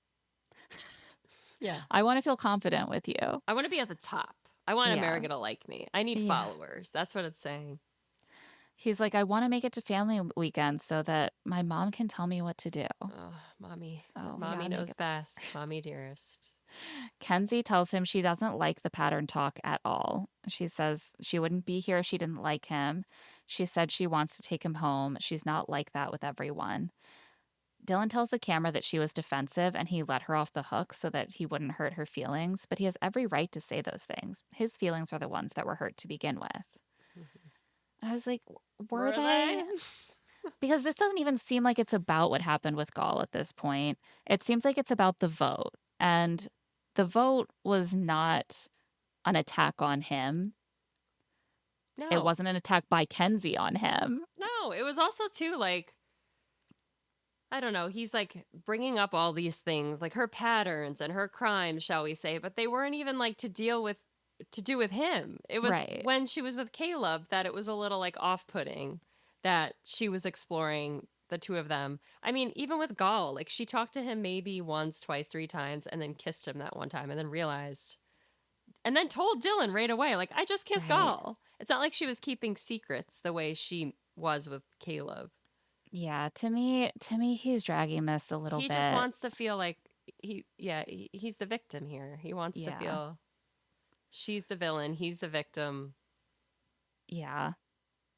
Yeah. I want to feel confident with you. I want to be at the top. I want Yeah. America to like me. I need Yeah. followers. That's what it's saying. He's like, I want to make it to family weekend so that my mom can tell me what to do. Oh, mommy. So we Mommy gotta make knows it. best. Mommy dearest. Kenzie tells him she doesn't like the pattern talk at all. She says she wouldn't be here if she didn't like him. She said she wants to take him home. She's not like that with everyone. Dylan tells the camera that she was defensive and he let her off the hook so that he wouldn't hurt her feelings, but he has every right to say those things. His feelings are the ones that were hurt to begin with. Mhm. And I was like, were they? Because this doesn't even seem like it's about what happened with Gall at this point. It seems like it's about the vote. And the vote was not an attack on him. No. It wasn't an attack by Kenzie on him. No, it was also too like, I don't know, he's like bringing up all these things, like her patterns and her crimes, shall we say, but they weren't even like to do with him. It was Right. when she was with Caleb that it was a little like off-putting that she was exploring the two of them. I mean, even with Gall, like she talked to him maybe once, twice, three times and then kissed him that one time and then realized and then told Dylan right away, like, I just kissed Right. Gall. It's not like she was keeping secrets the way she was with Caleb. Yeah, to me, he's dragging this a little He bit. just wants to feel like he's the victim here. He wants to Yeah. feel she's the villain, he's the victim. Yeah.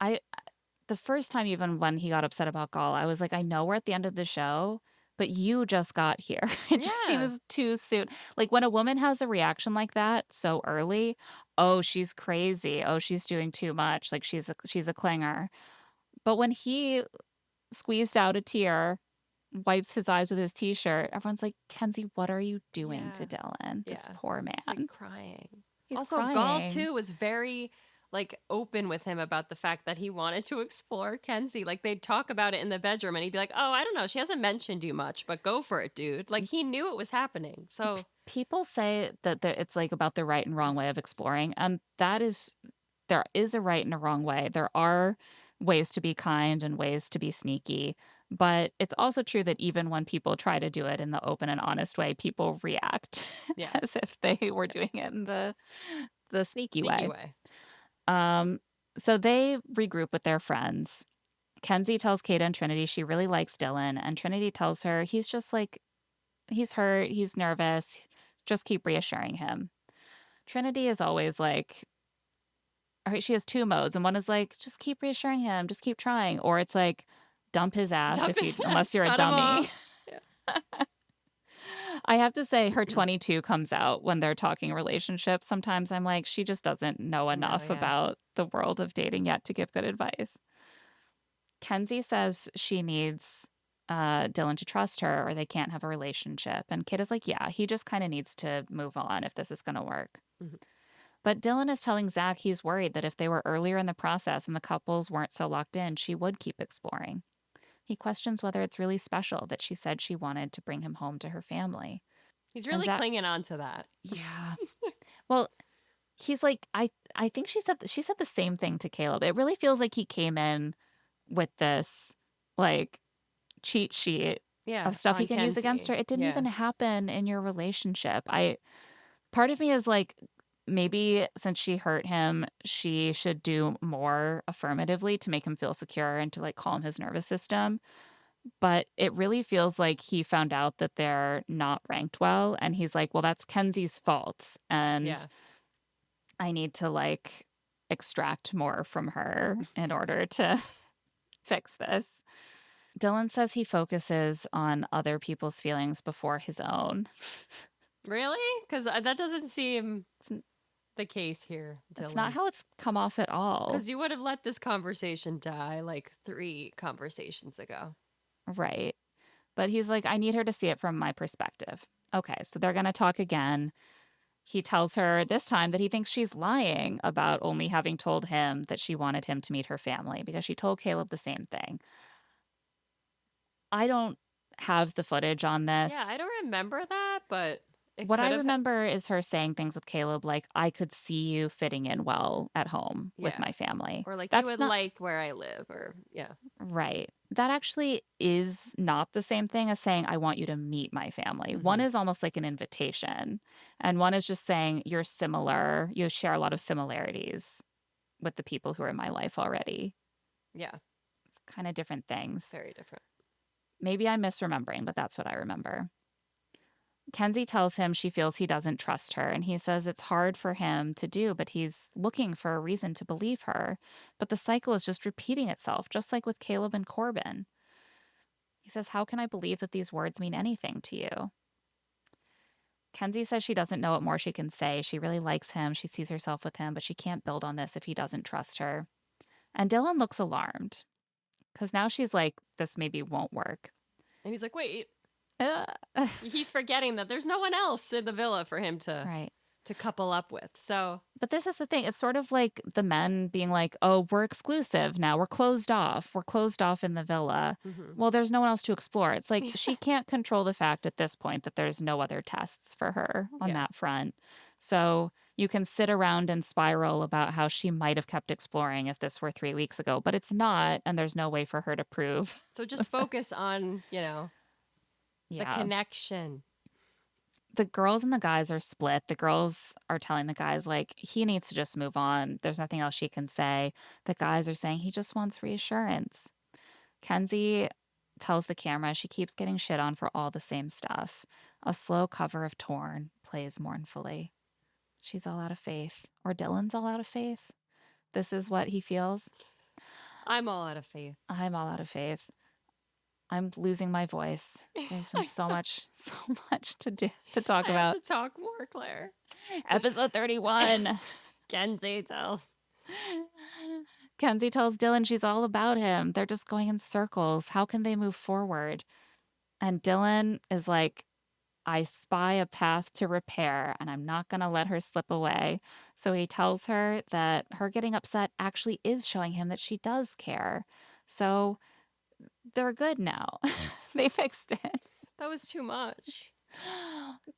The first time even when he got upset about Gall, I was like, I know we're at the end of the show, but you just got here. It just Yeah. seems too soon. Like when a woman has a reaction like that so early, oh, she's crazy. Oh, she's doing too much. Like she's a clinger. But when he squeezed out a tear, wipes his eyes with his t-shirt, everyone's like, Kenzie, what are you doing to Yeah. Dylan? This Yeah. poor man. He's like crying. He's Also, crying. Gall too was very like open with him about the fact that he wanted to explore Kenzie. Like they'd talk about it in the bedroom and he'd be like, oh, I don't know, she hasn't mentioned you much, but go for it, dude. Like he knew it was happening. So People say that it's like about the right and wrong way of exploring, and there is a right and a wrong way. There are ways to be kind and ways to be sneaky, but it's also true that even when people try to do it in the open and honest way, people react Yeah. as if they were doing it in the sneaky way. So they regroup with their friends. Kenzie tells Kayda and Trinity she really likes Dylan, and Trinity tells her he's just like, he's hurt, he's nervous, just keep reassuring him. Trinity is always like, she has two modes, and one is like, just keep reassuring him, just keep trying, or it's like, dump his ass unless you're a Cut him dummy. off. Yeah. I have to say, her 22 comes out when they're talking relationships. Sometimes I'm like, she just doesn't know enough about the world of dating yet to give good advice. Kenzie says she needs Dylan to trust her or they can't have a relationship. And Kid is like, yeah, he just kind of needs to move on if this is going to work. Mhm. But Dylan is telling Zach he's worried that if they were earlier in the process and the couples weren't so locked in, she would keep exploring. He questions whether it's really special that she said she wanted to bring him home to her family. He's really clinging on to that. Yeah. Well, he's like, I think she said the same thing to Caleb. It really feels like he came in with this like cheat sheet of stuff he can use against her. It didn't even happen in your relationship. Part of me is like, maybe since she hurt him, she should do more affirmatively to make him feel secure and to like calm his nervous system. But it really feels like he found out that they're not ranked well, and he's like, "Well, that's Kenzie's fault, and Yeah. I need to, like, extract more from her in order to fix this." Dylan says he focuses on other people's feelings before his own. Really? Because that doesn't seem It's the case here, it's not Dylan. how it's come off at all. Because you would have let this conversation die like 3 conversations ago. Right. But he's like, "I need her to see it from my perspective." Okay, so they're gonna talk again. He tells her this time that he thinks she's lying about only having told him that she wanted him to meet her family because she told Caleb the same thing. I don't have the footage on Yeah, I this. don't remember that, but it What I could have. remember is her saying things with Caleb like, "I could see you fitting in well at home with Yeah. my family." Or like, you That's would not like where I live, or yeah. right. That actually is not the same thing as saying, "I want you to meet my family." One Hmm. is almost like an invitation, and one is just saying, "You're similar. You share a lot of similarities with the people who are in my life already." Yeah, It's kind of different things. very different. Maybe I'm misremembering, but that's what I remember. Kenzie tells him she feels he doesn't trust her, and he says it's hard for him to do, but he's looking for a reason to believe her. But the cycle is just repeating itself, just like with Caleb and Corbin. He says, "How can I believe that these words mean anything to you?" Kenzie says she doesn't know what more she can say. She really likes him. She sees herself with him, but she can't build on this if he doesn't trust her. And Dylan looks alarmed because now she's like, this maybe won't work. And he's like, wait, Uh, he's forgetting that there's no one else in the villa for him right. to couple up with. So, But this is the thing. It's sort of like the men being like, oh, we're exclusive now. We're closed off. We're closed off in the villa. mhm. Well, there's no one else to explore. It's like she can't control the fact at this point that there's no other tests for her on Yeah. that front. So you can sit around and spiral about how she might have kept exploring if this were 3 weeks ago, but it's not. And there's no way for her to prove. So just focus on, the Yeah. connection. The girls and the guys are split. The girls are telling the guys, like, he needs to just move on. There's nothing else she can say. The guys are saying he just wants reassurance. Kenzie tells the camera she keeps getting shit on for all the same stuff. A slow cover of Torn plays mournfully. She's all out of faith. Or Dylan's all out of faith. This is what he feels. I'm all out of faith. I'm all out of faith. I'm losing my voice. There's been so much to talk I about. have to talk more, Claire. Episode 31. Kenzie tells. Kenzie tells Dylan she's all about him. They're just going in circles. How can they move forward? And Dylan is like, I spy a path to repair, and I'm not going to let her slip away. So he tells her that her getting upset actually is showing him that she does care. So they're good now. They fixed it. That was too much.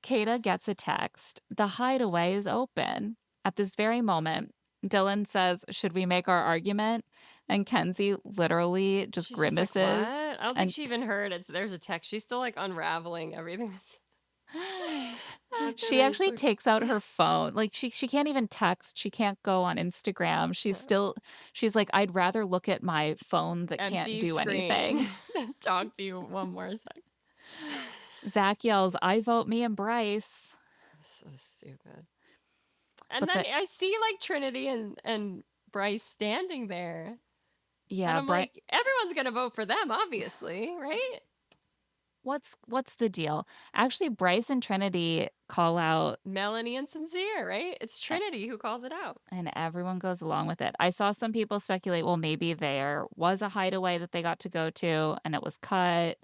Kayda gets a text. The hideaway is open. At this very moment, Dylan says, should we make our argument? And Kenzie literally just She's grimaces. Just like, what? I don't think and- she even heard it. There's a text. She's still like unraveling everything. She actually takes out her phone. Like she can't even text. She can't go on Instagram. She's like, I'd rather look at my phone that can't Empty do screen. anything. Talk to you one more second. Zach yells, I vote me and Bryce. So stupid. And But then I see like Trinity and Bryce standing there. Yeah, and I'm like, everyone's gonna vote for them, obviously, right? What's the deal? Actually, Bryce and Trinity call out, Melanie and Sincere, right? It's Trinity who calls it out. and everyone goes along with it. I saw some people speculate, well, maybe there was a hideaway that they got to go to and it was cut.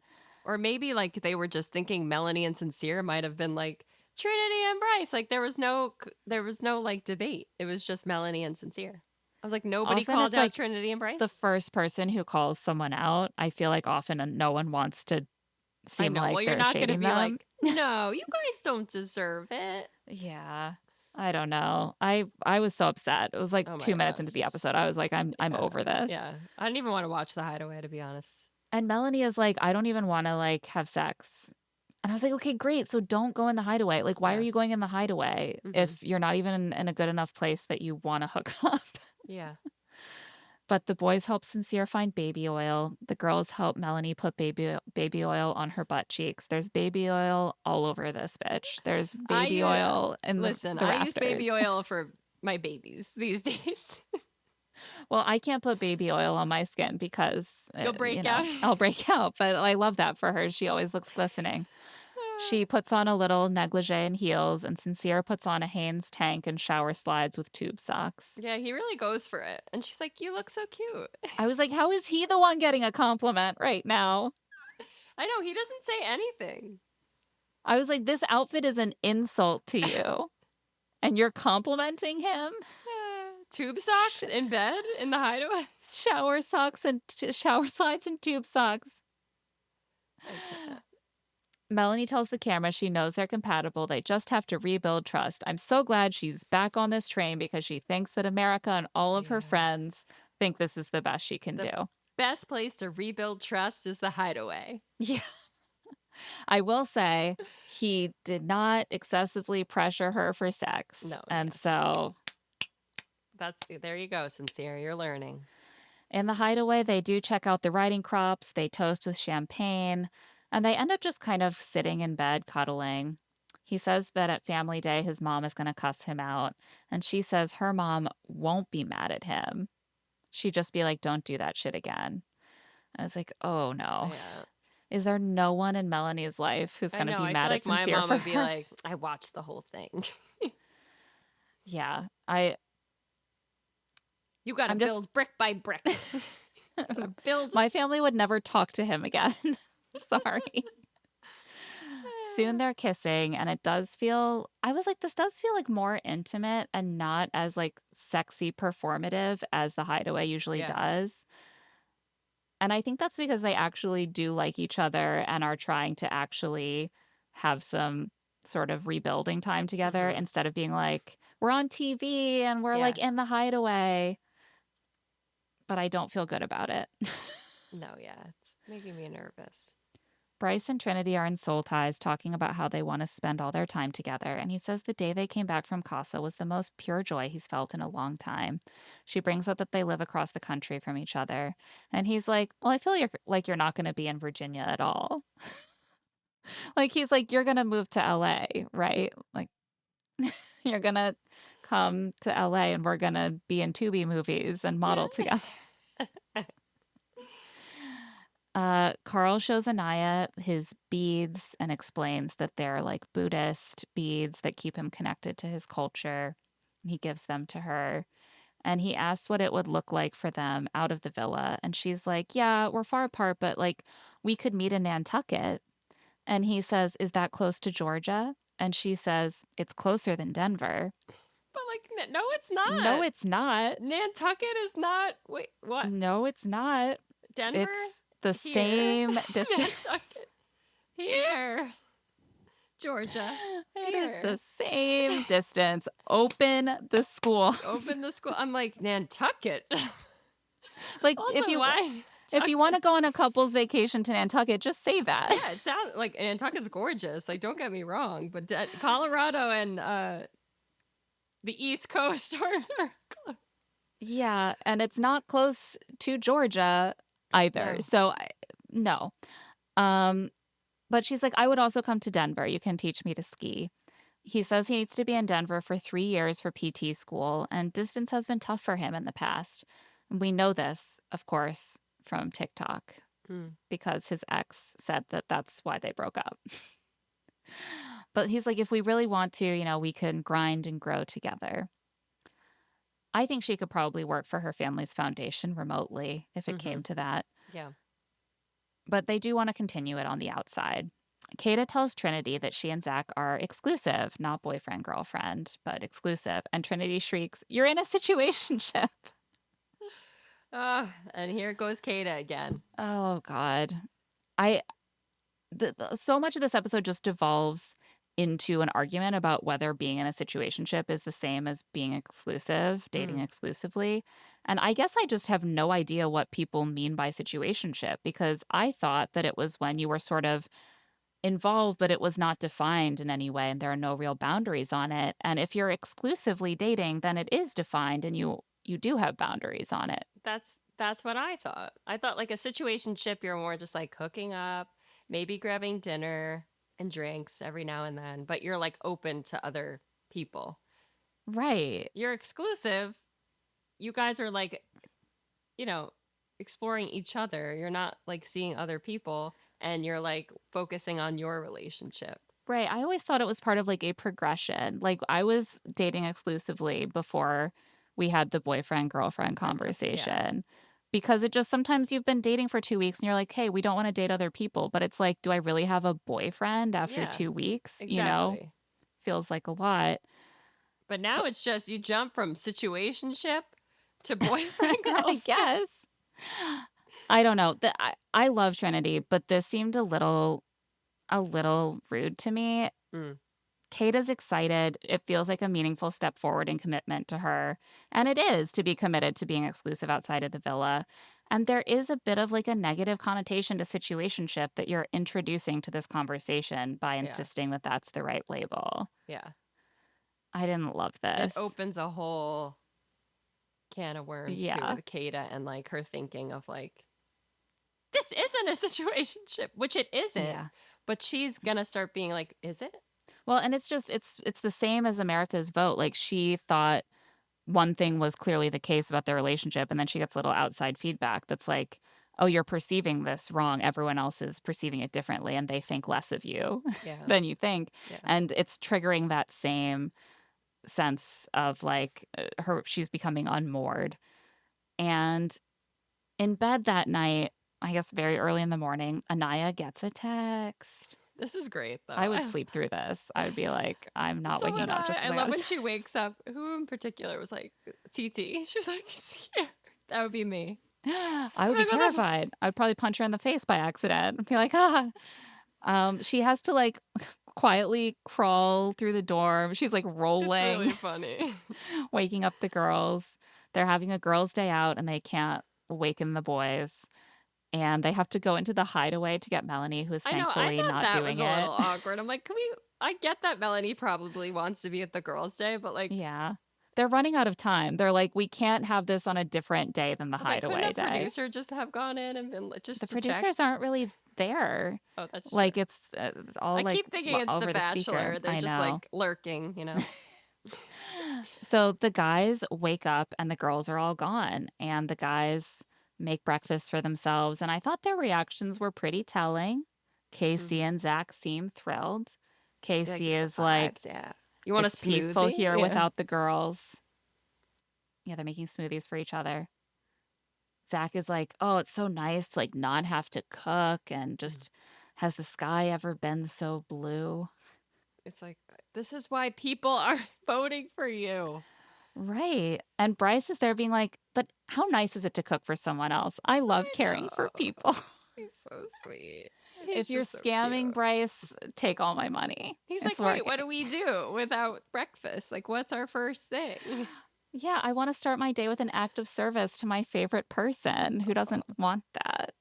Or maybe like they were just thinking Melanie and Sincere might have been like Trinity and Bryce. Like there was no like debate. It was just Melanie and Sincere. I was like, nobody Often called it's out like Trinity and Bryce. The first person who calls someone out, I feel like often no one wants to seem like well, they're you're not shading gonna be them. like, no, you guys don't deserve it. Yeah. I don't know. I was so upset. It was like Oh my 2 minutes into the gosh. episode. I was like, I'm over this. Yeah. I didn't even want to watch The Hideaway, to be honest. And Melanie is like, I don't even want to like have sex. And I was like, okay, great. So don't go in the hideaway. Like, why Yeah. are you going in the hideaway Mhm. if you're not even in a good enough place that you want to hook up? Yeah. But the boys help Sincere find baby oil. The girls help Melanie put baby oil on her butt cheeks. There's baby oil all over this bitch. There's I baby oil in listen. the I use rafters. baby oil for my babies these days. Well, I can't put baby oil on my skin because, You'll break out. I'll break out. But I love that for her. She always looks glistening. She puts on a little negligee and heels, and Sincere puts on a Hanes tank and shower slides with tube socks. Yeah, he really goes for it. And she's like, "You look so cute." I was like, how is he the one getting a compliment right now? I know, he doesn't say anything. I was like, this outfit is an insult to you. And you're complimenting him? Tube socks in bed in the hideaway? Shower socks and shower slides and tube socks. I can't. Melanie tells the camera she knows they're compatible. They just have to rebuild trust. I'm so glad she's back on this train because she thinks that America and all of her friends think this is the best she can do. Best place to rebuild trust is the hideaway. Yeah. I will say he did not excessively pressure her for sex. No. And so there you go, Sincere. You're learning. In the hideaway, they do check out the riding crops. They toast with champagne. And they end up just kind of sitting in bed, cuddling. He says that at family day, his mom is going to cuss him out. And she says her mom won't be mad at him. She'd just be like, don't do that shit again. I was like, oh no. Yeah. Is there no one in Melanie's life who's going to be mad at Sincere? My mom would be like, I watched the whole thing. Yeah. You got to build brick by brick. My family would never talk to him again. Sorry. Soon they're kissing, and it does feel, I was like, this does feel like more intimate and not as like sexy performative as the hideaway usually does. And I think that's because they actually do like each other and are trying to actually have some sort of rebuilding time together instead of being like, we're on TV and we're like in the hideaway. But I don't feel good about it. No, it's making me nervous. Bryce and Trinity are in soul ties talking about how they want to spend all their time together, and he says the day they came back from Casa was the most pure joy he's felt in a long time. She brings up that they live across the country from each other, and he's like, well, I feel like you're not going to be in Virginia at all. Like, he's like, you're going to move to LA, right? Like, you're going to come to LA and we're going to be in Tubi movies and model together. Carl shows Anaya his beads and explains that they're like Buddhist beads that keep him connected to his culture. He gives them to her. And he asks what it would look like for them out of the villa. And she's like, yeah, we're far apart, but like we could meet in Nantucket. And he says, is that close to Georgia? And she says, it's closer than Denver. But like, no, it's not. No, it's not. Nantucket is not. Wait, what? No, it's not. Denver? It's the same distance. Here. Georgia. It is the same distance. Open the school. Open the school. I'm like, Nantucket. Like, also, if you want to go on a couple's vacation to Nantucket, just say that. Yeah, it sounds like Nantucket's gorgeous. Like, don't get me wrong, but Colorado and the East Coast are close. Yeah, and it's not close to Georgia either. No. So, no. But she's like, I would also come to Denver. You can teach me to ski. He says he needs to be in Denver for 3 years for PT school, and distance has been tough for him in the past. We know this, of course, from TikTok, because his ex said that that's why they broke up. But he's like, if we really want to, we can grind and grow together. I think she could probably work for her family's foundation remotely if it came to that. Yeah. But they do want to continue it on the outside. Kayda tells Trinity that she and Zach are exclusive, not boyfriend, girlfriend, but exclusive. And Trinity shrieks, you're in a situationship. And here goes Kayda again. Oh, God. So much of this episode just devolves into an argument about whether being in a situationship is the same as being exclusive, dating exclusively. And I guess I just have no idea what people mean by situationship, because I thought that it was when you were sort of involved, but it was not defined in any way and there are no real boundaries on it. And if you're exclusively dating, then it is defined and you do have boundaries on it. That's what I thought. I thought like a situationship, you're more just like hooking up, maybe grabbing dinner and drinks every now and then, but you're like open to other people. Right. You're exclusive. You guys are like, you know, exploring each other. You're not like seeing other people and you're like focusing on your relationship. Right. I always thought it was part of like a progression. Like I was dating exclusively before we had the boyfriend girlfriend Yeah, conversation because it just sometimes you've been dating for 2 weeks and you're like, hey, we don't want to date other people. But it's like, do I really have a boyfriend after yeah, 2 weeks? exactly. Feels like a lot. But now But it's just you jump from situationship to boyfriend I girlfriend. guess. I don't know. I love Trinity, but this seemed a little rude to me. Mm, Kayda's excited. It feels like a meaningful step forward in commitment to her. And it is to be committed to being exclusive outside of the villa. And there is a bit of like a negative connotation to situationship that you're introducing to this conversation by yeah, insisting that that's the right label. yeah. I didn't love It this. opens a whole can of worms too Yeah. with Kata and like her thinking of like, this isn't a situationship, which it isn't. Yeah. But she's gonna start being like, is it? Well, and it's the same as America's vote. Like she thought one thing was clearly the case about their relationship, and then she gets little outside feedback that's like, "Oh, you're perceiving this wrong. Everyone else is perceiving it differently, and they think less of you Yeah, than you think." yeah. And it's triggering that same sense of like she's becoming unmoored. And in bed that night, I guess very early in the morning, Anaya gets a text. This is great though. I would sleep through this. I would be like, I'm not So waking would up I. just I because I got love a when she text. wakes up. Who in particular was like Titi? She's like, scared. That would be me. I would be I'm like, what the terrified. I'd probably punch her in the face by accident and be like, ah. She has to like quietly crawl through the dorm. She's like It's really rolling, funny. waking up the girls. They're having a girls' day out and they can't waken the boys. And they have to go into the hideaway to get Melanie, who's I know. I thankfully thought not that was doing a little it. awkward. I'm like, can we? I get that Melanie probably wants to be at the girls' day, but like, Yeah. They're running out of time. They're like, we can't have this on a different day than the I'm like, couldn't hideaway a day. producer just have gone in and been The just to check? producers aren't really there. Oh, that's true. Like it's all I like keep thinking it's The over the speaker. Bachelor. They're I just know. like lurking, you know? So the guys wake up and the girls are all gone, and the guys make breakfast for themselves. And I thought their reactions were pretty telling. Casey Mm-hmm. and Zach seem thrilled. They like Casey the is like, vibes, yeah. You want a it's peaceful smoothie? here Yeah. without the girls. Yeah, they're making smoothies for each other. Zach is like, oh, it's so nice to like not have to cook and Mm. just has the sky ever been so blue? It's like, this is why people are voting for you. Right. And Bryce is there being like, but how nice is it to cook for someone else? I love I caring for know. people. He's so sweet. If He's you're just so scamming cute. Bryce, take all my money. He's It's like, wait, what working. do we do without breakfast? Like, what's our first thing? Yeah, I want to start my day with an act of service to my favorite person. Who doesn't want that?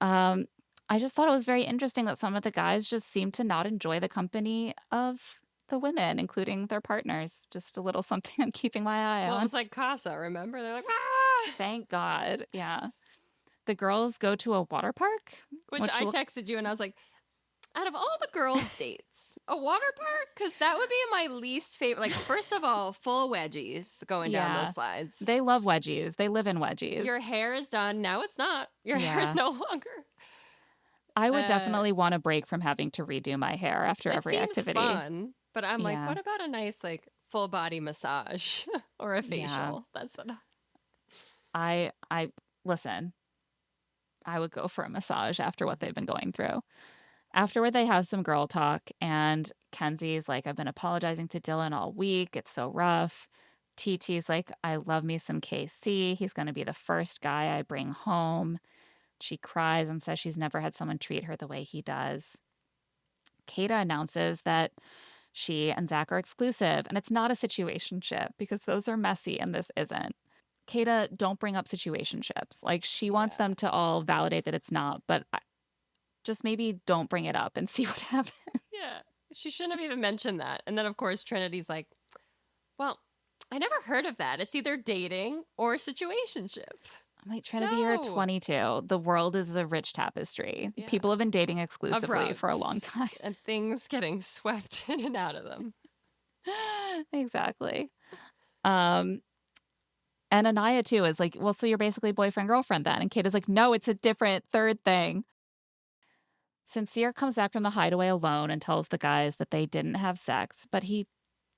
Um, I just thought it was very interesting that some of the guys just seemed to not enjoy the company of the women, including their partners. Just a little something I'm keeping my eye Well, it on. was like Casa, remember? They're like, ah! Thank God. Yeah. The girls go to a water park, Which which I look, texted you and I was like, out of all the girls' dates, a water park? Because that would be my least favorite. Like, first of all, full wedgies going down yeah, those slides. they love wedgies. They live in wedgies. Your hair is done. Now it's not. Your hair is Yeah. no longer. I would Uh, definitely want a break from having to redo my hair after it every seems activity. fun, but I'm like, Yeah. what about a nice, like, full body massage or a Yeah. facial? That's what I listen. I would go for a massage after what they've been going through. Afterward, they have some girl talk, and Kenzie's like, I've been apologizing to Dylan all week. It's so rough. TT's like, I love me some KC. He's going to be the first guy I bring home. She cries and says she's never had someone treat her the way he does. Kayda announces that she and Zach are exclusive, and it's not a situationship because those are messy and this isn't. Kayda, don't bring up situationships. Like, she wants yeah. them to all validate that it's not, but just maybe don't bring it up and see what happens. Yeah. She shouldn't have even mentioned that. And then, of course, Trinity's like, well, I never heard of that. It's either dating or situationship. I'm like, Trinity, you're No. 22. The world is a rich tapestry. Yeah. People have been dating Of exclusively for a long rugs time. and things getting swept in and out of them. Exactly. Um, and Anaya too is like, well, so you're basically boyfriend girlfriend then. And Kate is like, no, it's a different third thing. Sincere comes back from the hideaway alone and tells the guys that they didn't have sex, but he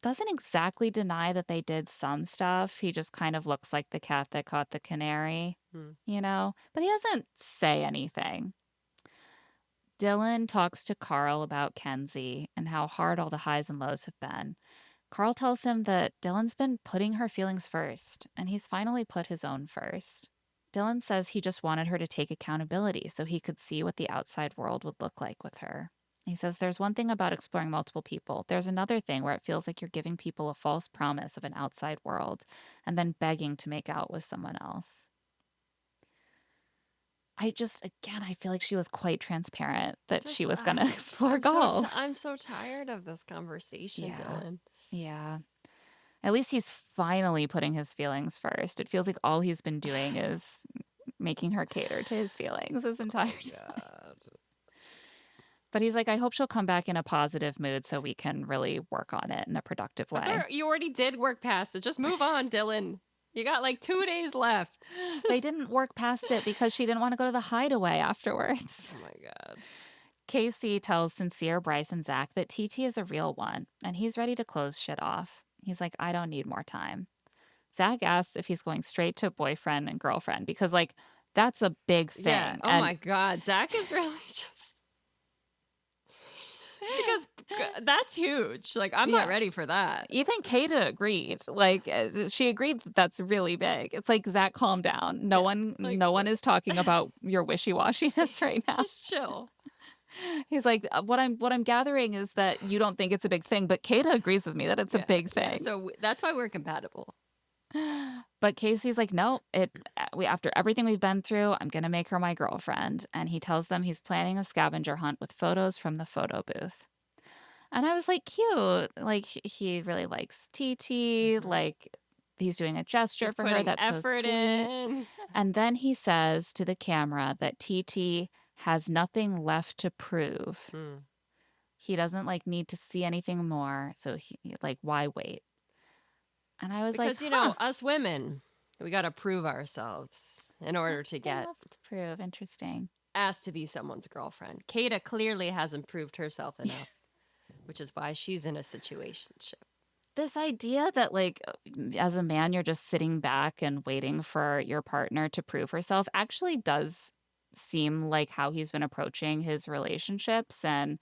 doesn't exactly deny that they did some stuff. He just kind of looks like the cat that caught the canary, Hmm. but he doesn't say anything. Dylan talks to Carl about Kenzie and how hard all the highs and lows have been. Carl tells him that Dylan's been putting her feelings first, and he's finally put his own first. Dylan says he just wanted her to take accountability so he could see what the outside world would look like with her. He says there's one thing about exploring multiple people. There's another thing where it feels like you're giving people a false promise of an outside world and then begging to make out with someone else. I feel like she was quite transparent that she was going to explore golf. I'm so tired of this conversation, Dylan. Yeah. At least he's finally putting his feelings first. It feels like all he's been doing is making her cater to his feelings this entire time. But he's like, I hope she'll come back in a positive mood so we can really work on it in a productive way. You already did work past it. Just move on, Dylan. You got like 2 days left. They didn't work past it because she didn't want to go to the hideaway afterwards. Oh my God. KC tells Sincere, Bryce, and Zach that TT is a real one and he's ready to close shit off. He's like, I don't need more time. Zach asks if he's going straight to boyfriend and girlfriend because, like, that's a big thing. Yeah. Oh my God. Zach is really just. Because that's huge. Like, I'm not ready for that. Even Kayda agreed. Like, she agreed that that's really big. It's like, Zach, calm down. No one is talking about your wishy-washiness right now. Just chill. He's like, what I'm gathering is that you don't think it's a big thing, but Kayda agrees with me that it's a big thing. Yeah, so that's why we're compatible. But Casey's like, no, after everything we've been through, I'm going to make her my girlfriend. And he tells them he's planning a scavenger hunt with photos from the photo booth. And I was like, cute. Like, he really likes TT. Like, he's doing a gesture for her. That's so sweet. In. And then he says to the camera that TT has nothing left to prove. He doesn't need to see anything more. So why wait? And I was because, us women, we got to prove ourselves in order to get prove. Interesting. Asked to be someone's girlfriend. Kayda clearly hasn't proved herself enough, which is why she's in a situationship. This idea that, as a man, you're just sitting back and waiting for your partner to prove herself actually does seem like how he's been approaching his relationships. And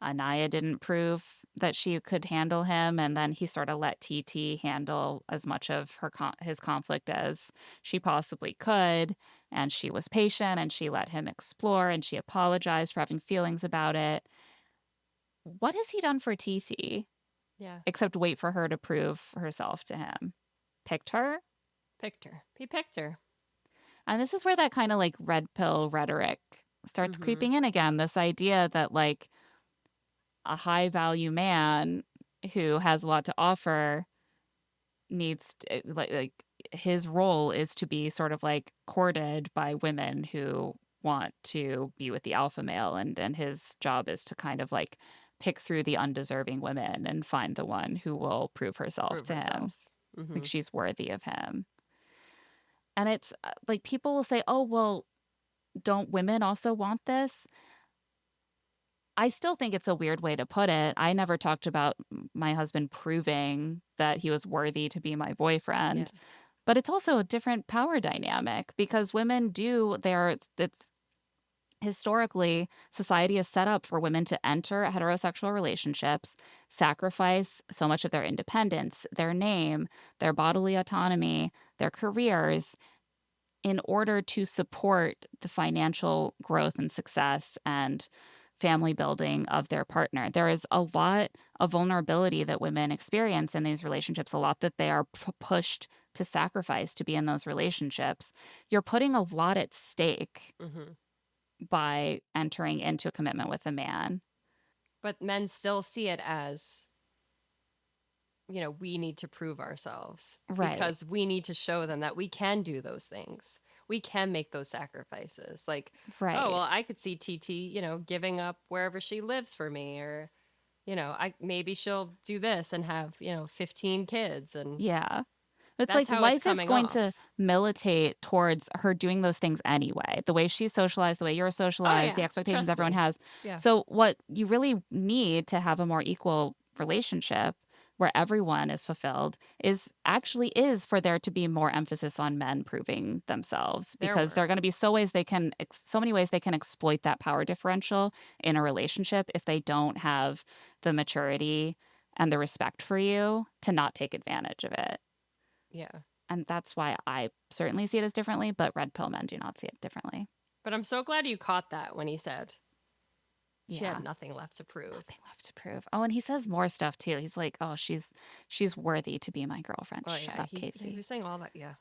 Anaya didn't prove that she could handle him, and then he sort of let TT handle as much of his conflict as she possibly could, and she was patient, and she let him explore, and she apologized for having feelings about it. What has he done for TT? Yeah. Except wait for her to prove herself to him. Picked her? He picked her. And this is where that kind of red pill rhetoric starts creeping in again. This idea that a high value man who has a lot to offer needs his role is to be sort of courted by women who want to be with the alpha male, and his job is to kind of pick through the undeserving women and find the one who will prove herself to him. She's worthy of him. And it's people will say, oh, well, don't women also want this? I still think it's a weird way to put it. I never talked about my husband proving that he was worthy to be my boyfriend. Yeah. But it's also a different power dynamic because women it's historically, society is set up for women to enter heterosexual relationships, sacrifice so much of their independence, their name, their bodily autonomy, their careers, in order to support the financial growth and success and family building of their partner. There is a lot of vulnerability that women experience in these relationships, a lot that they are pushed to sacrifice to be in those relationships. You're putting a lot at stake by entering into a commitment with a man. But men still see it as we need to prove ourselves Right. because we need to show them that we can do those things. We can make those sacrifices. Like, oh, Right. well, I could see TT, giving up wherever she lives for me, or, I maybe she'll do this and have, 15 kids, and Yeah. It's that's like how it's life is coming going to off. militate towards her doing those things anyway. The way she's socialized, the way you're Oh socialized, the yeah, expectations trust everyone me. has. Yeah. So, what you really need to have a more equal relationship where everyone is fulfilled is for there to be more emphasis on men proving themselves, There because there are were. going to be so many ways they can exploit that power differential in a relationship if they don't have the maturity and the respect for you to not take advantage of it. Yeah. And that's why I certainly see it as differently, but red pill men do not see it differently. But I'm so glad you caught that when he said she had Yeah. nothing left to prove. Nothing left to prove. Oh, and he says more stuff too. He's like, "Oh, she's worthy to be my girlfriend. Oh Shut yeah, up, he Casey." was saying all that. Yeah.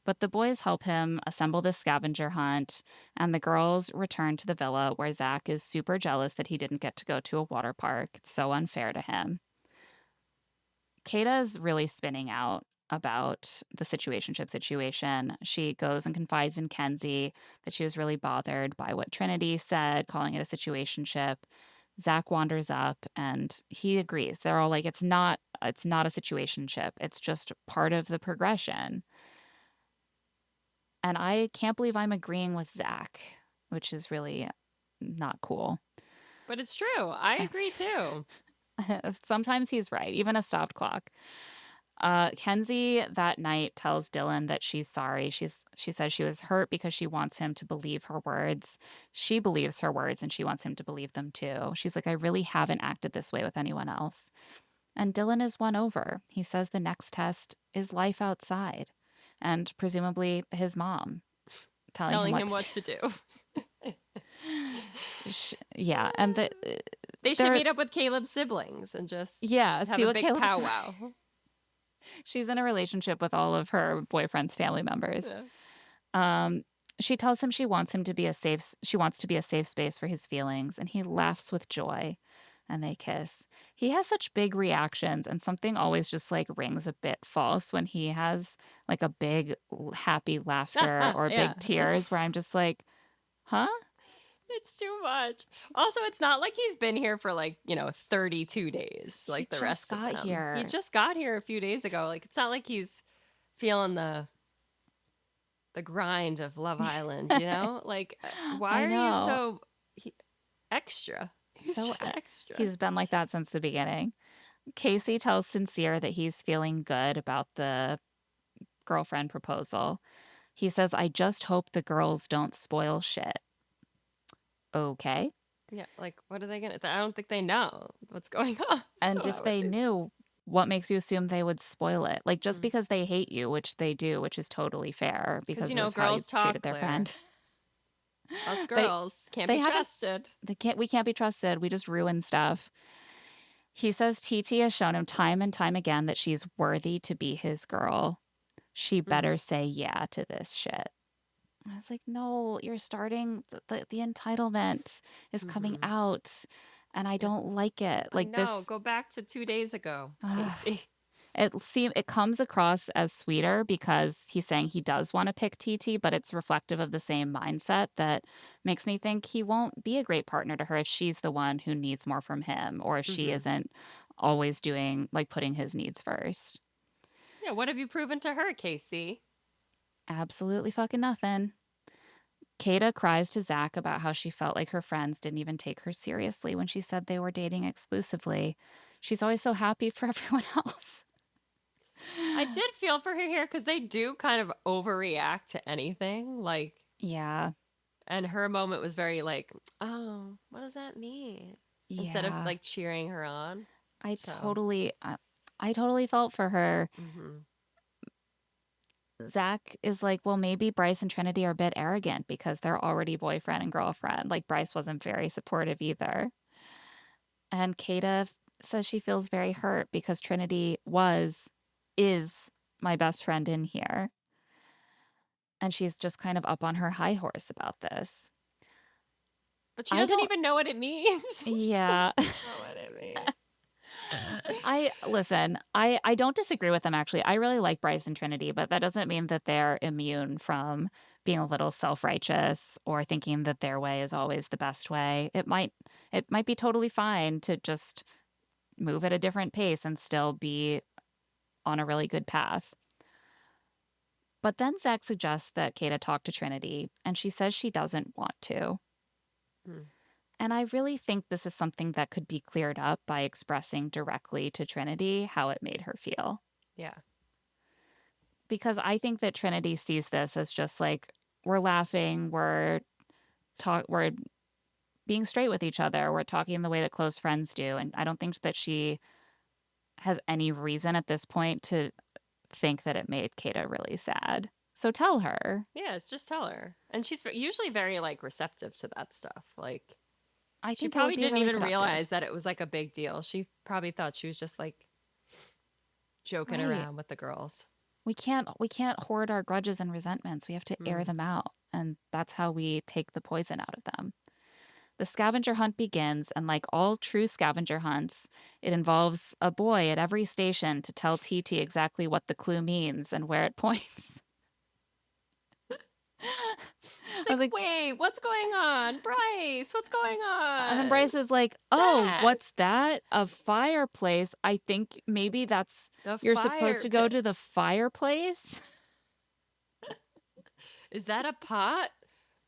But the boys help him assemble this scavenger hunt, and the girls return to the villa where Zach is super jealous that he didn't get to go to a water park. It's so unfair to him. Kayda's really spinning out about the situationship situation. She goes and confides in Kenzie that she was really bothered by what Trinity said, calling it a situationship. Zach wanders up and he agrees. They're all like, it's not a situationship. It's just part of the progression. And I can't believe I'm agreeing with Zach, which is really not cool. But it's true. I It's, agree too. sometimes he's right, even a stopped clock. Kenzie that night tells Dylan that she's sorry. She says she was hurt because she wants him to believe her words. She believes her words and she wants him to believe them too. She's like, I really haven't acted this way with anyone else. And Dylan is won over. He says the next test is life outside, and presumably his mom telling him Telling what him to what to do. do. Yeah, and They should they're meet up with Caleb's siblings and just yeah. have See a what big Caleb powwow. She's in a relationship with all of her boyfriend's family members. Yeah. Um, she tells him she wants to be a safe space for his feelings, and he laughs with joy, and they kiss. He has such big reactions, and something always just like rings a bit false when he has like a big happy laughter or Yeah. big tears where I'm just like, huh? It's too much. Also, it's not like he's been here for 32 days He like the just rest of got them. He here. just got here a few days ago. Like, it's not like he's feeling the grind of Love Island, you know? Like, why I are you know. so extra? He's So just extra. he's been like that since the beginning. Casey tells Sincere that he's feeling good about the girlfriend proposal. He says, I just hope the girls don't spoil shit. Okay. Yeah, like, what are they gonna? I don't think they know what's going on. So And if how would they they? knew, what makes you assume they would spoil it? Like, just Mm. because they hate you, which they do, which is totally fair Because because of how you girls talk, treated their Claire. friend. Us they girls can't they be haven't trusted. we can't be trusted. We just ruin stuff. He says Titi has shown him time and time again that she's worthy to be his girl. She Mm-hmm. better say yeah to this shit. I was like, no, you're starting, the entitlement is coming Mm-hmm. out and I Yeah, don't like it. I Like know. this, Go back to 2 days ago, Casey. it comes across as sweeter because he's saying he does want to pick TT, but it's reflective of the same mindset that makes me think he won't be a great partner to her if she's the one who needs more from him, or if she Mm-hmm. isn't always doing, like, putting his needs first. Yeah, what have you proven to her, Casey? Absolutely fucking nothing. Kayda cries to Zach about how she felt like her friends didn't even take her seriously when she said they were dating exclusively. She's always so happy for everyone else. I did feel for her here because they do kind of overreact to anything. Like, Yeah. and her moment was very like, oh, what does that mean? Instead of Yeah. like cheering her on. I So, totally I totally felt for her. mm-hmm. Zach is like, well, maybe Bryce and Trinity are a bit arrogant because they're already boyfriend and girlfriend. Like, Bryce wasn't very supportive either. And Kayda says she feels very hurt because is my best friend in here. And she's just kind of up on her high horse about this. But she I doesn't don't, even know what it means. She yeah. doesn't know what it means. I don't disagree with them, actually. I really like Bryce and Trinity, but that doesn't mean that they're immune from being a little self-righteous or thinking that their way is always the best way. It might be totally fine to just move at a different pace and still be on a really good path. But then Zach suggests that Kayda talk to Trinity, and she says she doesn't want to. Hmm. And I really think this is something that could be cleared up by expressing directly to Trinity how it made her feel. Yeah. Because I think that Trinity sees this as just like, we're laughing, we're being straight with each other, we're talking the way that close friends do. And I don't think that she has any reason at this point to think that it made Kayda really sad. So tell her. Yeah, it's just tell her. And she's usually very like receptive to that stuff. Like I she think it would probably be didn't really even productive. realize that it was like a big deal. She probably thought she was just like joking Right. around with the girls. We can't hoard our grudges and resentments. We have to air them out, and that's how we take the poison out of them. The scavenger hunt begins, and like all true scavenger hunts, it involves a boy at every station to tell Titi exactly what the clue means and where it points. She's I was like, like, wait, what's going on? Bryce, what's going on? and then Bryce is like, oh, Zach. what's that? A fireplace. I think maybe that's, The you're fire supposed to go pit. to the fireplace? Is that a pot?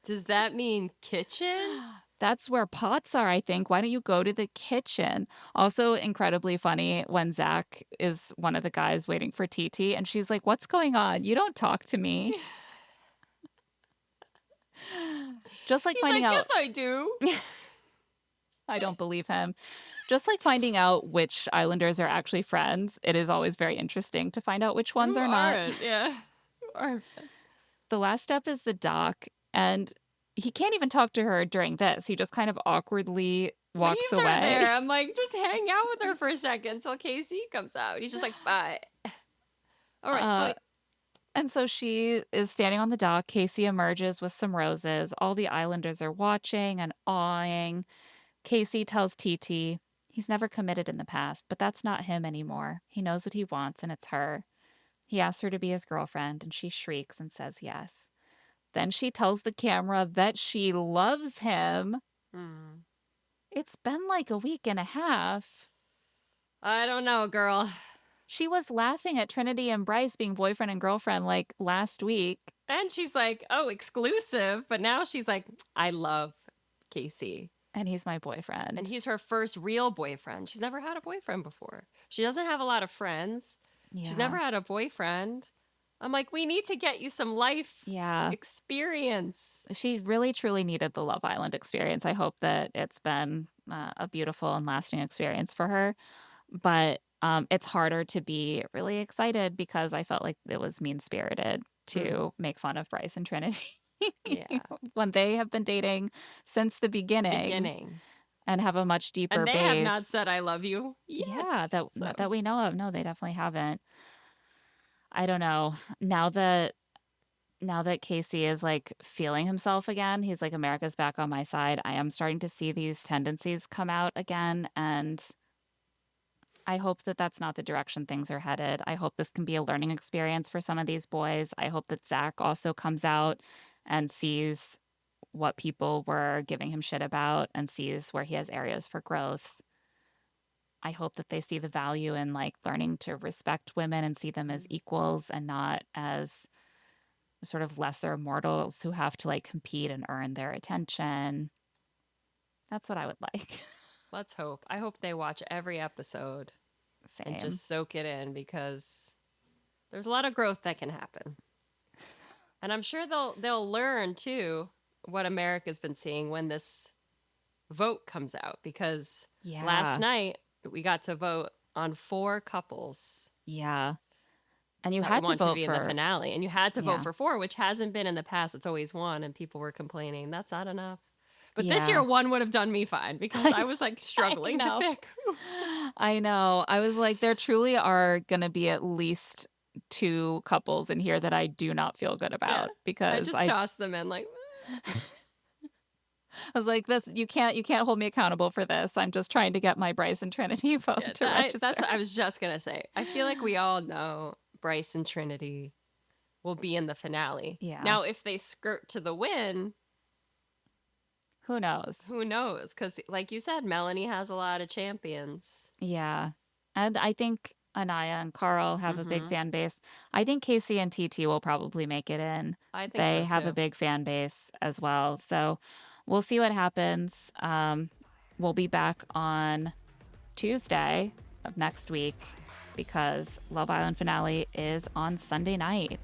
Does that mean kitchen? That's where pots are, I think. Why don't you go to the kitchen? Also, incredibly funny when Zach is one of the guys waiting for TT, and she's like, what's going on? You don't talk to me. Just like He's finding like, out. yes, I do. I don't believe him. Just like finding out which Islanders are actually friends, it is always very interesting to find out which ones Who are not. aren't? Yeah. Who aren't? The last step is the dock, and he can't even talk to her during this. He just kind of awkwardly walks Leaves away. her there. I'm like, just hang out with her for a second until KC comes out. He's just like, bye. All right, bye. And so she is standing on the dock. Casey emerges with some roses. All the Islanders are watching and awing. Casey tells TT he's never committed in the past, but that's not him anymore. He knows what he wants, and it's her. He asks her to be his girlfriend, and she shrieks and says yes. Then she tells the camera that she loves him. Hmm. It's been like a week and a half. I don't know, girl. She was laughing at Trinity and Bryce being boyfriend and girlfriend like last week. And she's like, oh, exclusive. But now she's like, I love Casey. And he's my boyfriend. And he's her first real boyfriend. She's never had a boyfriend before. She doesn't have a lot of friends. Yeah. She's never had a boyfriend. I'm like, we need to get you some life experience. She really, truly needed the Love Island experience. I hope that it's been a beautiful and lasting experience for her. But it's harder to be really excited because I felt like it was mean-spirited to make fun of Bryce and Trinity. Yeah. When they have been dating since the beginning. And have a much deeper base. And they have not said I love you yet. Yeah, that we know of. No, they definitely haven't. I don't know. Now that Casey is like feeling himself again, he's like, America's back on my side. I am starting to see these tendencies come out again, and I hope that that's not the direction things are headed. I hope this can be a learning experience for some of these boys. I hope that Zach also comes out and sees what people were giving him shit about and sees where he has areas for growth. I hope that they see the value in like learning to respect women and see them as equals and not as sort of lesser mortals who have to like compete and earn their attention. That's what I would like. Let's hope. I hope they watch every episode. Same. And just soak it in because there's a lot of growth that can happen. And I'm sure they'll learn too what America's been seeing when this vote comes out, because last night we got to vote on 4 couples. Yeah. And you had to vote in the finale, and you had to vote for 4, which hasn't been in the past. It's always 1, and people were complaining that's not enough. But this year 1 would have done me fine because I was like struggling to pick. I know. I was like, there truly are going to be at least 2 couples in here that I do not feel good about because I just tossed them in like. I was like, "This you can't hold me accountable for this. I'm just trying to get my Bryce and Trinity vote Yeah, to register." that's what I was just gonna say. I feel like we all know Bryce and Trinity will be in the finale. Yeah. Now, if they skirt to the win, Who knows? who knows? Because, like you said, Melanie has a lot of champions. Yeah. And I think Anaya and Carl have a big Mhm. fan base. I think KC and Titi will probably make it in. I think They so have a too. big fan base as well. So we'll see what happens. We'll be back on Tuesday of next week because Love Island finale is on Sunday night.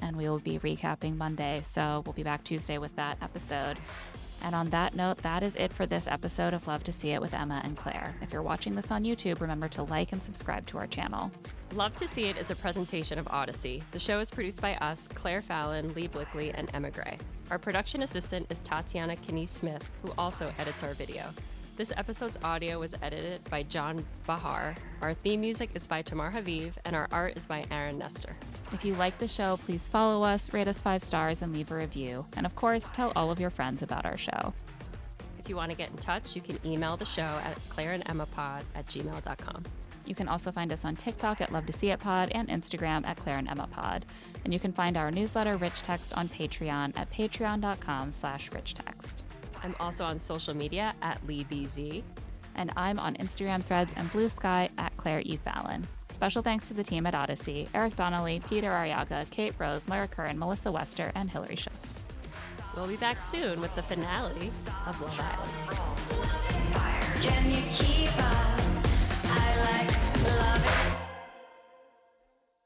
And we will be recapping Monday. So we'll be back Tuesday with that episode. And on that note, that is it for this episode of Love to See It with Emma and Claire. If you're watching this on YouTube, remember to like and subscribe to our channel. Love to See It is a presentation of Odyssey. The show is produced by us, Claire Fallon, Lee Blickley, and Emma Gray. Our production assistant is Tatiana Kenese-Smith, who also edits our video. This episode's audio was edited by John Bahar. Our theme music is by Tamar Haviv, and our art is by Aaron Nestor. If you like the show, please follow us, rate us 5 stars, and leave a review. And of course, tell all of your friends about our show. If you want to get in touch, you can email the show at claireandemmapod@gmail.com. You can also find us on TikTok at Love to See It Pod and Instagram at Claire and Emma Pod. And you can find our newsletter, Rich Text, on Patreon at patreon.com/richtext. I'm also on social media at LeeBZ. And I'm on Instagram, Threads, and Blue Sky at Claire E. Fallon. Special thanks to the team at Odyssey, Eric Donnelly, Peter Arriaga, Kate Rose, Moira Curran, Melissa Wester, and Hillary Schiff. We'll be back soon with the finale of Love Island. Yeah.